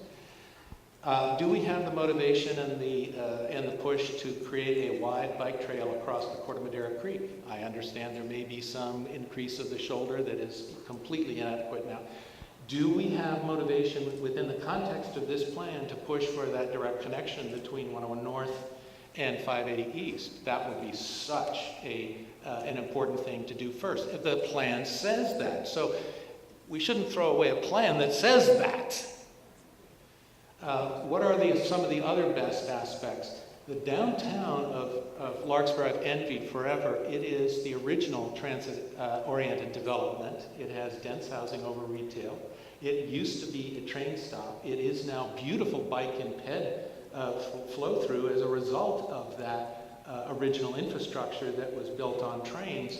Do we have the motivation and the push to create a wide bike trail across the Corte Madera Creek? I understand there may be some increase of the shoulder that is completely inadequate now. Do we have motivation within the context of this plan to push for that direct connection between 101 North and 580 East? That would be such an important thing to do first. If the plan says that. So we shouldn't throw away a plan that says that. What are some of the other best aspects? The downtown of Larkspur I've envied forever. It is the original transit-oriented development. It has dense housing over retail. It used to be a train stop. It is now beautiful bike and ped flow through as a result of that original infrastructure that was built on trains.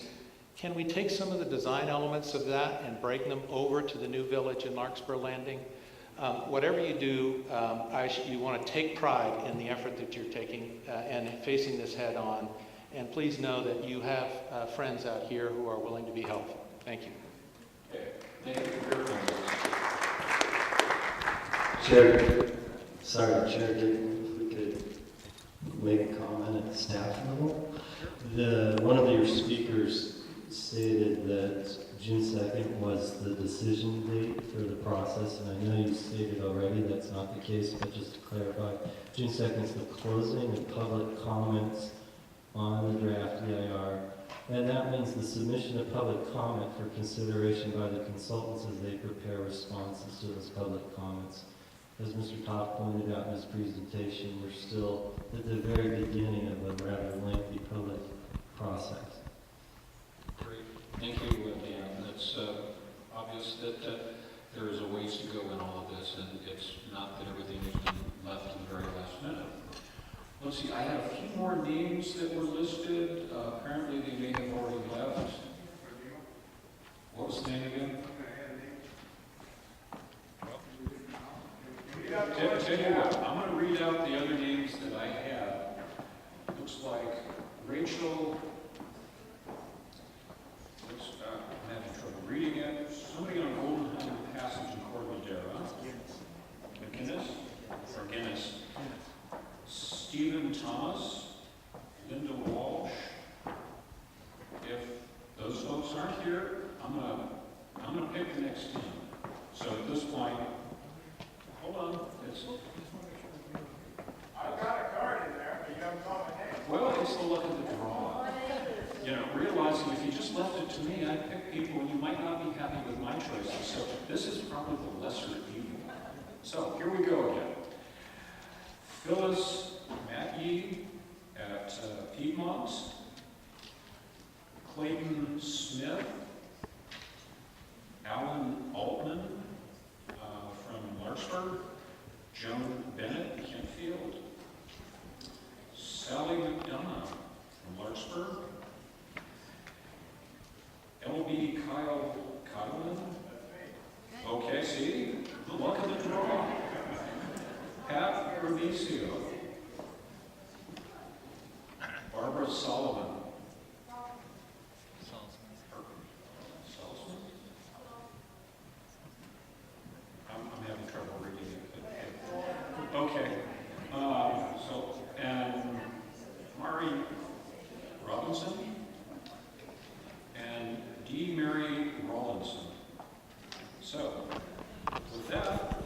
Can we take some of the design elements of that and bring them over to the new village in Larkspur Landing? Whatever you do, you want to take pride in the effort that you're taking and facing this head on. And please know that you have friends out here who are willing to be helpful. Thank you. Okay. Thank you for your comments. Chair, if we could make a comment at the staff level. One of your speakers stated that June 2nd was the decision date for the process, and I know you stated already that's not the case, but just to clarify, June 2nd is the closing of public comments on the draft EIR, and that means the submission of public comment for consideration by the consultants as they prepare responses to those public comments. As Mr. Topp pointed out in his presentation, we're still at the very beginning of a rather lengthy public process. Great. Thank you, Dan. It's obvious that there is a ways to go in all of this, and it's not that everything has been left to the very last minute. Let's see, I have a few more names that were listed. Apparently they may have already left. What was the name again? Tell you what, I'm going to read out the other names that I have. Looks like Rachel. I'm having trouble reading it. Somebody on Golden Hill Passage in Corte Madera. McGinnis. Stephen Thomas. Linda Walsh. If those folks aren't here, I'm gonna pick the next 10. So at this point, hold on. I've got a card in there, but you haven't called my name. Well, it's the luck of the draw. You know, realizing if you just left it to me, I'd pick people and you might not be happy with my choices. So this is probably the lesser of evil. So here we go again. Phyllis Mackey at Piedmont. Clayton Smith. Alan Altman from Larkspur. Joan Bennett, Kentfield. Sally McDonough from Larkspur. L.B. Kyle Codman. Okay, see? The luck of the draw. Pat Remisio. Barbara Solomon. Salzman? I'm having trouble reading it. Okay. And Marin Robinson. And D. Mary Rawlinson. So, with that,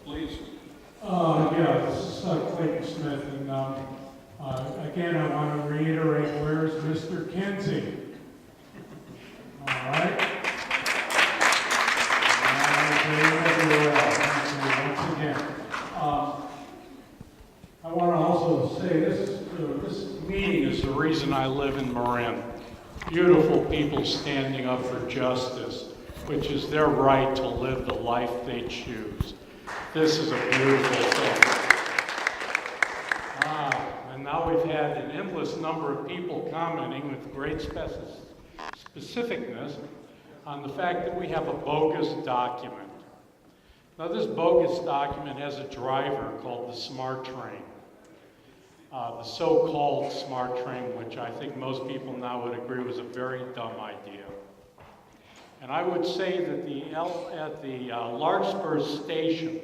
please. Yeah, this is Clayton Smith, and again, I want to reiterate, where's Mr. Kinsey? All right? Once again. I want to also say this meeting is the reason I live in Marin. Beautiful people standing up for justice, which is their right to live the life they choose. This is a beautiful thing. And now we've had an endless number of people commenting with great specificness on the fact that we have a bogus document. Now, this bogus document has a driver called the SMART train, the so-called SMART train, which I think most people now would agree was a very dumb idea. And I would say that the Larkspur Station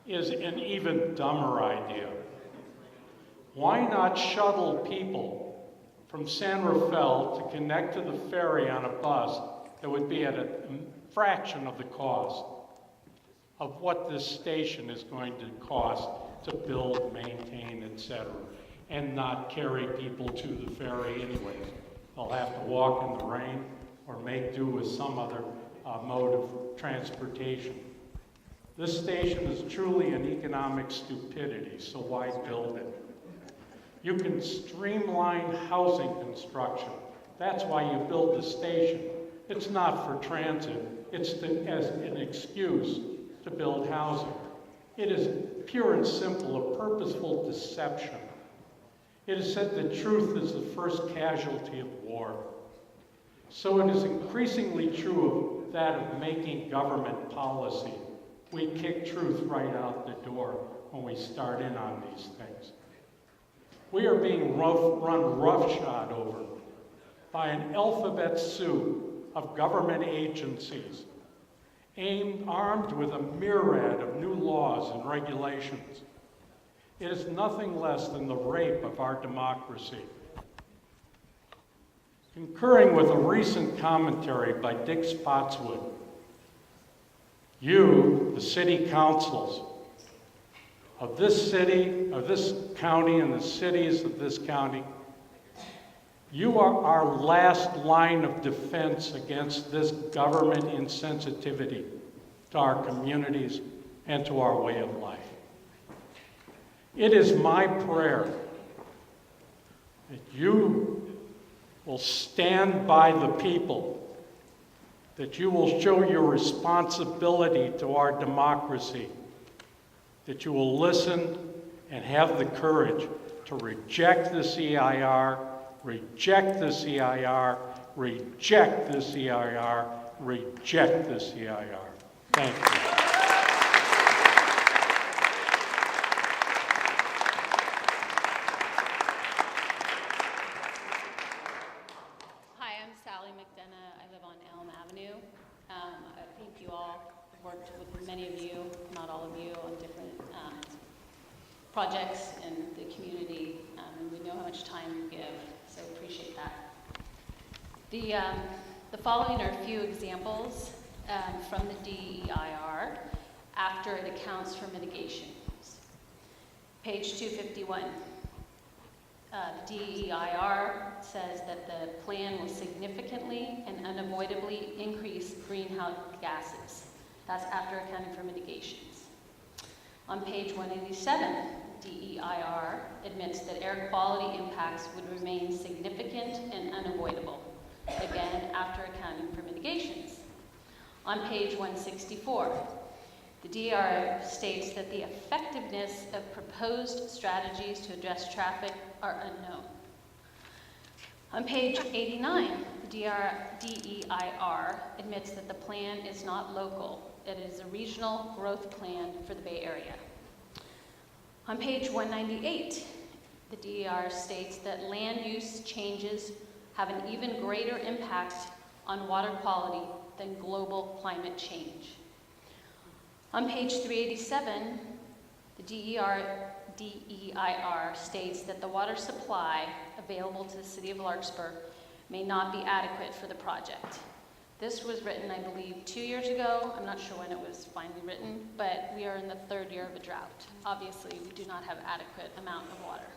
is an even dumber idea. Why not shuttle people from San Rafael to connect to the ferry on a bus that would be at a fraction of the cost of what this station is going to cost to build, maintain, etc., and not carry people to the ferry anyways? They'll have to walk in the rain or make do with some other mode of transportation. This station is truly an economic stupidity, so why build it? You can streamline housing construction. That's why you build the station. It's not for transit. It's as an excuse to build housing. It is pure and simple a purposeful deception. It is said that truth is the first casualty of war. So it is increasingly true of that of making government policy. We kick truth right out the door when we start in on these things. We are being run roughshod over by an alphabet soup of government agencies armed with a myriad of new laws and regulations. It is nothing less than the rape of our democracy. Concurring with a recent commentary by Dick Spotswood, you, the city councils of this city, of this county, and the cities of this county, you are our last line of defense against this government insensitivity to our communities and to our way of life. It is my prayer that you will stand by the people, that you will show your responsibility to our democracy, that you will listen and have the courage to reject this EIR, reject this EIR, reject this EIR, reject this EIR. Thank you. Hi, I'm Sally McDonough. I live on Elm Avenue. I think you all worked with many of you, not all of you, on different projects in the community, and we know how much time you give, so appreciate that. The following are a few examples from the DEIR after it accounts for mitigations. Page 251. The DEIR says that the plan will significantly and unavoidably increase greenhouse gases. That's after accounting for mitigations. On page 187, DEIR admits that air quality impacts would remain significant and unavoidable, again after accounting for mitigations. On page 164, the DEIR states that the effectiveness of proposed strategies to address traffic are unknown. On page 89, the DEIR admits that the plan is not local. It is a regional growth plan for the Bay Area. On page 198, the DEIR states that land use changes have an even greater impact on water quality than global climate change. On page 387, the DEIR states that the water supply available to the city of Larkspur may not be adequate for the project. This was written, I believe, 2 years ago. I'm not sure when it was finally written, but we are in the third year of a drought. Obviously, we do not have adequate amount of water.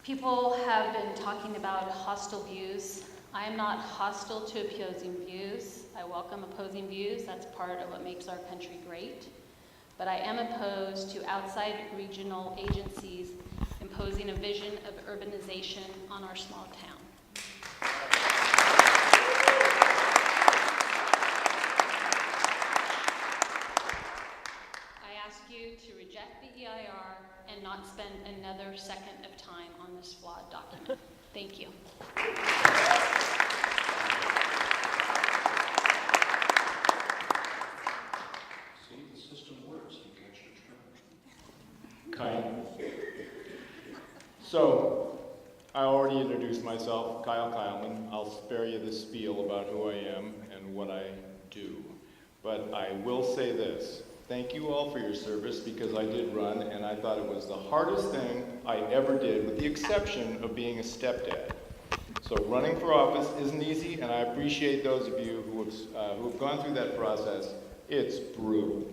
People have been talking about hostile views. I am not hostile to opposing views. I welcome opposing views. That's part of what makes our country great. But I am opposed to outside regional agencies imposing a vision of urbanization on our small town. I ask you to reject the EIR and not spend another second this flawed document. Thank you. See, the system works. You catch your turn. Kyle. So, I already introduced myself, Kyle Kyleman. I'll spare you the spiel about who I am and what I do. But I will say this. Thank you all for your service, because I did run and I thought it was the hardest thing I ever did, with the exception of being a stepdad. So running for office isn't easy, and I appreciate those of you who have gone through that process. It's brutal.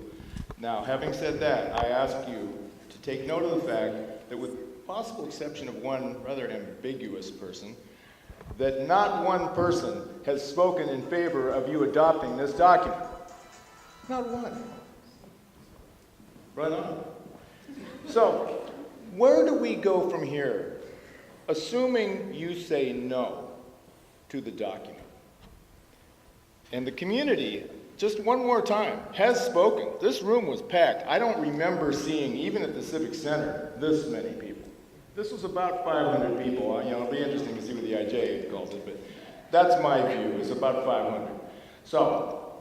Now, having said that, I ask you to take note of the fact that, with possible exception of one rather ambiguous person, that not one person has spoken in favor of you adopting this document. Not one. Right on. So, where do we go from here, assuming you say no to the document? And the community, just one more time, has spoken. This room was packed. I don't remember seeing, even at the Civic Center, this many people. This was about 500 people. You know, it'll be interesting to see what the IJ calls it, but that's my view. It's about 500. So,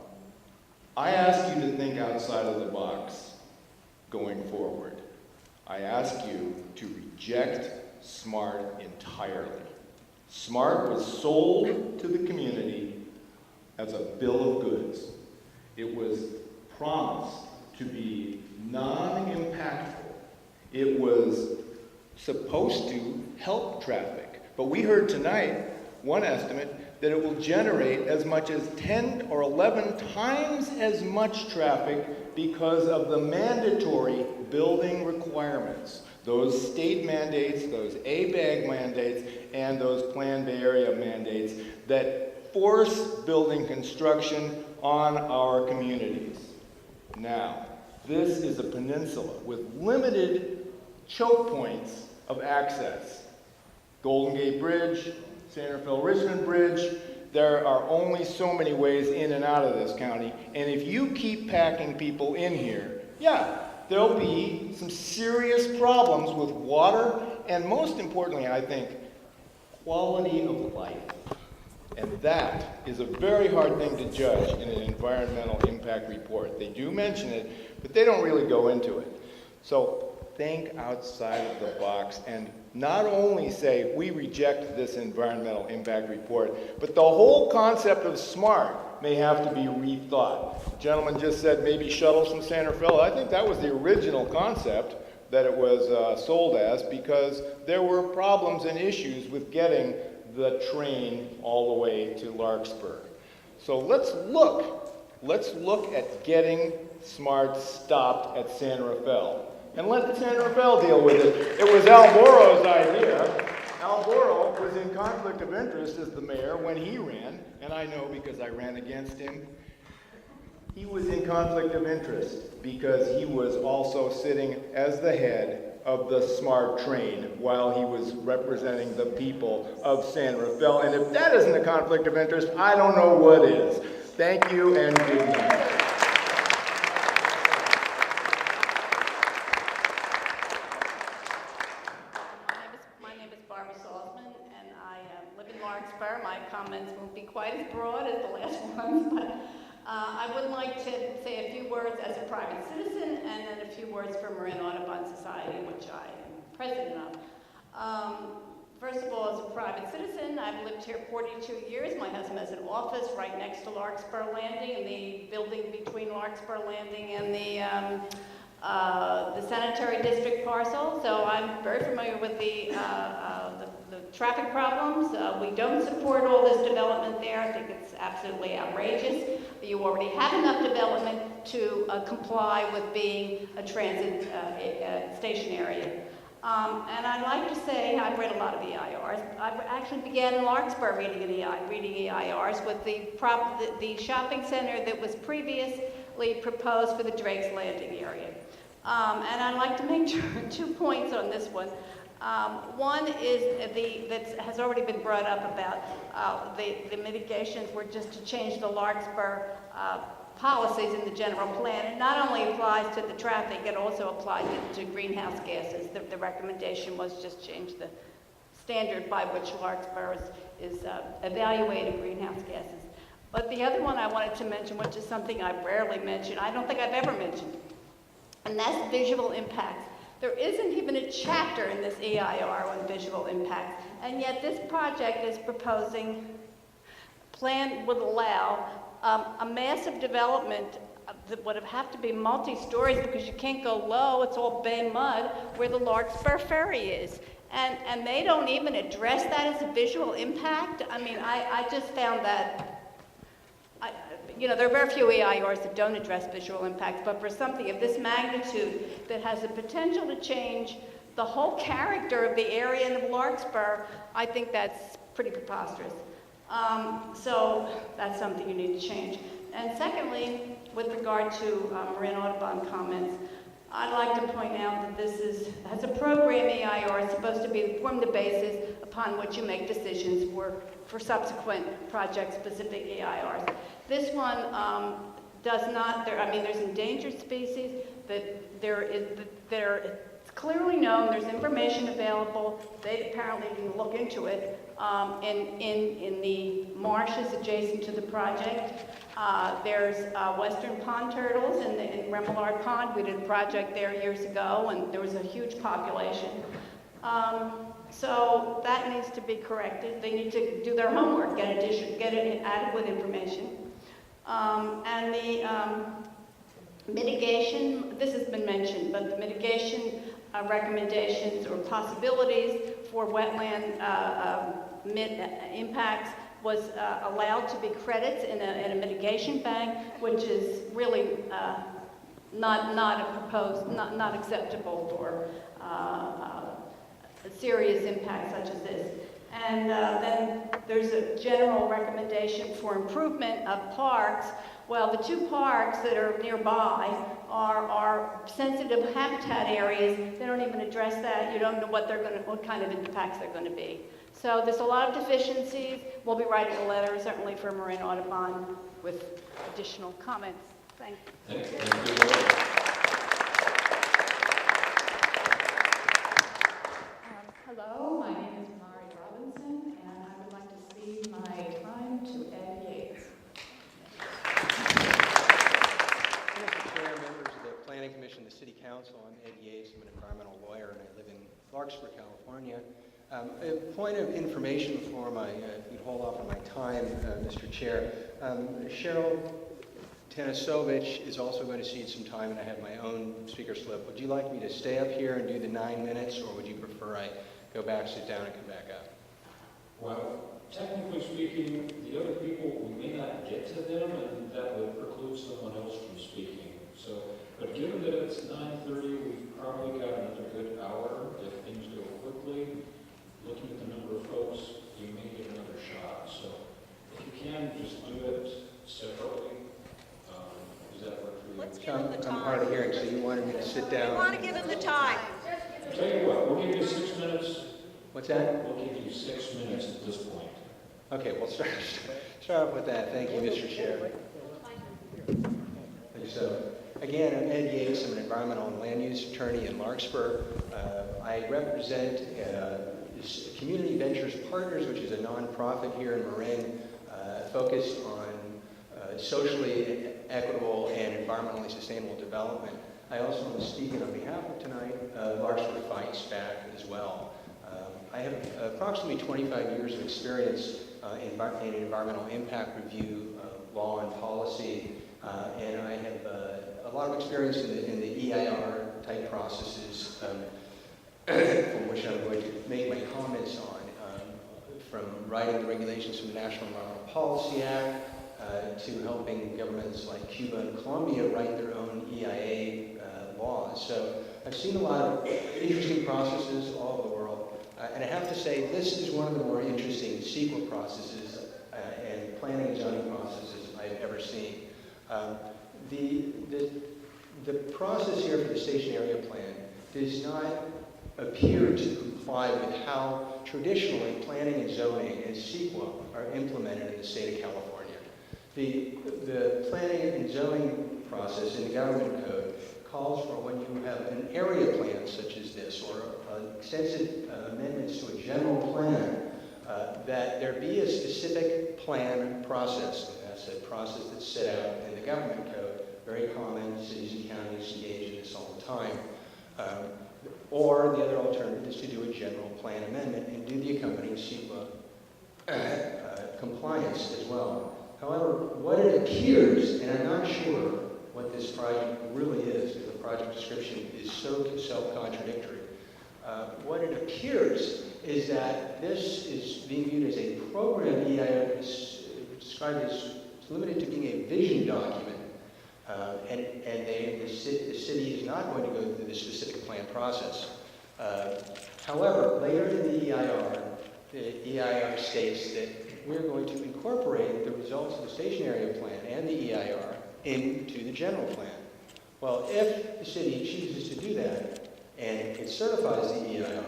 I ask you to think outside of the box going forward. I ask you to reject SMART entirely. SMART was sold to the community as a bill of goods. It was promised to be non-impactful. It was supposed to help traffic. But we heard tonight one estimate that it will generate as much as 10 or 11 times as much traffic because of the mandatory building requirements. Those state mandates, those ABAG mandates, and those Planned Bay Area mandates that force building construction on our communities. Now, this is a peninsula with limited choke points of access. Golden Gate Bridge, San Rafael-Richmond Bridge, there are only so many ways in and out of this county, and if you keep packing people in here, yeah, there'll be some serious problems with water, and most importantly, I think, quality of life. And that is a very hard thing to judge in an environmental impact report. They do mention it, but they don't really go into it. So think outside of the box and not only say we reject this environmental impact report, but the whole concept of SMART may have to be rethought. The gentleman just said maybe shuttles from San Rafael. I think that was the original concept that it was sold as, because there were problems and issues with getting the train all the way to Larkspur. So let's look at getting SMART stopped at San Rafael. And let San Rafael deal with it. It was Al Boro's idea. Al Boro was in conflict of interest as the mayor when he ran, and I know because I ran against him. He was in conflict of interest because he was also sitting as the head of the SMART train while he was representing the people of San Rafael. And if that isn't a conflict of interest, I don't know what is. Thank you and good night. My comments won't be quite as broad as the last ones, but I would like to say a few words as a private citizen and then a few words for Marin Audubon Society, which I am president of. First of all, as a private citizen, I've lived here 42 years. My husband has an office right next to Larkspur Landing, in the building between Larkspur Landing and the sanitary district parcel, so I'm very familiar with the traffic problems. We don't support all this development there. I think it's absolutely outrageous. You already have enough development to comply with being a transit station area. And I'd like to say I've read a lot of EIRs. I actually began in Larkspur reading EIRs with the shopping center that was previously proposed for the Drake's Landing area. And I'd like to make 2 points on this one. One is that has already been brought up about the mitigations were just to change the Larkspur policies in the general plan. It not only applies to the traffic, it also applies to greenhouse gases. The recommendation was just change standard by which Larkspur is evaluating greenhouse gases. But the other one I wanted to mention, which is something I rarely mention, I don't think I've ever mentioned, and that's visual impacts. There isn't even a chapter in this EIR on visual impacts, and yet this project is proposing, plan would allow a massive development that would have to be multi-stories because you can't go low, it's all bay mud, where the Larkspur Ferry is. And they don't even address that as a visual impact. I mean, I just found that, there are very few EIRs that don't address visual impacts, but for something of this magnitude that has the potential to change the whole character of the area of Larkspur, I think that's pretty preposterous. So that's something you need to change. And secondly, with regard to Marin Audubon comments, I'd like to point out that this has a program EIR. It's supposed to form the basis upon which you make decisions for subsequent project-specific EIRs. This one does not. There's endangered species that it's clearly known. There's information available. They apparently can look into it in the marshes adjacent to the project. There's western pond turtles in Remillard Pond. We did a project there years ago, and there was a huge population. So that needs to be corrected. They need to do their homework, get adequate information. And the mitigation, this has been mentioned, but the mitigation recommendations or possibilities for wetland impacts was allowed to be credits in a mitigation bank, which is really not acceptable for serious impacts such as this. And then there's a general recommendation for improvement of parks. Well, the two parks that are nearby are sensitive habitat areas. They don't even address that. You don't know what kind of impacts they're going to be. So there's a lot of deficiencies. We'll be writing a letter, certainly for Marin Audubon, with additional comments. Thank you. Hello, my name is Mari Robinson, and I would like to cede my time to Ed Yates. Mr. Chair, members of the Planning Commission, the City Council, I'm Ed Yates. I'm an environmental lawyer, and I live in Larkspur, California. A point of information before if you'd hold off on my time, Mr. Chair. Cheryl Tanisovich is also going to cede some time, and I have my own speaker slip. Would you like me to stay up here and do the 9 minutes, or would you prefer I go back, sit down, and come back up? Well, technically speaking, the other people, we may not get to them, and that would preclude someone else from speaking. So, but given that it's 9:30, we've probably got another good hour if things go quickly. Looking at the number of folks, you may get another shot. So if you can, just do it separately. Does that work for you? Let's give him the time. I'm hard of hearing, so you wanted me to sit down. We want to give him the time. Tell you what, we'll give you 6 minutes. What's that? We'll give you 6 minutes at this point. Okay, we'll start off with that. Thank you, Mr. Chair. So, again, I'm Ed Yates. I'm an environmental and land use attorney in Larkspur. I represent Community Ventures Partners, which is a nonprofit here in Marin, focused on socially equitable and environmentally sustainable development. I also am speaking on behalf of tonight, Larkspur Fights Back as well. I have approximately 25 years of experience in environmental impact review, law and policy, and I have a lot of experience in the EIR type processes from which I'm going to make my comments on, from writing the regulations from the National Environmental Policy Act to helping governments like Cuba and Colombia write their own EIA laws. So I've seen a lot of interesting processes all over the world, and I have to say this is one of the more interesting CEQA processes and planning and zoning processes I've ever seen. The process here for the Station Area Plan does not appear to comply with how traditionally planning and zoning and CEQA are implemented in the state of California. The planning and zoning process in the government code calls for when you have an area plan such as this, or extensive amendments to a general plan, that there be a specific plan process. And that's a process that's set out in the government code, very common, cities and counties engage in this all the time. Or the other alternative is to do a general plan amendment and do the accompanying CEQA compliance as well. However, what it appears, and I'm not sure what this project really is, because the project description is so self-contradictory, what it appears is that this is being viewed as a program EIR is described as limited to being a vision document, and the city is not going to go through the specific plan process. However, later in the EIR states that we're going to incorporate the results of the station area plan and the EIR into the general plan. Well, if the city chooses to do that, and it certifies the EIR,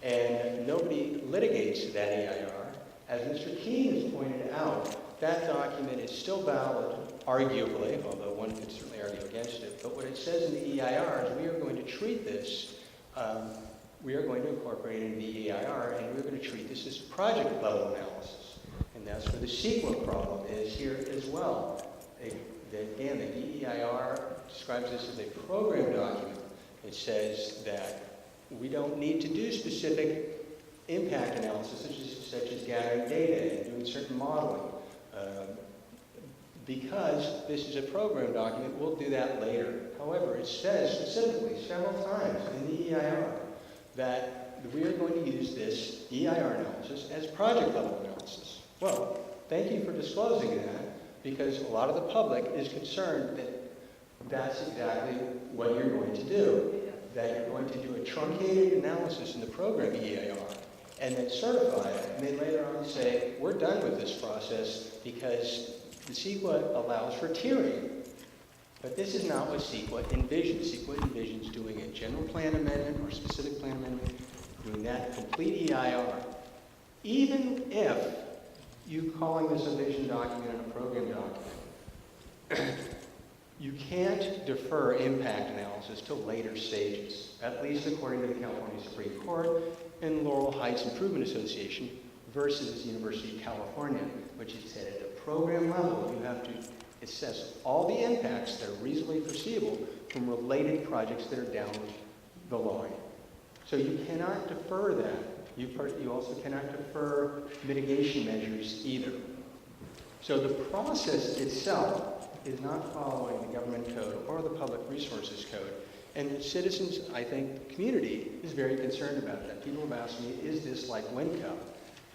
and nobody litigates that EIR, as Mr. Keene has pointed out, that document is still valid, arguably, although one could certainly argue against it. But what it says in the EIR is we are going to treat this, we are going to incorporate it in the EIR, and we're going to treat this as project level analysis. And that's where the CEQA problem is here as well. Again, the DEIR describes this as a program document. It says that we don't need to do specific impact analysis, such as gathering data and doing certain modeling. Because this is a program document, we'll do that later. However, it says specifically several times in the EIR that we are going to use this EIR analysis as project level analysis. Well, thank you for disclosing that, because a lot of the public is concerned that that's exactly what you're going to do, that you're going to do a truncated analysis in the program EIR and then certify it, and then later on say, we're done with this process because the CEQA allows for tiering. But this is not what CEQA envisions. CEQA envisions doing a general plan amendment or specific plan amendment, doing that complete EIR. Even if you calling this a vision document and a program document, you can't defer impact analysis to later stages, at least according to the California Supreme Court and Laurel Heights Improvement Association versus the University of California, which is said at the program level, you have to assess all the impacts that are reasonably foreseeable from related projects that are down the line. So you cannot defer that. You also cannot defer mitigation measures either. So the process itself is not following the government code or the public resources code. And the citizens, I think, the community is very concerned about that. People have asked me, is this like WinCo?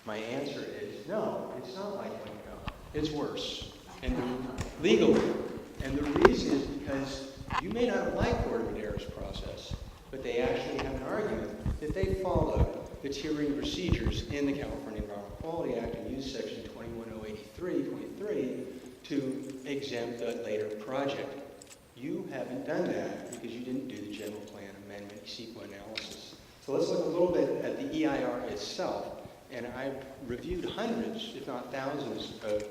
My answer is no, it's not like WinCo. It's worse. And legally. And the reason is because you may not have liked Board of Madera's process, but they actually have an argument that they followed the tiering procedures in the California Environmental Quality Act and use section 21083.3 to exempt a later project. You haven't done that because you didn't do the general plan amendment CEQA analysis. So let's look a little bit at the EIR itself. And I've reviewed hundreds, if not thousands, of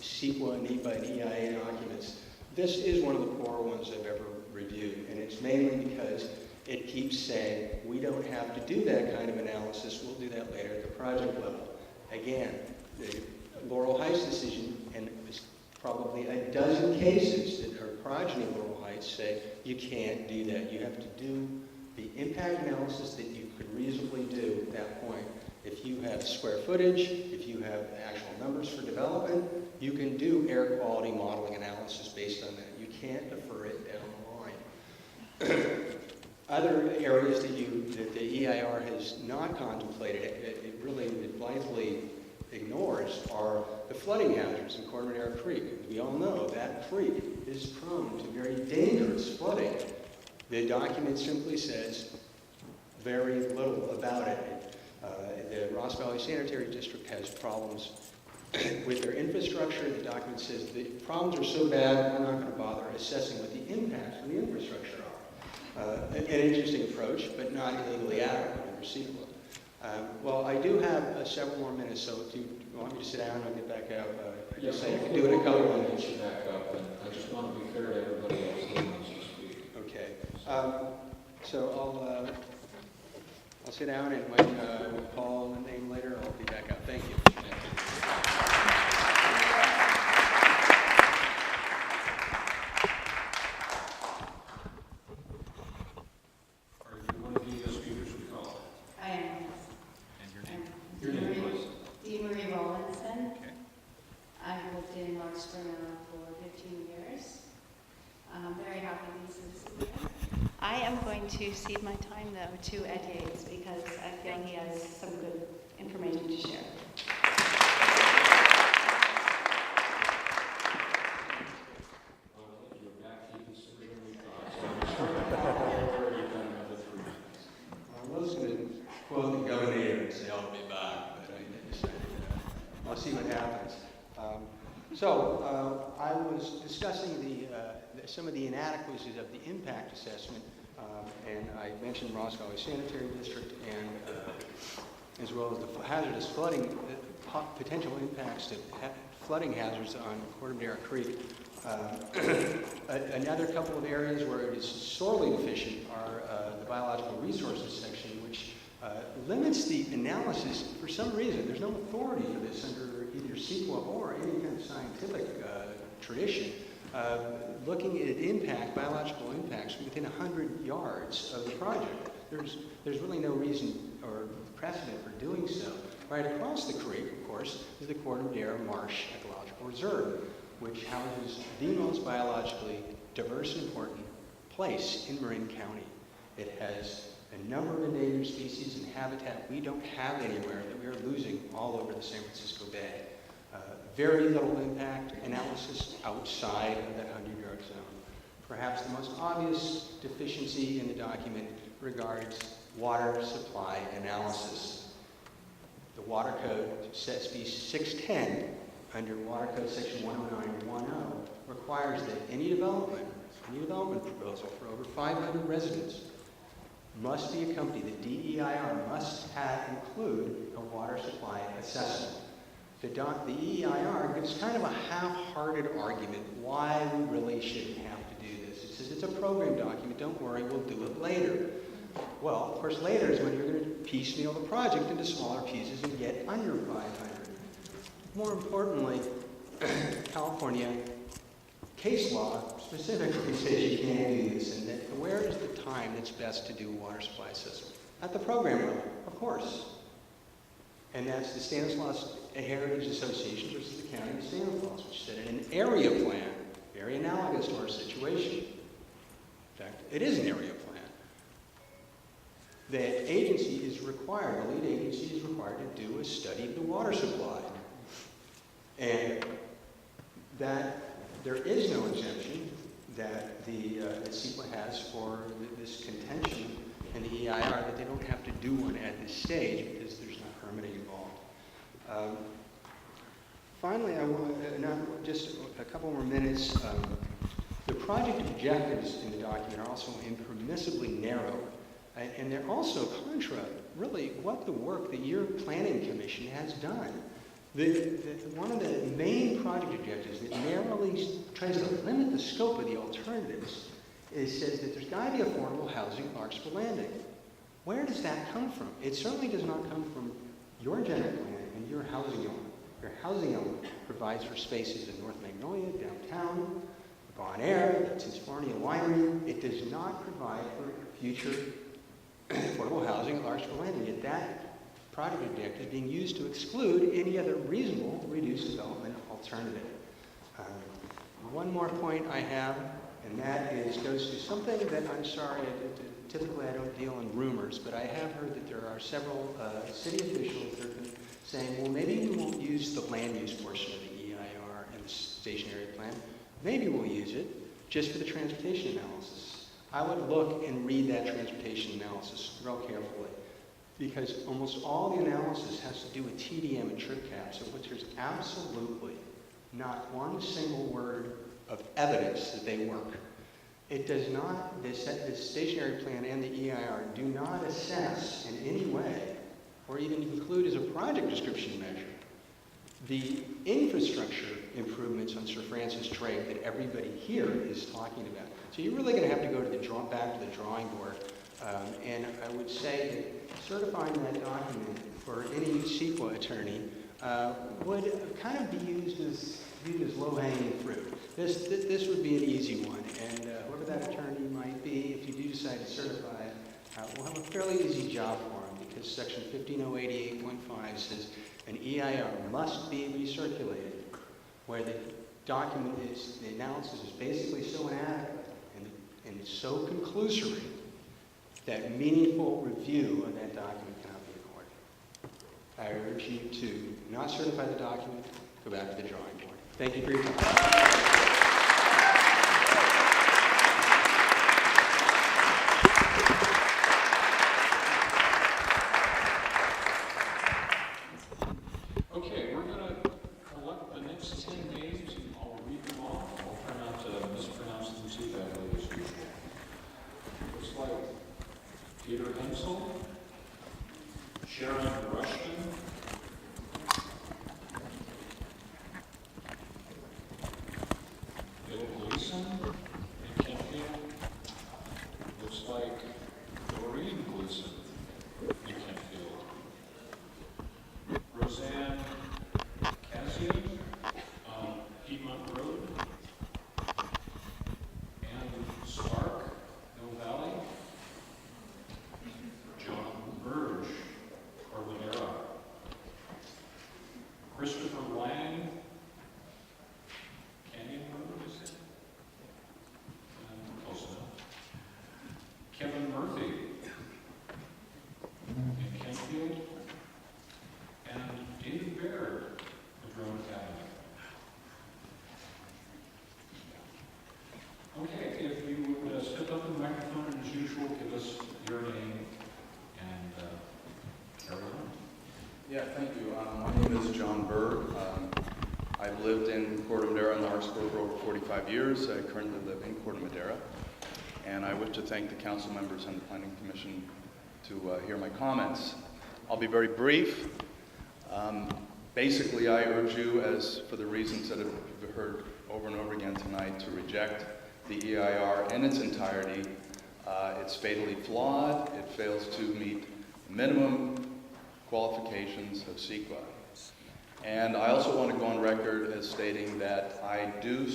CEQA and NEPA and EIA documents. This is one of the poor ones I've ever reviewed, and it's mainly because it keeps saying, we don't have to do that kind of analysis, we'll do that later at the project level. Again, the Laurel Heights decision, and there's probably a dozen cases that are progeny of Laurel Heights say, you can't do that. You have to do the impact analysis that you could reasonably do at that point. If you have square footage, if you have actual numbers for development, you can do air quality modeling analysis based on that. You can't defer it down the line. Other areas that the EIR has not contemplated, it really blithely ignores, are the flooding hazards in Madera Creek. We all know that creek is prone to very dangerous flooding. The document simply says very little about it. The Ross Valley Sanitary District has problems with their infrastructure. The document says the problems are so bad, we're not going to bother assessing what the impacts of the infrastructure are. An interesting approach, but not legally adequate under CEQA. Well, I do have several more minutes, so if you want me to sit down, I'll get back out. Just say I can do it in a couple of minutes. Back up, and I just want to be fair to everybody else who wants to speak. So I'll sit down, and when Paul and name later, I'll be back up. Thank you. Are you one of the speakers we call? I am. And your name? Your name, please. Dee Marie Rollinson. Okay. I've lived in Larkspur now for 15 years. I'm very happy to be citizen here. I am going to cede my time, though, to Ed Yates because I feel he has some good information to share. I was going to quote the governor and say I'll be back, but I decided I'll see what happens. I was discussing some of the inadequacies of the impact assessment, and I mentioned Ross Valley Sanitary District and as well as the hazardous flooding, potential impacts to flooding hazards on Corte Madera Creek. Another couple of areas where it is sorely deficient are the biological resources section, which limits the analysis for some reason. There's no authority for this under either CEQA or any kind of scientific tradition. Looking at biological impacts within 100 yards of the project. There's really no reason or precedent for doing so. Right across the creek, of course, is the Corte Madera Marsh Ecological Reserve, which houses the most biologically diverse and important place in Marin County. It has a number of endangered species and habitat we don't have anywhere that we are losing all over the San Francisco Bay. Very little impact analysis outside of that 100-yard zone. Perhaps the most obvious deficiency in the document regards water supply analysis. The Water Code, SB 610, under Water Code Section 109.10, requires that any development proposal for over 500 residents must be accompanied, the DEIR must include a water supply assessment. The EIR gives kind of a half-hearted argument why we really shouldn't have to do this. It says it's a program document, don't worry, we'll do it later. Well, of course, later is when you're going to piecemeal the project into smaller pieces and get under 500. More importantly, California case law specifically says you can't do this, and that where is the time that's best to do a water supply assessment? At the program level, of course. And that's the Stanislaus Heritage Association versus the County of Stanislaus, which said in an area plan, very analogous to our situation. In fact, it is an area plan. The agency is required, the lead agency is required to do a study of the water supply. And that there is no exemption that the CEQA has for this contention in the EIR that they don't have to do one at this stage because there's no permitting involved. Finally, I want just a couple more minutes. The project objectives in the document are also impermissibly narrow, and they're also contra, really, what the work that your planning commission has done. One of the main project objectives that narrowly tries to limit the scope of the alternatives says that there's got to be affordable housing at Larkspur Landing. Where does that come from? It certainly does not come from your general plan and your housing element. Your housing element provides for spaces in North Magnolia, downtown, Bon Air, the Cincinnati Winery. It does not provide for future affordable housing at Larkspur Landing. Yet that project objective is being used to exclude any other reasonable reduced development alternative. One more point I have, and that goes to something that I'm sorry, typically I don't deal in rumors, but I have heard that there are several city officials that have been saying, well, maybe we won't use the land use portion of the EIR and the Station Area Plan. Maybe we'll use it just for the transportation analysis. I would look and read that transportation analysis real carefully, because almost all the analysis has to do with TDM and trip caps, of which there's absolutely not one single word of evidence that they work. It does not, the Station Area Plan and the EIR do not assess in any way, or even include as a project description measure, the infrastructure improvements on Sir Francis Drake that everybody here is talking about. So you're really going to have to go to back to the drawing board. And I would say that certifying that document for any CEQA attorney would kind of be viewed as low-hanging fruit. This would be an easy one, and whoever that attorney might be, if you do decide to certify it, will have a fairly easy job for him, because Section 15088.5 says an EIR must be recirculated, where the document is, the analysis is basically so inadequate and so conclusory that meaningful review of that document cannot be accorded. I urge you to not certify the document, go back to the drawing board. Thank you for your time. Okay, we're going to collect the next 10 names and I'll read them off. I'll try not to mispronounce them too badly as usual. Looks like Peter Hensel, Sharon Rushton, Bill Gleason in Kentfield. Looks like Doreen Gleason in Kentfield. Roseanne Cassian on Piedmont Road. Anne Stark, Mill Valley. John Burge, Carbonera. Christopher Lang, Canyon Road, is it? Close enough. Kevin Murphy in Kentfield. And David Baird, Madrone Academy. Okay, if you would step up to the microphone and as usual, give us your name and carry on. Yeah, thank you. My name is John Berg. I've lived in Corte Madera and Larkspur for over 45 years. I currently live in Corte Madera. And I wish to thank the council members and the Planning Commission to hear my comments. I'll be very brief. Basically, I urge you, as for the reasons that I've heard over and over again tonight, to reject the EIR in its entirety. It's fatally flawed. It fails to meet minimum qualifications of CEQA. And I also want to go on record as stating that I do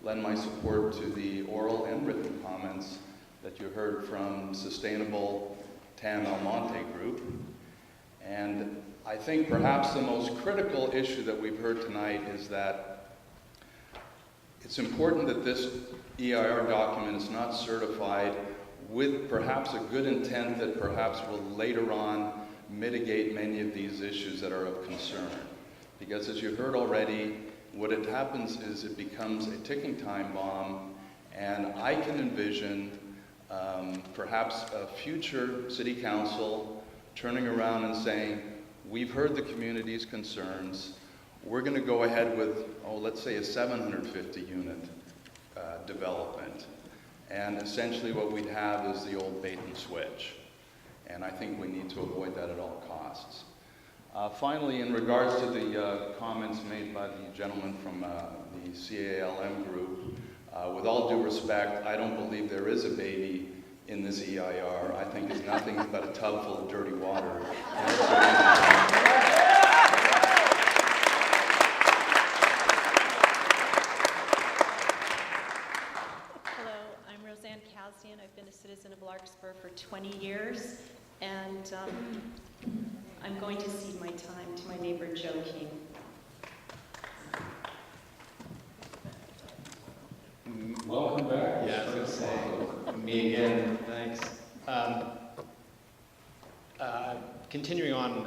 lend my support to the oral and written comments that you heard from Sustainable Tam Almonte Group. And I think perhaps the most critical issue that we've heard tonight is that it's important that this EIR document is not certified with perhaps a good intent that perhaps will later on mitigate many of these issues that are of concern. Because as you heard already, what it happens is it becomes a ticking time bomb, and I can envision perhaps a future city council turning around and saying, we've heard the community's concerns, we're going to go ahead with, let's say a 750 unit development. And essentially what we'd have is the old bait and switch. And I think we need to avoid that at all costs. Finally, in regards to the comments made by the gentleman from the CALM group, with all due respect, I don't believe there is a baby in this EIR. I think it's nothing but a tub full of dirty water. Hello, I'm Roseanne Cassian. I've been a citizen of Larkspur for 20 years, and I'm going to cede my time to my neighbor Joe King. Welcome back. Yeah, I was going to say, me again, thanks. Continuing on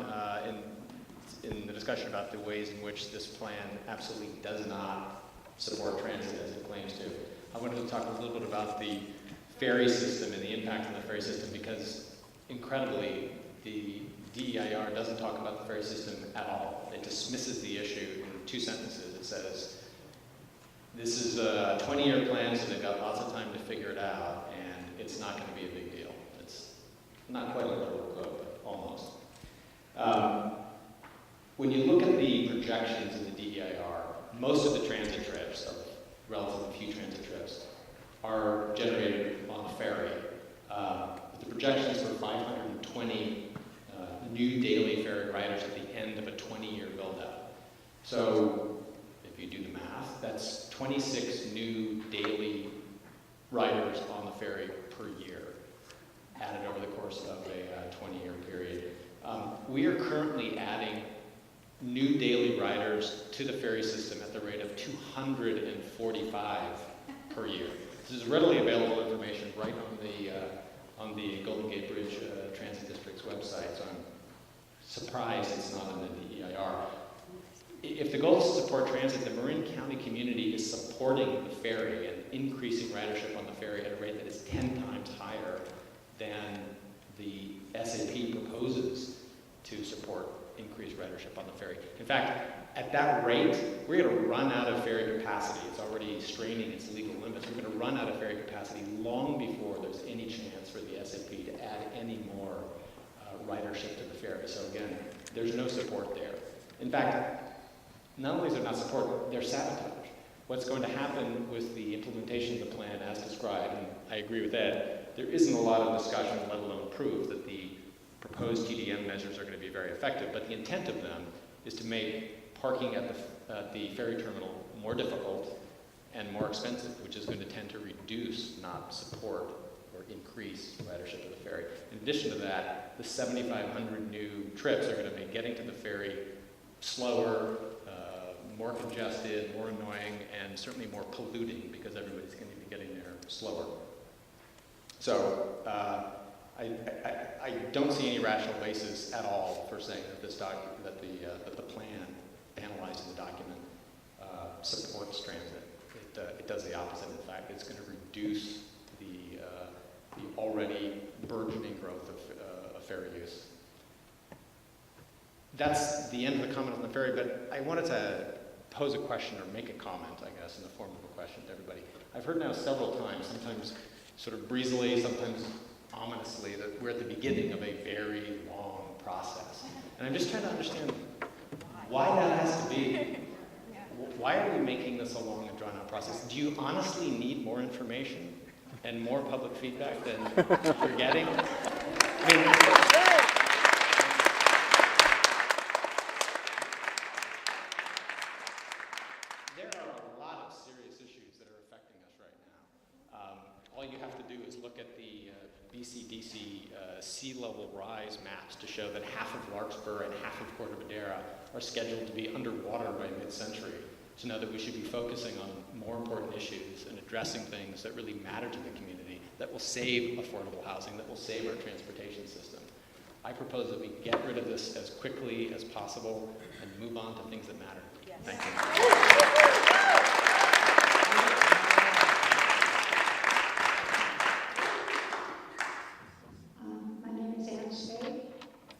in the discussion about the ways in which this plan absolutely does not support transit as it claims to, I wanted to talk a little bit about the ferry system and the impact on the ferry system, because incredibly, the DEIR doesn't talk about the ferry system at all. It dismisses the issue in 2 sentences. It says, this is a 20-year plan, so they've got lots of time to figure it out, and it's not going to be a big deal. It's not quite a literal quote, but almost. When you look at the projections in the DEIR, most of the transit trips, or relatively few transit trips, are generated on the ferry. The projections for 520 new daily ferry riders at the end of a 20-year build-out. So if you do the math, that's 26 new daily riders on the ferry per year, added over the course of a 20-year period. We are currently adding new daily riders to the ferry system at the rate of 245 per year. This is readily available information right on the Golden Gate Bridge Transit District's website, so I'm surprised it's not in the EIR. If the goal is to support transit, the Marin County community is supporting the ferry and increasing ridership on the ferry at a rate that is 10 times higher than the SAP proposes to support increased ridership on the ferry. In fact, at that rate, we're going to run out of ferry capacity. It's already straining its legal limits. We're going to run out of ferry capacity long before there's any chance for the SAP to add any more ridership to the ferry. So again, there's no support there. In fact, not only is there not support, there's sabotage. What's going to happen with the implementation of the plan as described, and I agree with Ed, there isn't a lot of discussion, let alone proof, that the proposed TDM measures are going to be very effective, but the intent of them is to make parking at the ferry terminal more difficult and more expensive, which is going to tend to reduce, not support or increase ridership of the ferry. In addition to that, the 7,500 new trips are going to make getting to the ferry slower, more congested, more annoying, and certainly more polluting because everybody's going to be getting there slower. So I don't see any rational basis at all for saying that that the plan analyzed in the document supports transit. It does the opposite. In fact, it's going to reduce the already burgeoning growth of ferry use. That's the end of the comment on the ferry, but I wanted to pose a question or make a comment, I guess, in the form of a question to everybody. I've heard now several times, sometimes sort of breezily, sometimes ominously, that we're at the beginning of a very long process. And I'm just trying to understand why that has to be. Why are we making this a long and drawn-out process? Do you honestly need more information and more public feedback than you're getting? I mean, there are a lot of serious issues that are affecting us right now. All you have to do is look at the BCDC sea level rise maps to show that half of Larkspur and half of Corte Madera are scheduled to be underwater by mid-century. To know that we should be focusing on more important issues and addressing things that really matter to the community, that will save affordable housing, that will save our transportation system. I propose that we get rid of this as quickly as possible and move on to things that matter. Yes. Thank you. My name is Ann Spade,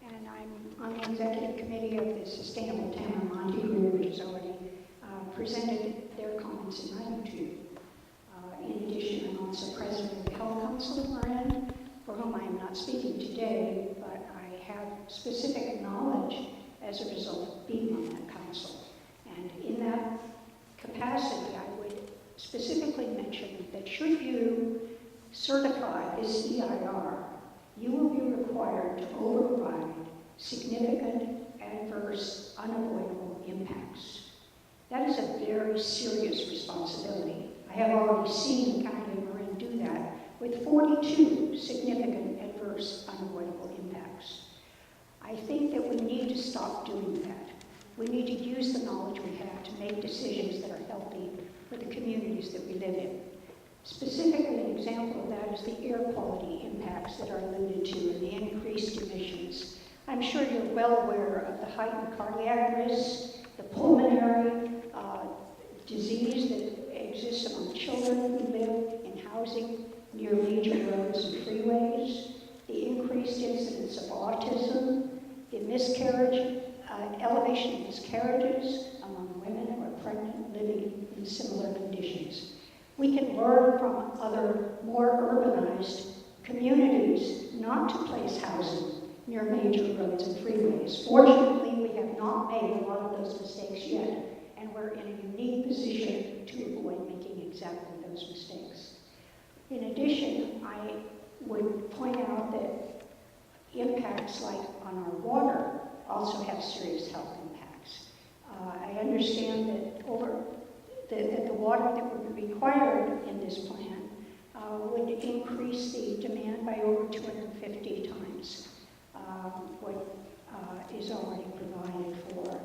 and I'm on the executive committee of the Sustainable Town Monte Group, which has already presented their comments in my YouTube. In addition, I'm also president of the Hall Council of Marin, for whom I am not speaking today, but I have specific knowledge as a result of being on that council. And in that capacity, I would specifically mention that should you certify this EIR, you will be required to override significant, adverse, unavoidable impacts. That is a very serious responsibility. I have already seen the County of Marin do that with 42 significant, adverse, unavoidable impacts. I think that we need to stop doing that. We need to use the knowledge we have to make decisions that are healthy for the communities that we live in. Specifically, an example of that is the air quality impacts that are alluded to and the increased emissions. I'm sure you're well aware of the heightened cardiac risks, the pulmonary disease that exists among children who live in housing near major roads and freeways, the increased incidence of autism, the miscarriage, elevation of miscarriages among women who are pregnant living in similar conditions. We can learn from other more urbanized communities not to place housing near major roads and freeways. Fortunately, we have not made a lot of those mistakes yet, and we're in a unique position to avoid making exactly those mistakes. In addition, I would point out that impacts like on our water also have serious health impacts. I understand that that the water that would be required in this plan would increase the demand by over 250 times what is already provided for.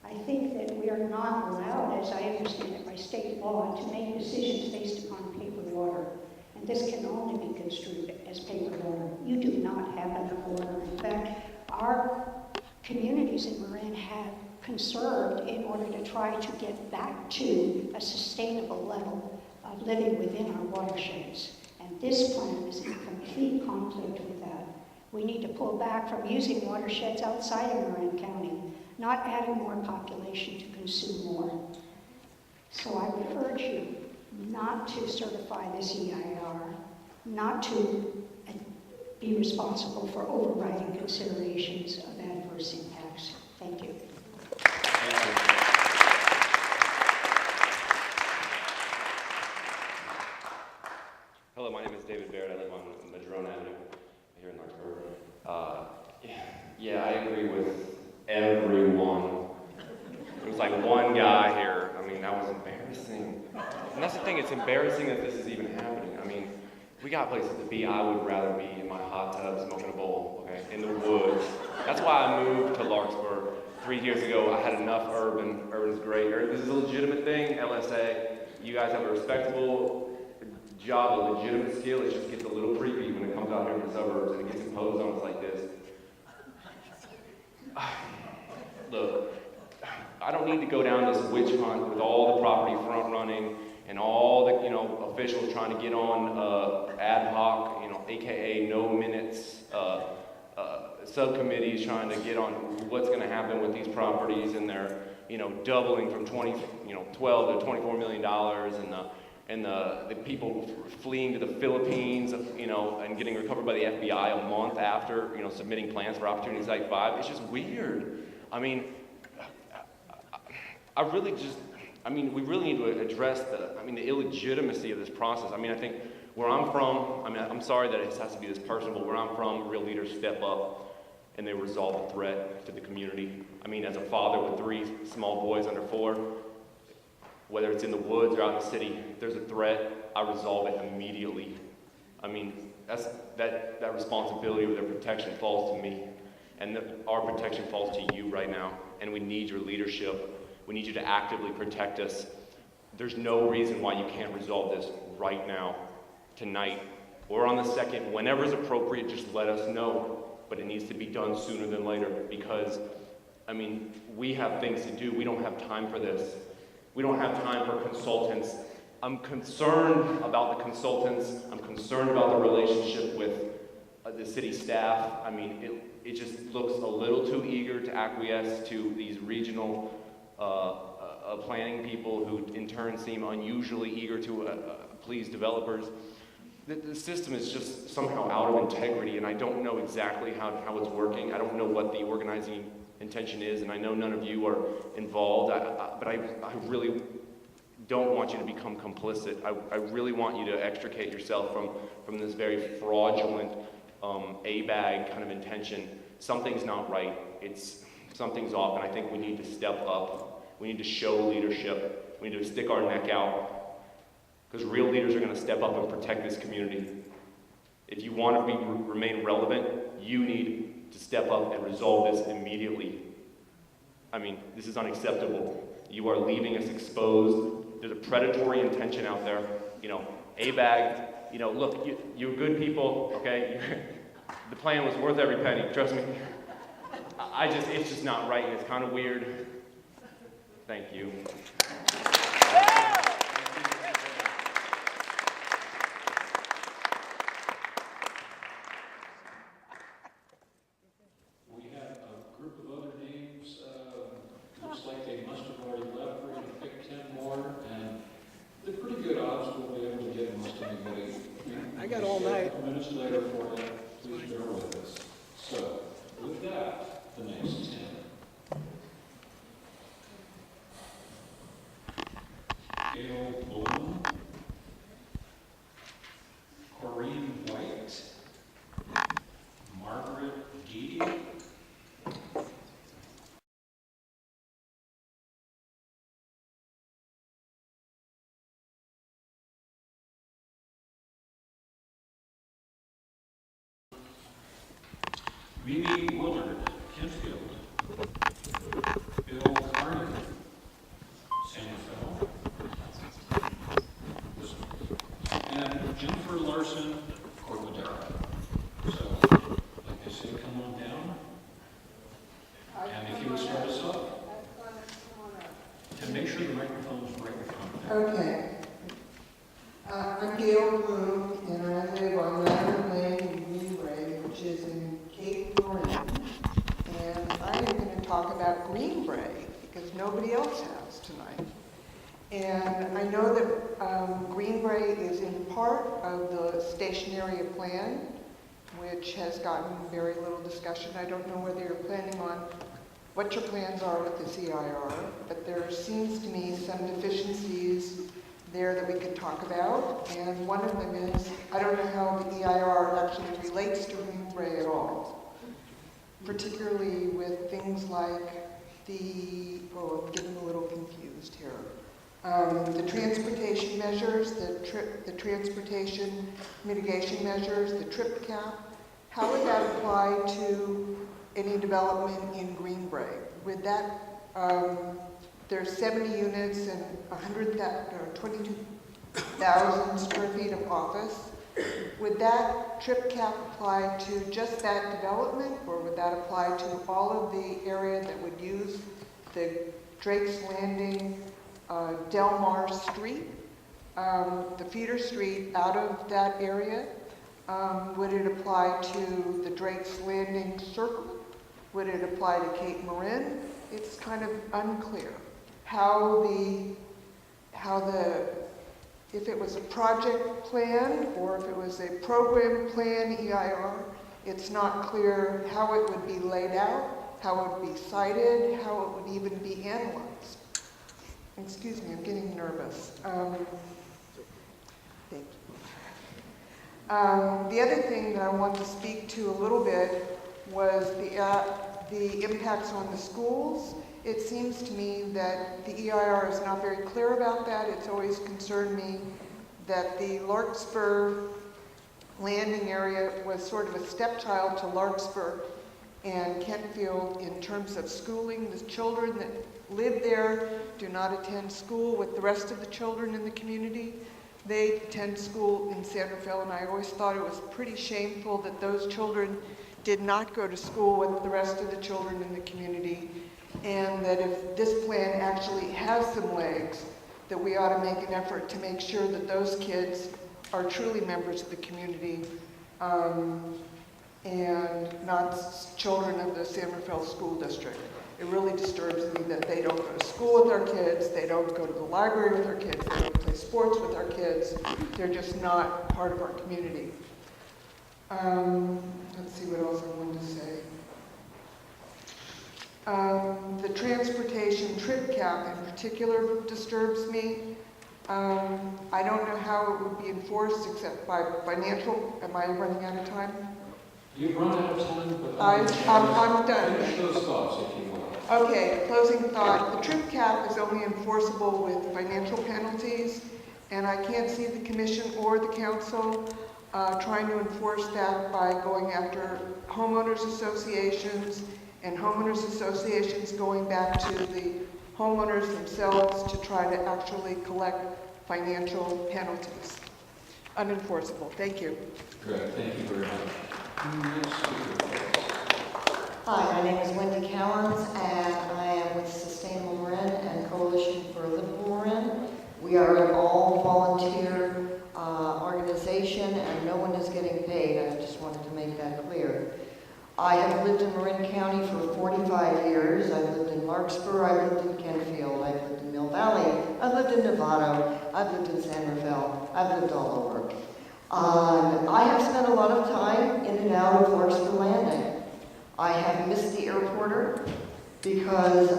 I think that we are not allowed, as I understand it by state law, to make decisions based upon paper water. And this can only be construed as paper water. You do not have enough water. In fact, our communities in Marin have conserved in order to try to get back to a sustainable level of living within our watersheds. And this plan is in complete conflict with that. We need to pull back from using watersheds outside of Marin County, not adding more population to consume more. So I would urge you not to certify this EIR, not to be responsible for overriding considerations of adverse impacts. Thank you. Hello, my name is David Baird. I live on Madrone Avenue here in Larkspur. Yeah, I agree with everyone. There was like one guy here. I mean, that was embarrassing. And that's the thing, it's embarrassing that this is even happening. I mean, we got places to be. I would rather be in my hot tub smoking a bowl, okay, in the woods. That's why I moved to Larkspur 3 years ago. I had enough urban. Urban's great. This is a legitimate thing, LSA. You guys have a respectable job, a legitimate skill. It just gets a little creepy when it comes out here in the suburbs and it gets imposed on us like this. Look, I don't need to go down this witch hunt with all the property front running and all the, officials trying to get on ad hoc, AKA no minutes, subcommittees trying to get on what's going to happen with these properties, and they're, doubling from 12 to $24 million, and the people fleeing to the Philippines, and getting recovered by the FBI a month after, submitting plans for Opportunity Site 5. It's just weird. I mean, we really need to address the illegitimacy of this process. I think where I'm from, I'm sorry that it has to be this personal, but where I'm from, real leaders step up and they resolve the threat to the community. As a father with 3 small boys under 4, whether it's in the woods or out in the city, if there's a threat, I resolve it immediately. That responsibility of their protection falls to me, and our protection falls to you right now, and we need your leadership. We need you to actively protect us. There's no reason why you can't resolve this right now, tonight, or on the 2nd, whenever is appropriate. Just let us know, but it needs to be done sooner than later, because, we have things to do. We don't have time for this. We don't have time for consultants. I'm concerned about the consultants. I'm concerned about the relationship with the city staff. It just looks a little too eager to acquiesce to these regional planning people, who in turn seem unusually eager to please developers. The system is just somehow out of integrity, and I don't know exactly how it's working. I don't know what the organizing intention is, and I know none of you are involved, but I really don't want you to become complicit. I really want you to extricate yourself from this very fraudulent ABAG kind of intention. Something's not right. Something's off, and I think we need to step up. We need to show leadership. We need to stick our neck out, because real leaders are going to step up and protect this community. If you want to remain relevant, you need to step up and resolve this immediately. This is unacceptable. You are leaving us exposed. There's a predatory intention out there. ABAG, look, you're good people, okay? The plan was worth every penny, trust me. It's just not right, and it's kind of weird. Thank you. We have a group of other names. Looks like they must have already left. We're going to pick 10 more, and they're pretty good odds we'll be able to get most anybody. I got all night. A couple minutes later for you. Please bear with us. So, with that, the next 10. Mimi Willard, Kentfield. Bill Carney, San Rafael. And Jennifer Larson, Corvadera. So, like I say, come on down. And if you would start us off. And make sure the microphone's right in front of you. Okay. I'm Gail Bloom, and I live on Ladder Lane in Greenbrae, which is in Cape Marin. And I am going to talk about Greenbrae, because nobody else has tonight. And I know that Greenbrae is in part of the Station Area Plan, which has gotten very little discussion. I don't know whether you're planning on what your plans are with this EIR, but there seems to me some deficiencies there that we could talk about. And one of them is, I don't know how the EIR actually relates to Greenbrae at all, particularly with things like I'm getting a little confused here. The transportation measures, the transportation mitigation measures, the trip cap, how would that apply to any development in Greenbrae? Would that, there's 70 units and 22,000 square feet of office. Would that trip cap apply to just that development, or would that apply to all of the area that would use the Drake's Landing, Del Mar Street, the feeder street out of that area? Would it apply to the Drake's Landing Circle? Would it apply to Cape Marin? It's kind of unclear if it was a project plan or if it was a program plan EIR, it's not clear how it would be laid out, how it would be cited, how it would even be analyzed. Excuse me, I'm getting nervous. Thank you. The other thing that I want to speak to a little bit was the impacts on the schools. It seems to me that the EIR is not very clear about that. It's always concerned me that the Larkspur landing area was sort of a stepchild to Larkspur and Kentfield in terms of schooling. The children that live there do not attend school with the rest of the children in the community. They attend school in San Rafael, and I always thought it was pretty shameful that those children did not go to school with the rest of the children in the community, and that if this plan actually has some legs, that we ought to make an effort to make sure that those kids are truly members of the community and not children of the San Rafael School District. It really disturbs me that they don't go to school with our kids, they don't go to the library with our kids, they don't play sports with our kids. They're just not part of our community. Let's see what else I wanted to say. The transportation trip cap in particular disturbs me. I don't know how it would be enforced except by financial. Am I running out of time? You've run out of time, but I'm done. Finish those thoughts, if you will. Okay, closing thought. The trip cap is only enforceable with financial penalties, and I can't see the commission or the council trying to enforce that by going after homeowners associations and homeowners associations going back to the homeowners themselves to try to actually collect financial penalties. Unenforceable. Thank you. Great, thank you very much. Hi, my name is Wendy Callens, and I am with Sustainable Marin and Coalition for Livable Marin. We are an all-volunteer organization, and no one is getting paid. I just wanted to make that clear. I have lived in Marin County for 45 years. I've lived in Larkspur, I've lived in Kentfield, I've lived in Mill Valley, I've lived in Novato, I've lived in San Rafael, I've lived all over. I have spent a lot of time in and out of Larkspur Landing. I have missed the airporter because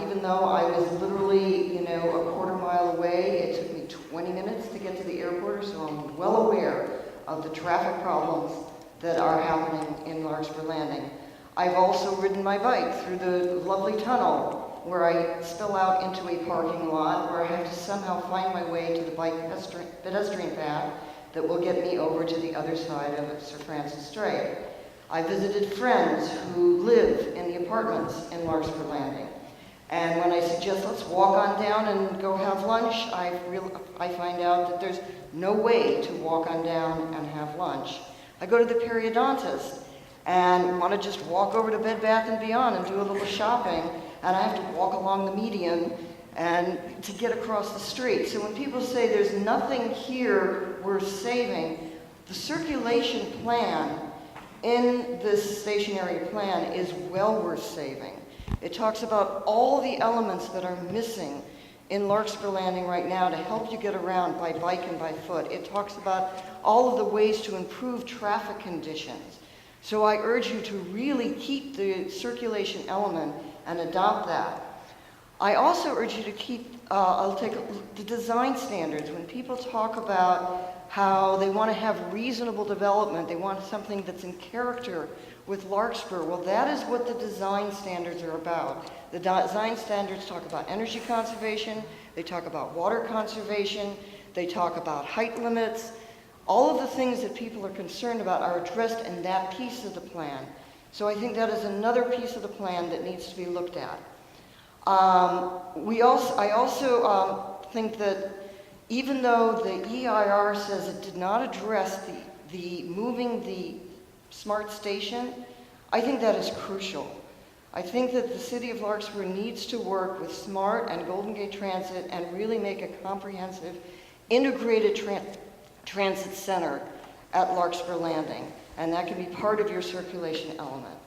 even though I was literally, a quarter mile away, it took me 20 minutes to get to the airport, so I'm well aware of the traffic problems that are happening in Larkspur Landing. I've also ridden my bike through the lovely tunnel where I spill out into a parking lot where I have to somehow find my way to the bike pedestrian path that will get me over to the other side of Sir Francis Strait. I visited friends who live in the apartments in Larkspur Landing. And when I suggest let's walk on down and go have lunch, I find out that there's no way to walk on down and have lunch. I go to the periodontist and want to just walk over to Bed Bath & Beyond and do a little shopping, and I have to walk along the median and to get across the street. So when people say there's nothing here worth saving, the circulation plan in this station area plan is well worth saving. It talks about all the elements that are missing in Larkspur Landing right now to help you get around by bike and by foot. It talks about all of the ways to improve traffic conditions. So I urge you to really keep the circulation element and adopt that. I also urge you to keep, I'll take the design standards. When people talk about how they want to have reasonable development, they want something that's in character with Larkspur, well, that is what the design standards are about. The design standards talk about energy conservation, they talk about water conservation, they talk about height limits. All of the things that people are concerned about are addressed in that piece of the plan. So I think that is another piece of the plan that needs to be looked at. I also think that even though the EIR says it did not address the moving the smart station, I think that is crucial. I think that the city of Larkspur needs to work with SMART and Golden Gate Transit and really make a comprehensive, integrated transit center at Larkspur Landing, and that can be part of your circulation element.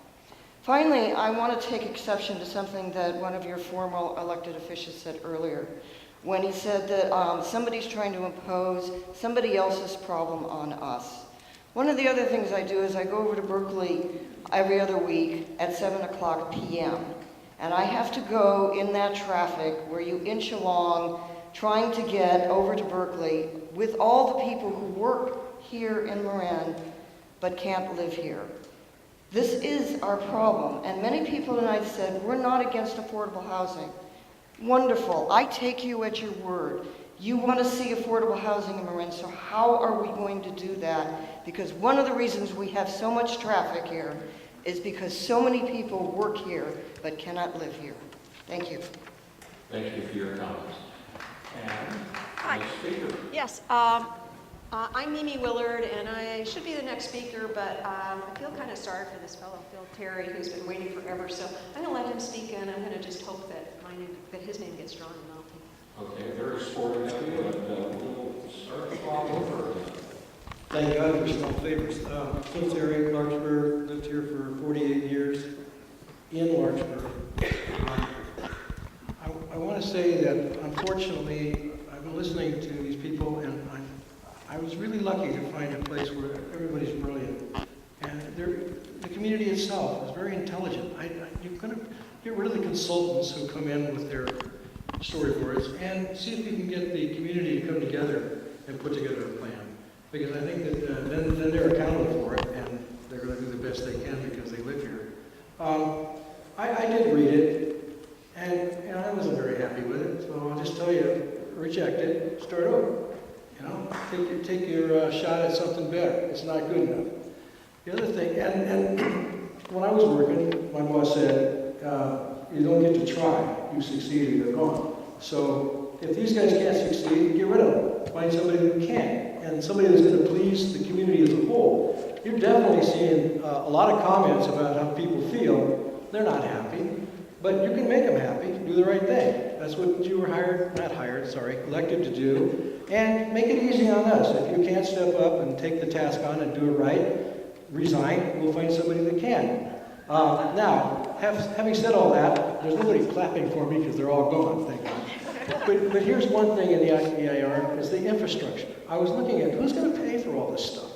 Finally, I want to take exception to something that one of your former elected officials said earlier, when he said that somebody's trying to impose somebody else's problem on us. One of the other things I do is I go over to Berkeley every other week at 7:00 p.m. And I have to go in that traffic where you inch along trying to get over to Berkeley with all the people who work here in Marin but can't live here. This is our problem, and many people tonight said, we're not against affordable housing. Wonderful, I take you at your word. You want to see affordable housing in Marin, so how are we going to do that? Because one of the reasons we have so much traffic here is because so many people work here but cannot live here. Thank you. Thank you for your comments. And Hi. next speaker. Yes, I'm Mimi Willard, and I should be the next speaker, but I feel kind of sorry for this fellow, Phil Terry, who's been waiting forever. So I'm going to let him speak, and I'm going to just hope that his name gets drawn. Okay, very sporting of you, and we'll start the clock over. Thank God for small favors. Phil Terry, Larkspur, lived here for 48 years in Larkspur. I want to say that, unfortunately, I've been listening to these people, and I was really lucky to find a place where everybody's brilliant. And the community itself is very intelligent. You're going to get rid of the consultants who come in with their storyboards and see if you can get the community to come together and put together a plan. Because I think that then they're accountable for it, and they're going to do the best they can because they live here. I did read it, and I wasn't very happy with it, so I'll just tell you, reject it, start over. You know, take your shot at something better. It's not good enough. The other thing, and when I was working, my boss said, you don't get to try. You succeed and you're gone. So if these guys can't succeed, get rid of them. Find somebody who can, and somebody that's going to please the community as a whole. You're definitely seeing a lot of comments about how people feel. They're not happy, but you can make them happy. Do the right thing. That's what you were elected to do. And make it easy on us. If you can't step up and take the task on and do it right, resign. We'll find somebody that can. Now, having said all that, there's nobody clapping for me because they're all gone, thank God. But here's one thing in the EIR, is the infrastructure. I was looking at who's going to pay for all this stuff.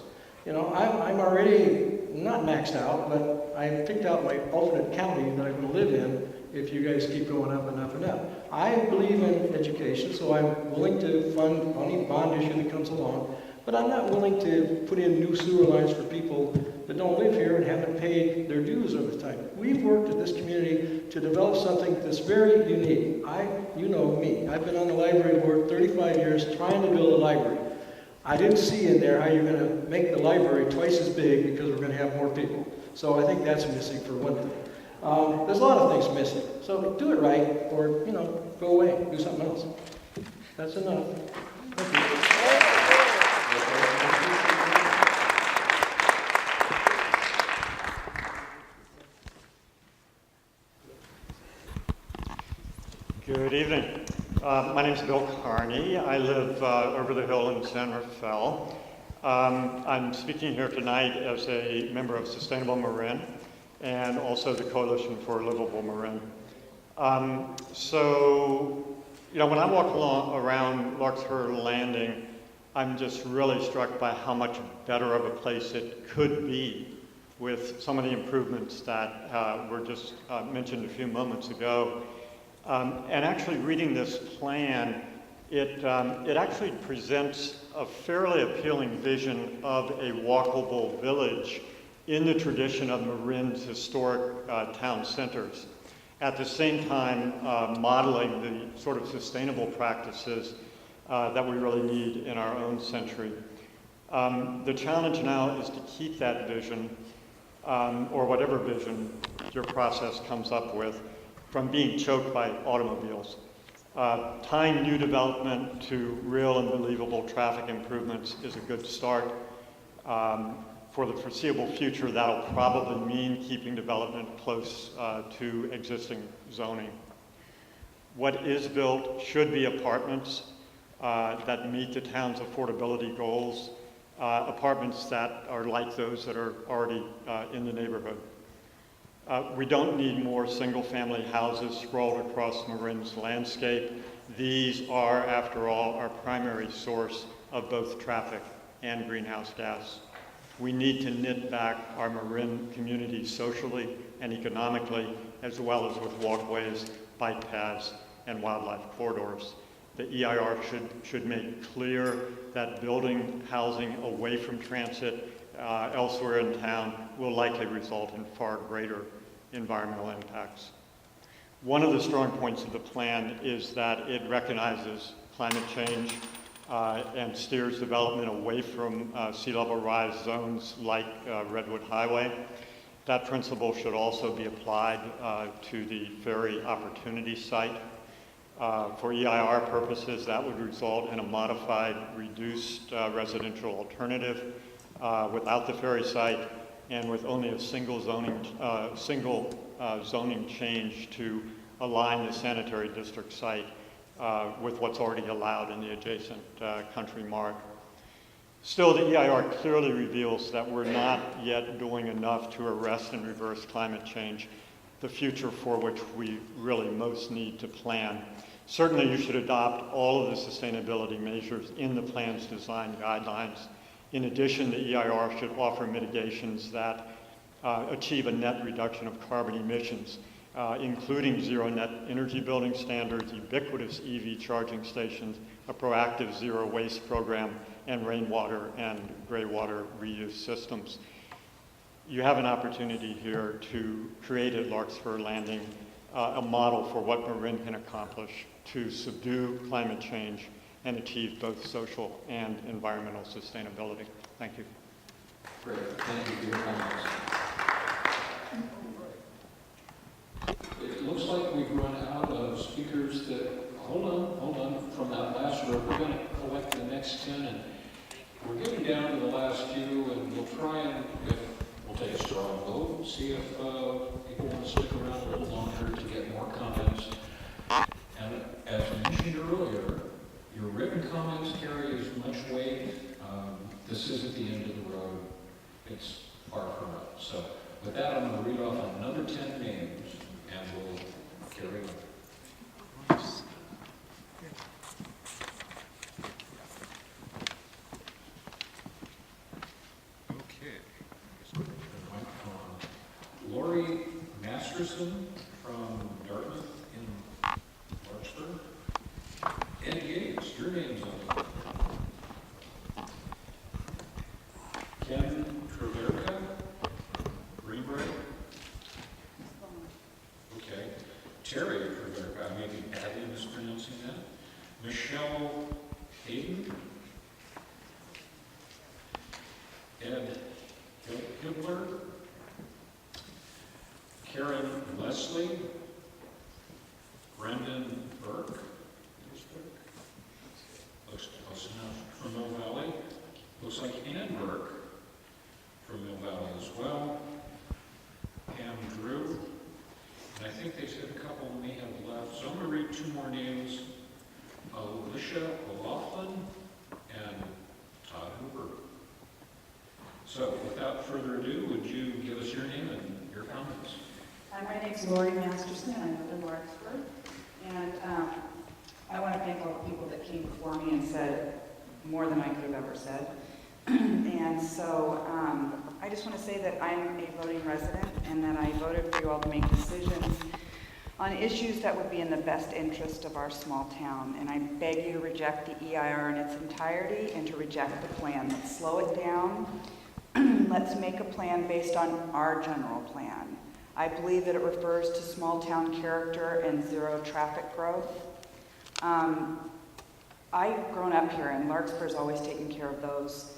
You know, I'm already not maxed out, but I picked out my alternate county that I'm going to live in if you guys keep going up and up and up. I believe in education, so I'm willing to fund any bond issue that comes along, but I'm not willing to put in new sewer lines for people that don't live here and haven't paid their dues over time. We've worked at this community to develop something that's very unique. You know me, I've been on the library board 35 years trying to build a library. I didn't see in there how you're going to make the library twice as big because we're going to have more people. So I think that's missing for one thing. There's a lot of things missing. So do it right, or, you know, go away, do something else. That's enough. Thank you. Good evening. My name is Bill Carney. I live over the hill in San Rafael. I'm speaking here tonight as a member of Sustainable Marin and also the Coalition for Livable Marin. So, you know, when I walk around Larkspur Landing, I'm just really struck by how much better of a place it could be with some of the improvements that were just mentioned a few moments ago. And actually reading this plan, it actually presents a fairly appealing vision of a walkable village in the tradition of Marin's historic town centers. At the same time, modeling the sort of sustainable practices that we really need in our own century. The challenge now is to keep that vision, or whatever vision your process comes up with, from being choked by automobiles. Tying new development to real and believable traffic improvements is a good start. For the foreseeable future, that'll probably mean keeping development close to existing zoning. What is built should be apartments that meet the town's affordability goals, apartments that are like those that are already in the neighborhood. We don't need more single-family houses sprawled across Marin's landscape. These are, after all, our primary source of both traffic and greenhouse gas. We need to knit back our Marin community socially and economically, as well as with walkways, bike paths, and wildlife corridors. The EIR should make clear that building housing away from transit elsewhere in town will likely result in far greater environmental impacts. One of the strong points of the plan is that it recognizes climate change and steers development away from sea level rise zones like Redwood Highway. That principle should also be applied to the ferry opportunity site. For EIR purposes, that would result in a modified, reduced residential alternative without the ferry site and with only a single zoning change to align the sanitary district site with what's already allowed in the adjacent country mark. Still, the EIR clearly reveals that we're not yet doing enough to arrest and reverse climate change, the future for which we really most need to plan. Certainly, you should adopt all of the sustainability measures in the plan's design guidelines. In addition, the EIR should offer mitigations that achieve a net reduction of carbon emissions, including zero net energy building standards, ubiquitous EV charging stations, a proactive zero waste program, and rainwater and gray water reuse systems. You have an opportunity here to create at Larkspur Landing a model for what Marin can accomplish to subdue climate change and achieve both social and environmental sustainability. Thank you. Great. Thank you for your comments. It looks like we've run out of speakers that, hold on, from that last row. We're going to collect the next 10, and we're getting down to the last few, and we'll try and, we'll take a strong vote, see if people want to stick around a little longer to get more comments. And as mentioned earlier, your written comments carry as much weight. This isn't the end of the road. It's far from it. So with that, I'm going to read off another 10 names, and we'll carry on. Okay. Lori Masterson from Dartmouth in Larkspur. Ed Yates, your name's on it. Ken Treverka, Greenbrier. Okay. Terry Treverka, I may be badly mispronouncing that. Michelle Hayden. Ed Hibbler. and Burke from Mill Valley as well. Pam Drew. And I think they said a couple may have left. So I'm going to read two more names. Alicia O'Loughlin and Todd Hooper. So without further ado, would you give us your name and your comments? My name's Lori Masterson. I live in Larkspur. And I want to thank all the people that came before me and said more than I could have ever said. And so I just want to say that I'm a voting resident and that I voted for you all to make decisions on issues that would be in the best interest of our small town. And I beg you to reject the EIR in its entirety and to reject the plan. Let's slow it down. Let's make a plan based on our general plan. I believe that it refers to small town character and zero traffic growth. I've grown up here, and Larkspur's always taken care of those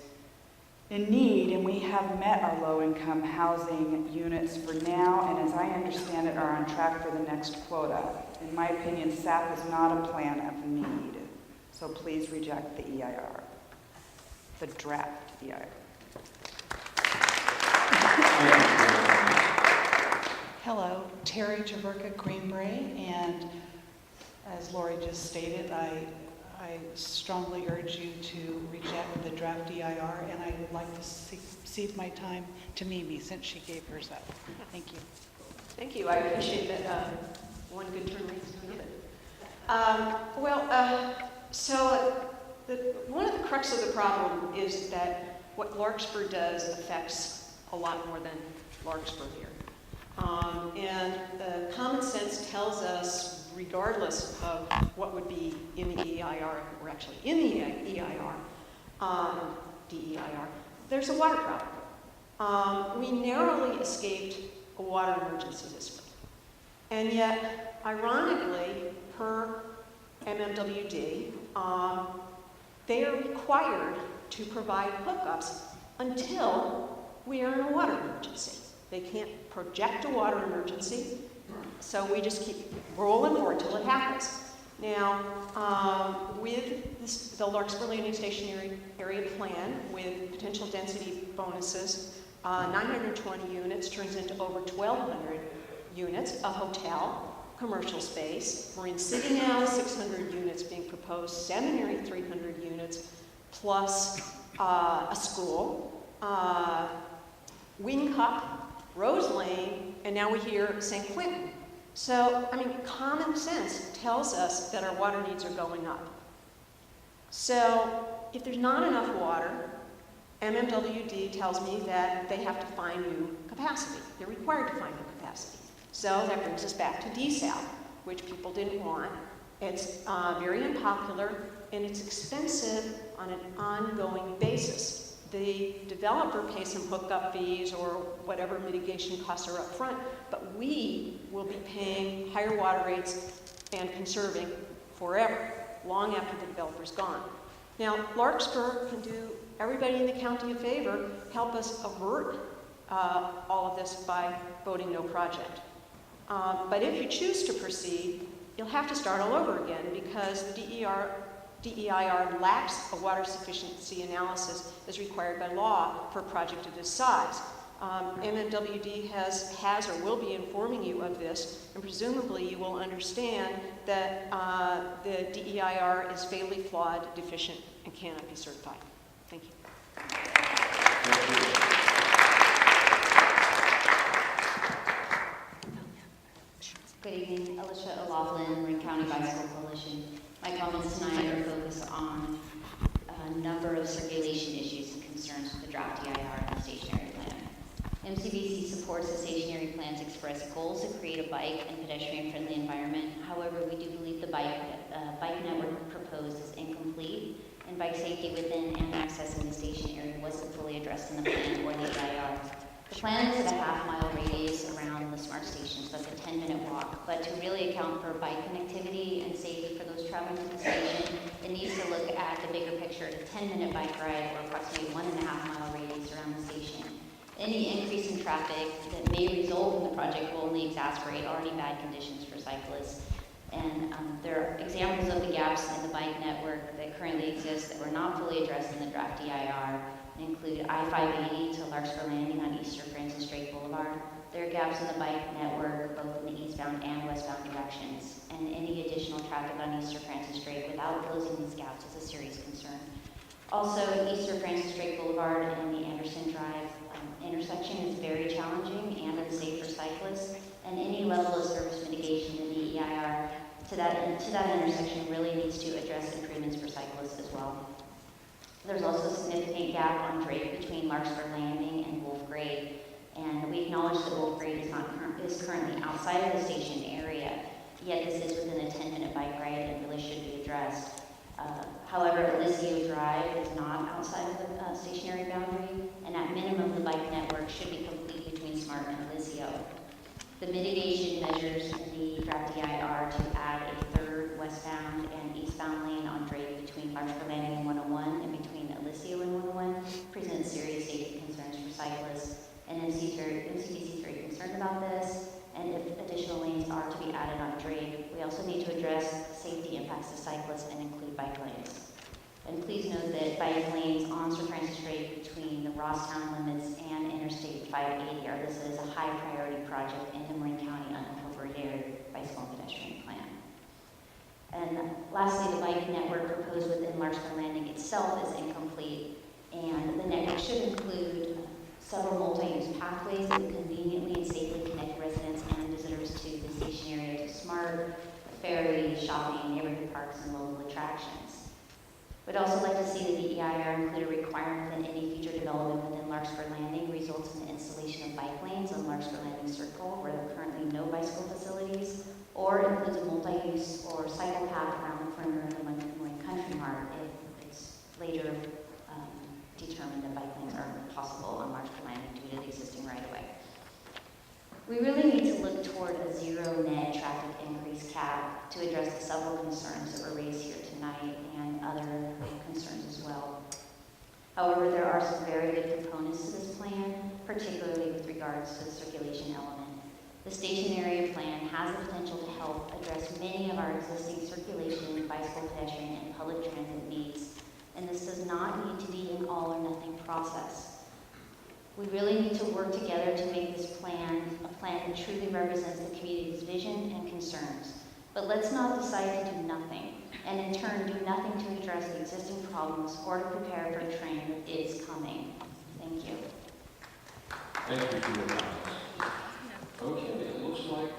in need, and we have met our low-income housing units for now, and as I understand it, are on track for the next quota. In my opinion, SAP is not a plan of need, so please reject the EIR, the draft EIR. Hello, Terry Javerka Greenbrae, and as Lori just stated, I strongly urge you to reject the draft EIR, and I would like to cede my time to Mimi since she gave hers up. Thank you. Thank you. I appreciate that one good turn leads to another. One of the crux of the problem is that what Larkspur does affects a lot more than Larkspur here. And common sense tells us, regardless of what would be in the EIR, if we're actually in the EIR, DEIR, there's a water problem. We narrowly escaped a water emergency this spring. And yet, ironically, per MMWD, they are required to provide hookups until we are in a water emergency. They can't project a water emergency, so we just keep rolling forward till it happens. Now, with the Larkspur Landing Station Area Plan, with potential density bonuses, 920 units turns into over 1,200 units, a hotel, commercial space. Marin City now, 600 units being proposed, Seminary 300 units, plus a school, Wing Cup, Rose Lane, and now we hear St. Quentin. So, I mean, common sense tells us that our water needs are going up. So, if there's not enough water, MMWD tells me that they have to find new capacity. They're required to find new capacity. So that brings us back to desal, which people didn't want. It's very unpopular, and it's expensive on an ongoing basis. The developer pays some hookup fees or whatever mitigation costs are up front, but we will be paying higher water rates and conserving forever, long after the developer's gone. Now, Larkspur can do everybody in the county a favor, help us avert all of this by voting no project. But if you choose to proceed, you'll have to start all over again because the DEIR lacks a water sufficiency analysis as required by law for a project of this size. MMWD has or will be informing you of this, and presumably you will understand that the DEIR is fatally flawed, deficient, and cannot be certified. Thank you. Good evening, Alicia O'Loughlin, Marin County Bicycle Coalition. My comments tonight are focused on a number of circulation issues and concerns with the draft EIR and the stationary plan. MCBC supports the stationary plan's express goals to create a bike and pedestrian-friendly environment. However, we do believe the bike network proposed is incomplete, and bike safety within and accessing the station area wasn't fully addressed in the plan or the EIR. The plan is at a half-mile radius around the smart station, so that's a 10-minute walk. But to really account for bike connectivity and safety for those traveling to the station, it needs to look at the bigger picture, a 10-minute bike ride or approximately 1.5-mile radius around the station. Any increase in traffic that may result in the project will only exacerbate already bad conditions for cyclists. And there are examples of the gaps in the bike network that currently exist that were not fully addressed in the draft EIR. include I-580 to Larkspur Landing on Eastern Francis Drake Boulevard. There are gaps in the bike network, both in the eastbound and westbound directions, and any additional traffic on Eastern Francis Drake without closing these gaps is a serious concern. Also, Eastern Francis Drake Boulevard and the Anderson Drive intersection is very challenging and unsafe for cyclists, and any level of service mitigation in the EIR to that intersection really needs to address improvements for cyclists as well. There's also a significant gap on Drake between Larkspur Landing and Wolf Grade, and we acknowledge that Wolf Grade is currently outside of the station area, yet this is within a 10-minute bike ride and really should be addressed. However, Elysia Drive is not outside of the stationary boundary, and at minimum, the bike network should be complete between Smart and Elysia. The mitigation measures in the draft EIR to add a third westbound and eastbound lane on Drake between Larkspur Landing and 101 and between Elysia and 101 present serious safety concerns for cyclists, and MCTC is very concerned about this. And if additional lanes are to be added on Drake, we also need to address safety impacts to cyclists and include bike lanes. And please note that bike lanes on Sir Francis Drake between the Rosstown limits and Interstate 580 are listed as a high priority project in the Marin County unincorporated bicycle and pedestrian plan. And lastly, the bike network proposed within Larkspur Landing itself is incomplete, and the network should include several multi-use pathways that conveniently and safely connect residents and visitors to the station area to Smart, ferry, shopping, neighborhood parks, and local attractions. We'd also like to see the EIR include a requirement that any future development within Larkspur Landing results in the installation of bike lanes on Larkspur Landing Circle where there are currently no bicycle facilities, or includes a multi-use or cycle path around the perimeter of the Marin Country Mart if it's later determined that bike lanes aren't possible on Larkspur Landing due to the existing right-of-way. We really need to look toward a zero net traffic increase cap to address the several concerns that were raised here tonight and other concerns as well. However, there are some very good components to this plan, particularly with regards to the circulation element. The station area plan has the potential to help address many of our existing circulation, bicycle, pedestrian, and public transit needs, and this does not need to be an all or nothing process. We really need to work together to make this plan a plan that truly represents the community's vision and concerns. But let's not decide to do nothing, and in turn do nothing to address the existing problems or to prepare for a train that is coming. Thank you. Thank you for your comments. Okay, it looks like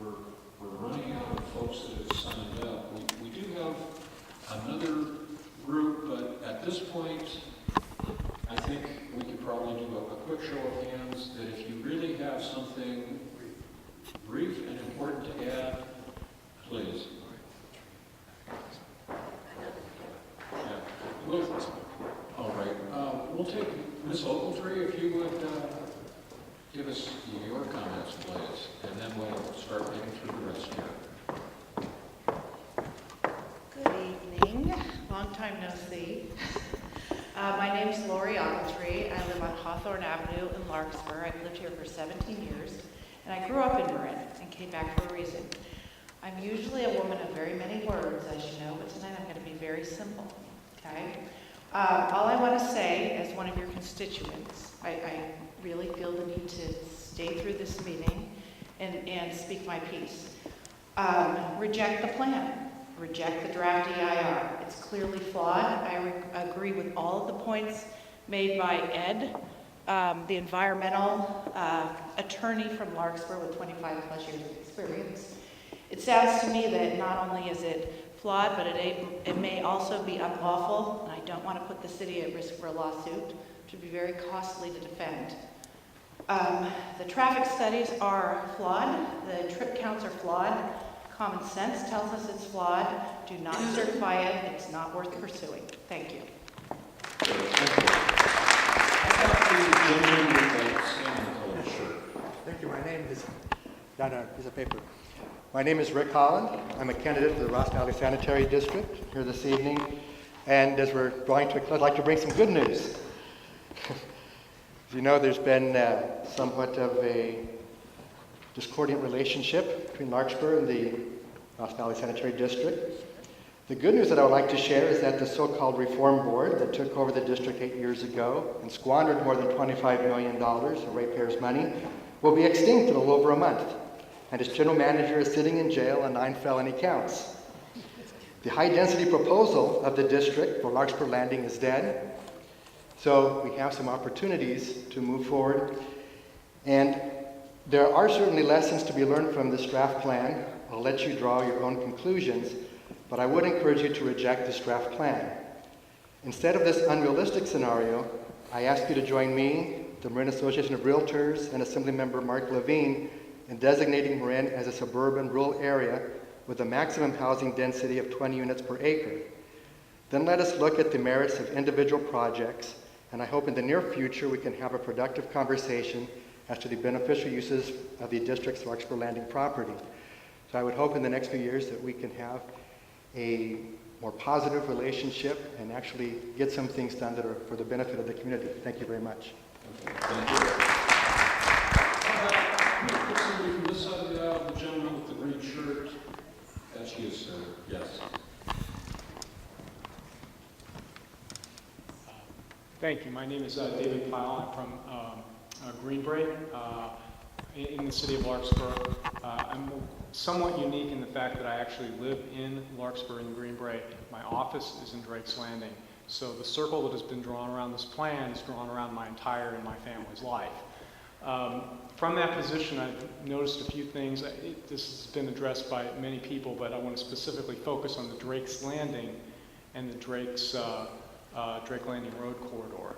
we're running out of folks that have signed up. We do have another group, but at this point, I think we could probably do a quick show of hands that if you really have something brief and important to add, please. Yeah. All right. We'll take Ms. Ogletree, if you would give us your comments, please, and then we'll start getting through the rest here. Good evening. Long time no see. My name is Lori Ogletree. I live on Hawthorne Avenue in Larkspur. I've lived here for 17 years, and I grew up in Marin and came back for a reason. I'm usually a woman of very many words, as you know, but tonight I'm going to be very simple, okay? All I want to say, as one of your constituents, I really feel the need to stay through this meeting and speak my piece. Reject the plan. Reject the draft EIR. It's clearly flawed. I agree with all of the points made by Ed, the environmental attorney from Larkspur with 25 plus years of experience. It sounds to me that not only is it flawed, but it may also be unlawful, and I don't want to put the city at risk for a lawsuit, which would be very costly to defend. The traffic studies are flawed. The trip counts are flawed. Common sense tells us it's flawed. Do not certify it. It's not worth pursuing. Thank you. Thank you. My name is, not a piece of paper. My name is Rick Holland. I'm a candidate for the Ross Valley Sanitary District here this evening. And as we're going to, I'd like to bring some good news. As you know, there's been somewhat of a discordant relationship between Larkspur and the Ross Valley Sanitary District. The good news that I would like to share is that the so-called reform board that took over the district 8 years ago and squandered more than $25 million of ratepayers' money will be extinct in a little over a month. And its general manager is sitting in jail on 9 felony counts. The high-density proposal of the district for Larkspur Landing is dead. So we have some opportunities to move forward. And there are certainly lessons to be learned from this draft plan. I'll let you draw your own conclusions, but I would encourage you to reject this draft plan. Instead of this unrealistic scenario, I ask you to join me, the Marin Association of Realtors, and Assemblymember Mark Levine in designating Marin as a suburban rural area with a maximum housing density of 20 units per acre. Then let us look at the merits of individual projects, and I hope in the near future we can have a productive conversation as to the beneficial uses of the district's Larkspur Landing property. So I would hope in the next few years that we can have a more positive relationship and actually get some things done that are for the benefit of the community. Thank you very much. Thank you. Put somebody from this side of the aisle, the gentleman with the green shirt. That's you, sir. Yes. Thank you. My name is David Pyle. I'm from Greenbrae in the city of Larkspur. I'm somewhat unique in the fact that I actually live in Larkspur in Greenbrae. My office is in Drake's Landing. So the circle that has been drawn around this plan is drawn around my entire and my family's life. From that position, I've noticed a few things. This has been addressed by many people, but I want to specifically focus on the Drake's Landing and the Drake Landing Road corridor.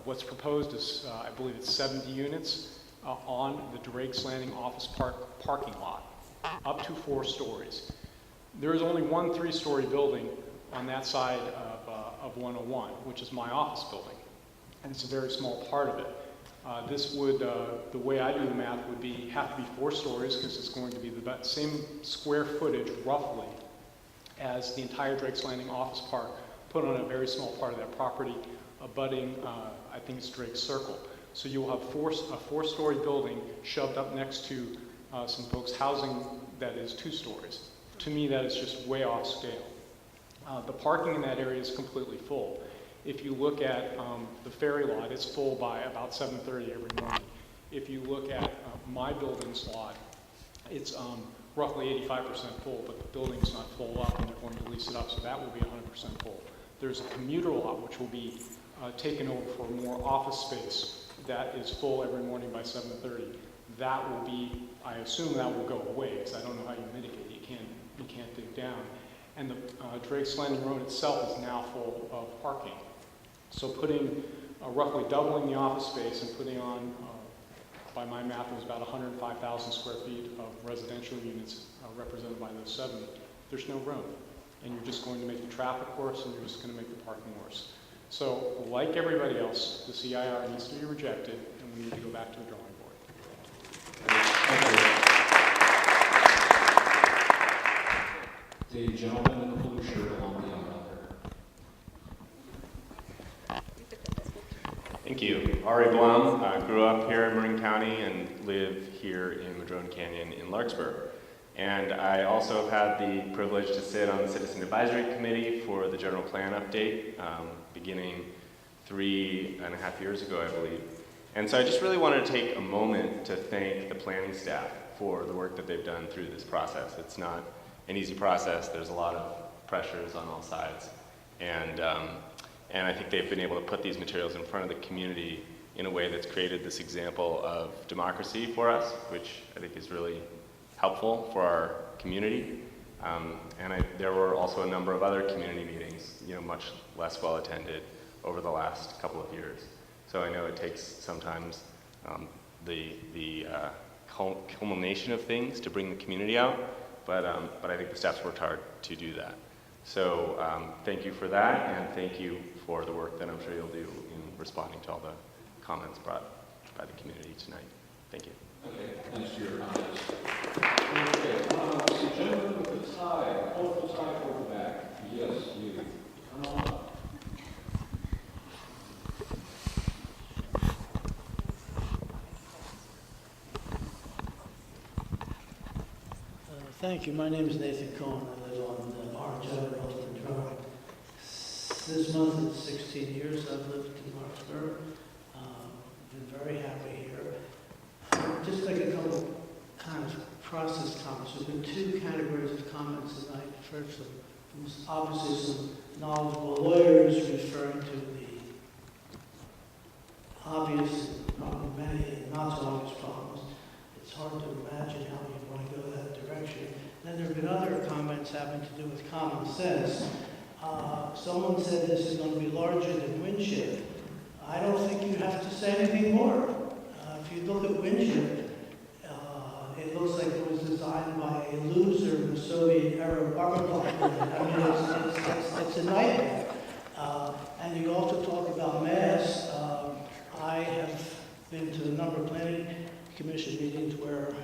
What's proposed is, I believe it's 70 units on the Drake's Landing office parking lot, up to 4 stories. There is only one 3-story building on that side of 101, which is my office building, and it's a very small part of it. This would, the way I do the math, would have to be 4 stories because it's going to be the same square footage, roughly, as the entire Drake's Landing office park, put on a very small part of that property, abutting, I think it's Drake's Circle. So you will have a 4-story building shoved up next to some folks' housing that is 2 stories. To me, that is just way off scale. The parking in that area is completely full. If you look at the ferry lot, it's full by about 7:30 every morning. If you look at my building's lot, it's roughly 85% full, but the building's not full up and they're going to lease it up, so that will be 100% full. There's a commuter lot which will be taken over for more office space that is full every morning by 7:30. That will be, I assume that will go away because I don't know how you mitigate it. You can't dig down. And the Drake's Landing Road itself is now full of parking. So roughly doubling the office space and putting on, by my math, it was about 105,000 square feet of residential units represented by those 70. There's no room. And you're just going to make the traffic worse and you're just going to make the parking worse. So like everybody else, the EIR needs to be rejected and we need to go back to the drawing board. The gentleman in the blue shirt along the aisle there. Thank you. Ari Blum. I grew up here in Marin County and live here in Madrone Canyon in Larkspur. And I also have had the privilege to sit on the Citizen Advisory Committee for the General Plan Update, beginning 3.5 years ago, I believe. And so I just really wanted to take a moment to thank the planning staff for the work that they've done through this process. It's not an easy process. There's a lot of pressures on all sides. And I think they've been able to put these materials in front of the community in a way that's created this example of democracy for us, which I think is really helpful for our community. There were also a number of other community meetings, much less well attended over the last couple of years. So I know it takes sometimes the culmination of things to bring the community out, but I think the staff's worked hard to do that. So thank you for that, and thank you for the work that I'm sure you'll do in responding to all the comments brought by the community tonight. Thank you. Okay, thanks for your comments. Okay, the gentleman with the tie, colorful tie toward the back. Yes, you. Come on up. Thank you. My name is Nathan Cohen. I live on the Orange Avenue This month it's 16 years I've lived in Larkspur. Been very happy here. Just like a couple kind of process comments. There's been two categories of comments tonight. First, obviously some knowledgeable lawyers referring to the obvious, probably many not so obvious problems. It's hard to imagine how you want to go that direction. Then there have been other comments having to do with common sense. Someone said this is going to be larger than Winship. I don't think you have to say anything more. If you look at Winship, it looks like it was designed by a loser in the Soviet era architect. I mean, it's a nightmare. And you also talk about mass. I have been to a number of planning commission meetings where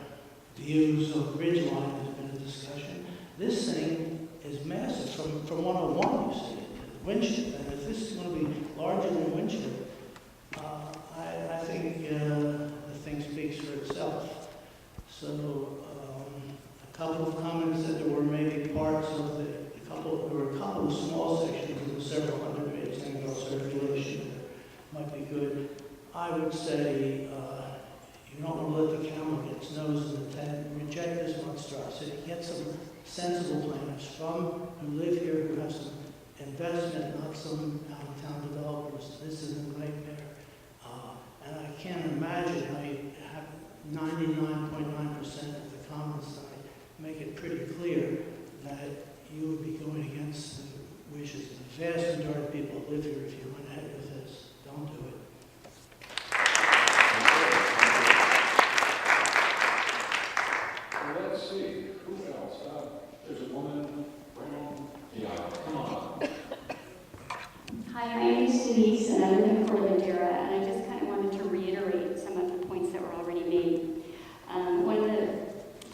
the use of ridgeline has been a discussion. This thing is massive from 101, you see, Winship. And if this is going to be larger than Winship, I think the thing speaks for itself. So a couple of comments that there were maybe parts of there were a couple of small sections of the several hundred page thing about circulation that might be good. I would say you don't want to let the camera get its nose in the tent. Reject this monstrosity. Get some sensible planners who live here, who have some investment, not some out-of-town developers. This is a nightmare. And I can't imagine how you have 99.9% of the comments tonight make it pretty clear that you would be going against the wishes of the vast majority of people who live here if you went ahead with this. Don't do it. Let's see, who else? There's a woman, Brown. Yeah, come on. Hi, my name is Denise, and I live in Cordillera, and I just kind of wanted to reiterate some of the points that were already made. One of the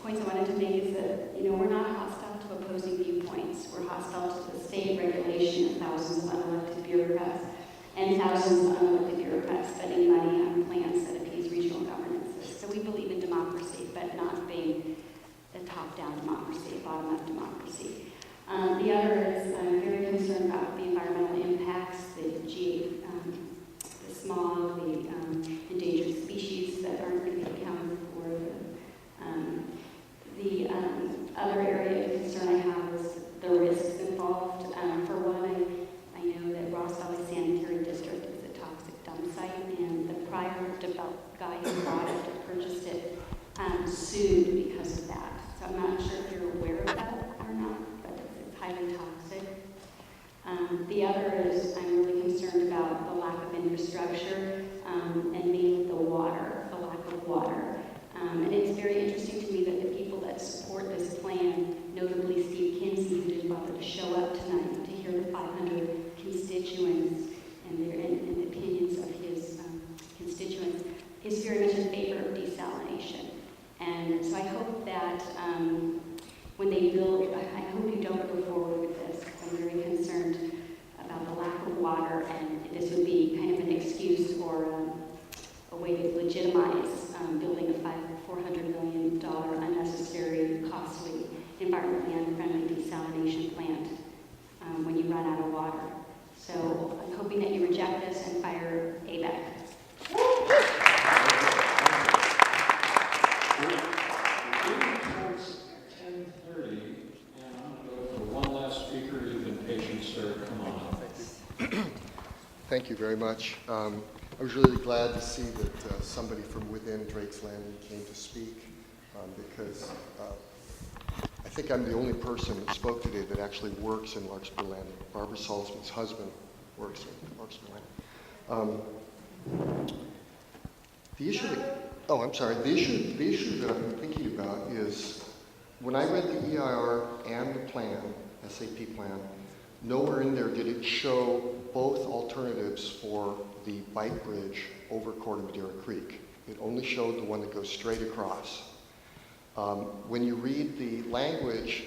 points I wanted to make is that, we're not hostile to opposing viewpoints. We're hostile to the state regulation of thousands of unelected bureaucrats and thousands of unelected bureaucrats spending money on plans that appease regional governances. So we believe in democracy, but not being a top-down democracy, a bottom-up democracy. The other is I'm very concerned about the environmental impacts, the smog, the endangered species that aren't going to be accounted for. The other area of concern I have is the risks involved. For one, I know that Ross Valley Sanitary District is a toxic dump site, and the prior guy who bought it or purchased it sued because of that. So I'm not sure if you're aware of that or not, but it's highly toxic. The other is I'm really concerned about the lack of infrastructure and mainly the lack of water. And it's very interesting to me that the people that support this plan, notably Steve Kinsey, who didn't bother to show up tonight to hear the 500 constituents and the opinions of his constituents, is very much in favor of desalination. And so I hope that when they build, I hope you don't go forward with this, because I'm very concerned about the lack of water, and this would be kind of an excuse or a way to legitimize building a $400 million unnecessary, costly, environmentally unfriendly desalination plant when you run out of water. So I'm hoping that you reject this and fire ABAG. Towards 10:30, and I'm going to go for one last speaker. You've been patient, sir. Come on up. Thank you very much. I was really glad to see that somebody from within Drake's Landing came to speak because I think I'm the only person that spoke today that actually works in Larkspur Landing. Barbara Salzman's husband works in Larkspur Landing. The issue that I'm thinking about is when I read the EIR and the plan, SAP plan, nowhere in there did it show both alternatives for the bike bridge over Corte-Madera Creek. It only showed the one that goes straight across. When you read the language,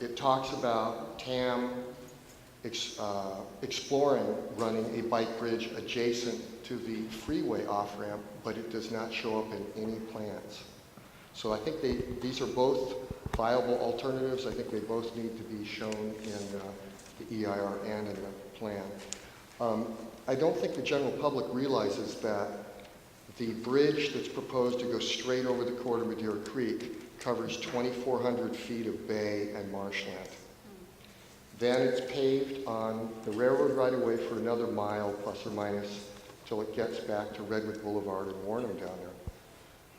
it talks about TAM exploring running a bike bridge adjacent to the freeway off-ramp, but it does not show up in any plans. So I think these are both viable alternatives. I think they both need to be shown in the EIR and in the plan. I don't think the general public realizes that the bridge that's proposed to go straight over the corridor of Madeira Creek covers 2,400 feet of bay and marshland. Then it's paved on the railroad right-of-way for another mile, plus or minus, till it gets back to Redwood Boulevard and Warnham down there.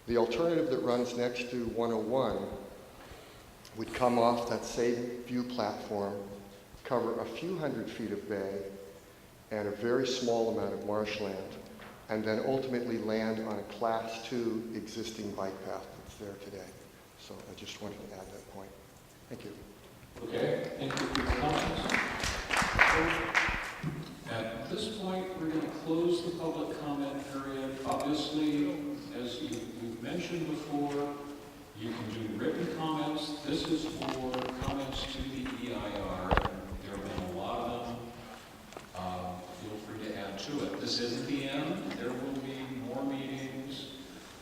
The alternative that runs next to 101 would come off that same view platform, cover a few hundred feet of bay and a very small amount of marshland, and then ultimately land on a Class 2 existing bike path that's there today. So I just wanted to add that point. Thank you. Okay, thank you for your comments. At this point, we're going to close the public comment period. Obviously, as you've mentioned before, you can do written comments. This is for comments to the EIR. There have been a lot of them. Feel free to add to it. This isn't the end. There will be more meetings.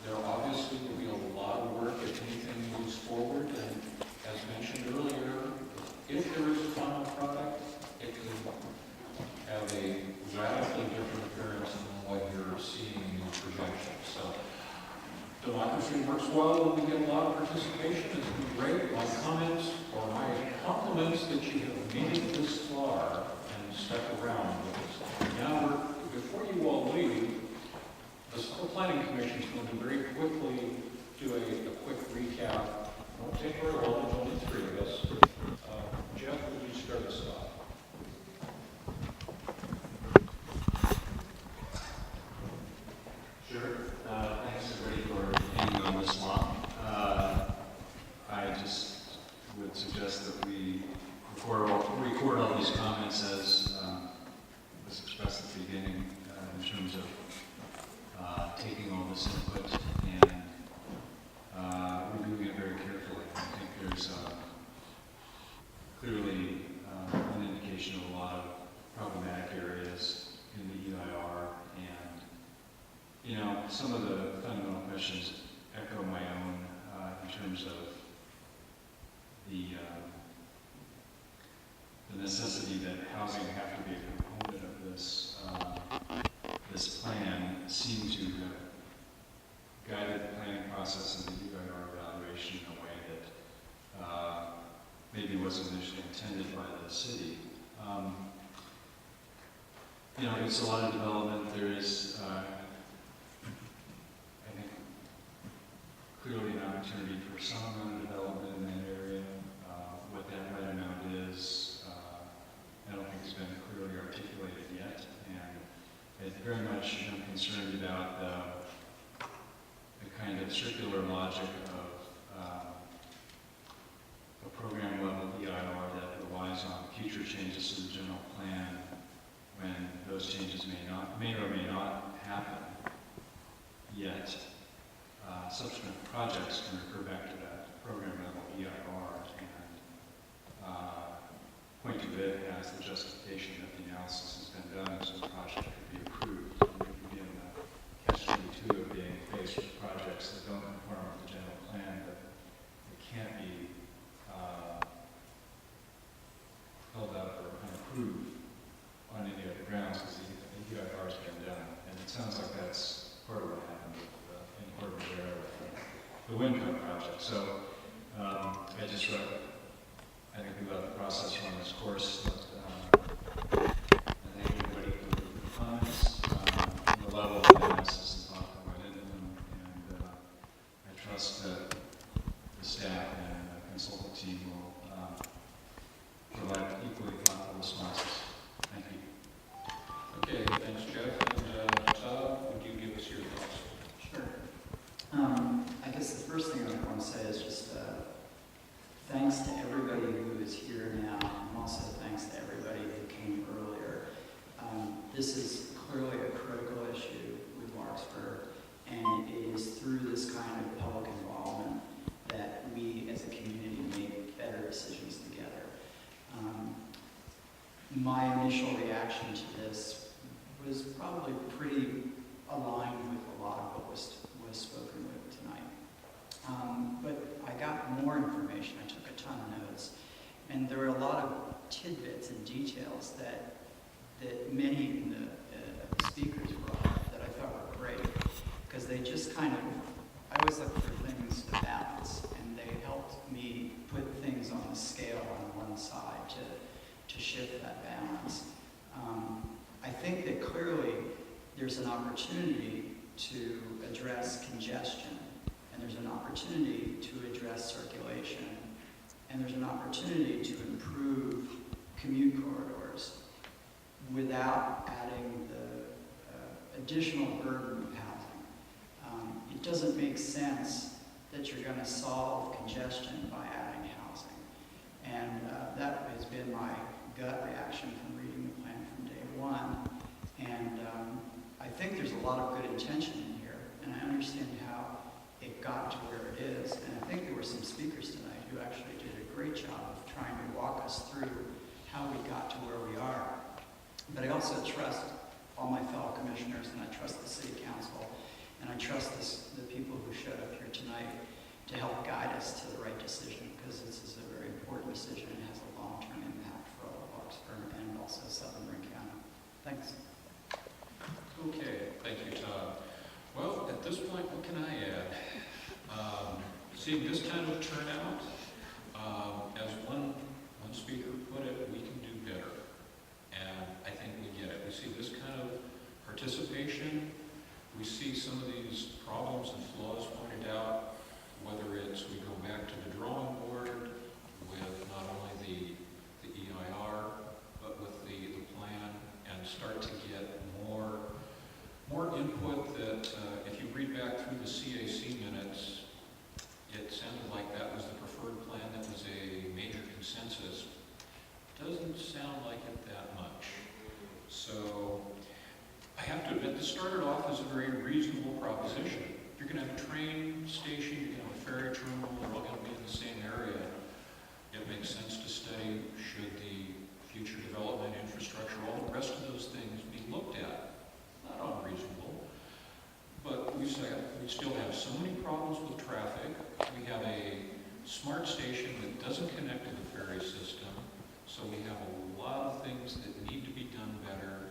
There obviously will be a lot of work if anything moves forward. And as mentioned earlier, if there is a final product, it could have a radically different appearance than what you're seeing in your projections. So democracy works well when we get a lot of participation. It's been great. My comments or my compliments that you have made it this far and stuck around with us. Now, before you all leave, the School Planning Commission is going to very quickly do a quick recap. It won't take very long, there's only 3 of us. Jeff, would you start us off? Sure. Thanks everybody for hanging on this long. I just would suggest that we record all these comments as was expressed at the beginning in terms of taking all this input and reviewing it very carefully. I think there's clearly an indication of a lot of problematic areas in the EIR, and you know, some of the fundamental questions echo my own in terms of the necessity that housing have to be a component of this this plan. Seems to have guided the planning process and the EIR evaluation in a way that maybe wasn't initially intended by the city. You know, it's a lot of development. There is, I think, clearly an opportunity for some amount of development in that area. What that right amount is, I don't think it's been clearly articulated yet. And it's very much, I'm concerned about the kind of circular logic of a program level EIR that relies on future changes to the general plan when those changes may or may not happen yet. Subsequent projects can refer back to that program level EIR and point to it as the justification that the analysis has been done so the project could be approved. And we can be in the catch-22 of being faced with projects that don't conform with the general plan, but it can't be held up or approved on any other grounds because the EIR has been done. And it sounds like that's part of what happened in Port Madera with the Windmill project. So I think we let the process run its course. But, I think everybody can look at the comments, the level of analysis and thought that went into them, and I trust that the staff and the consultant team will provide equally thoughtful responses. Thank you. Okay, thanks, Jeff. And Todd, would you give us your thoughts? Sure. I guess the first thing I want to say is just thanks to everybody who is here now, and also thanks to everybody who came earlier. This is clearly a critical issue with Larkspur, and it is through this kind of public involvement that we as a community make better decisions together. My initial reaction to this was probably pretty aligned with a lot of what was spoken with tonight. But I got more information. I took a ton of notes. And there are a lot of tidbits and details that many in the speakers brought up that I thought were great, because they just kind of, I always look for things to balance, and they helped me put things on the scale on one side to shift that balance. I think that clearly there's an opportunity to address congestion, and there's an opportunity to address circulation, and there's an opportunity to improve commute corridors without adding the additional burden of housing. It doesn't make sense that you're going to solve congestion by adding housing. And that has been my gut reaction from reading the plan from day one. And I think there's a lot of good intention in here, and I understand how it got to where it is. And I think there were some speakers tonight who actually did a great job of trying to walk us through how we got to where we are. But I also trust all my fellow commissioners, and I trust the city council, and I trust the people who showed up here tonight to help guide us to the right decision, because this is a very important decision and has a long-term impact for all of Larkspur and also Southern Marin County. Thanks. Okay, thank you, Todd. Well, at this point, what can I add? Seeing this kind of turnout, as one speaker put it, we can do better. And I think we get it. We see this kind of participation. We see some of these problems and flaws pointed out, whether it's we go back to the drawing board with not only the EIR, but with the plan, and start to get more input that if you read back through the CAC minutes, it sounded like that was the preferred plan, that was a major consensus. Doesn't sound like it that much. So I have to admit, this started off as a very reasonable proposition. You're going to have a train station, you're going to have a ferry terminal, they're all going to be in the same area. It makes sense to study, should the future development, infrastructure, all the rest of those things be looked at. Not unreasonable, but we still have so many problems with traffic. We have a smart station that doesn't connect to the ferry system, so we have a lot of things that need to be done better.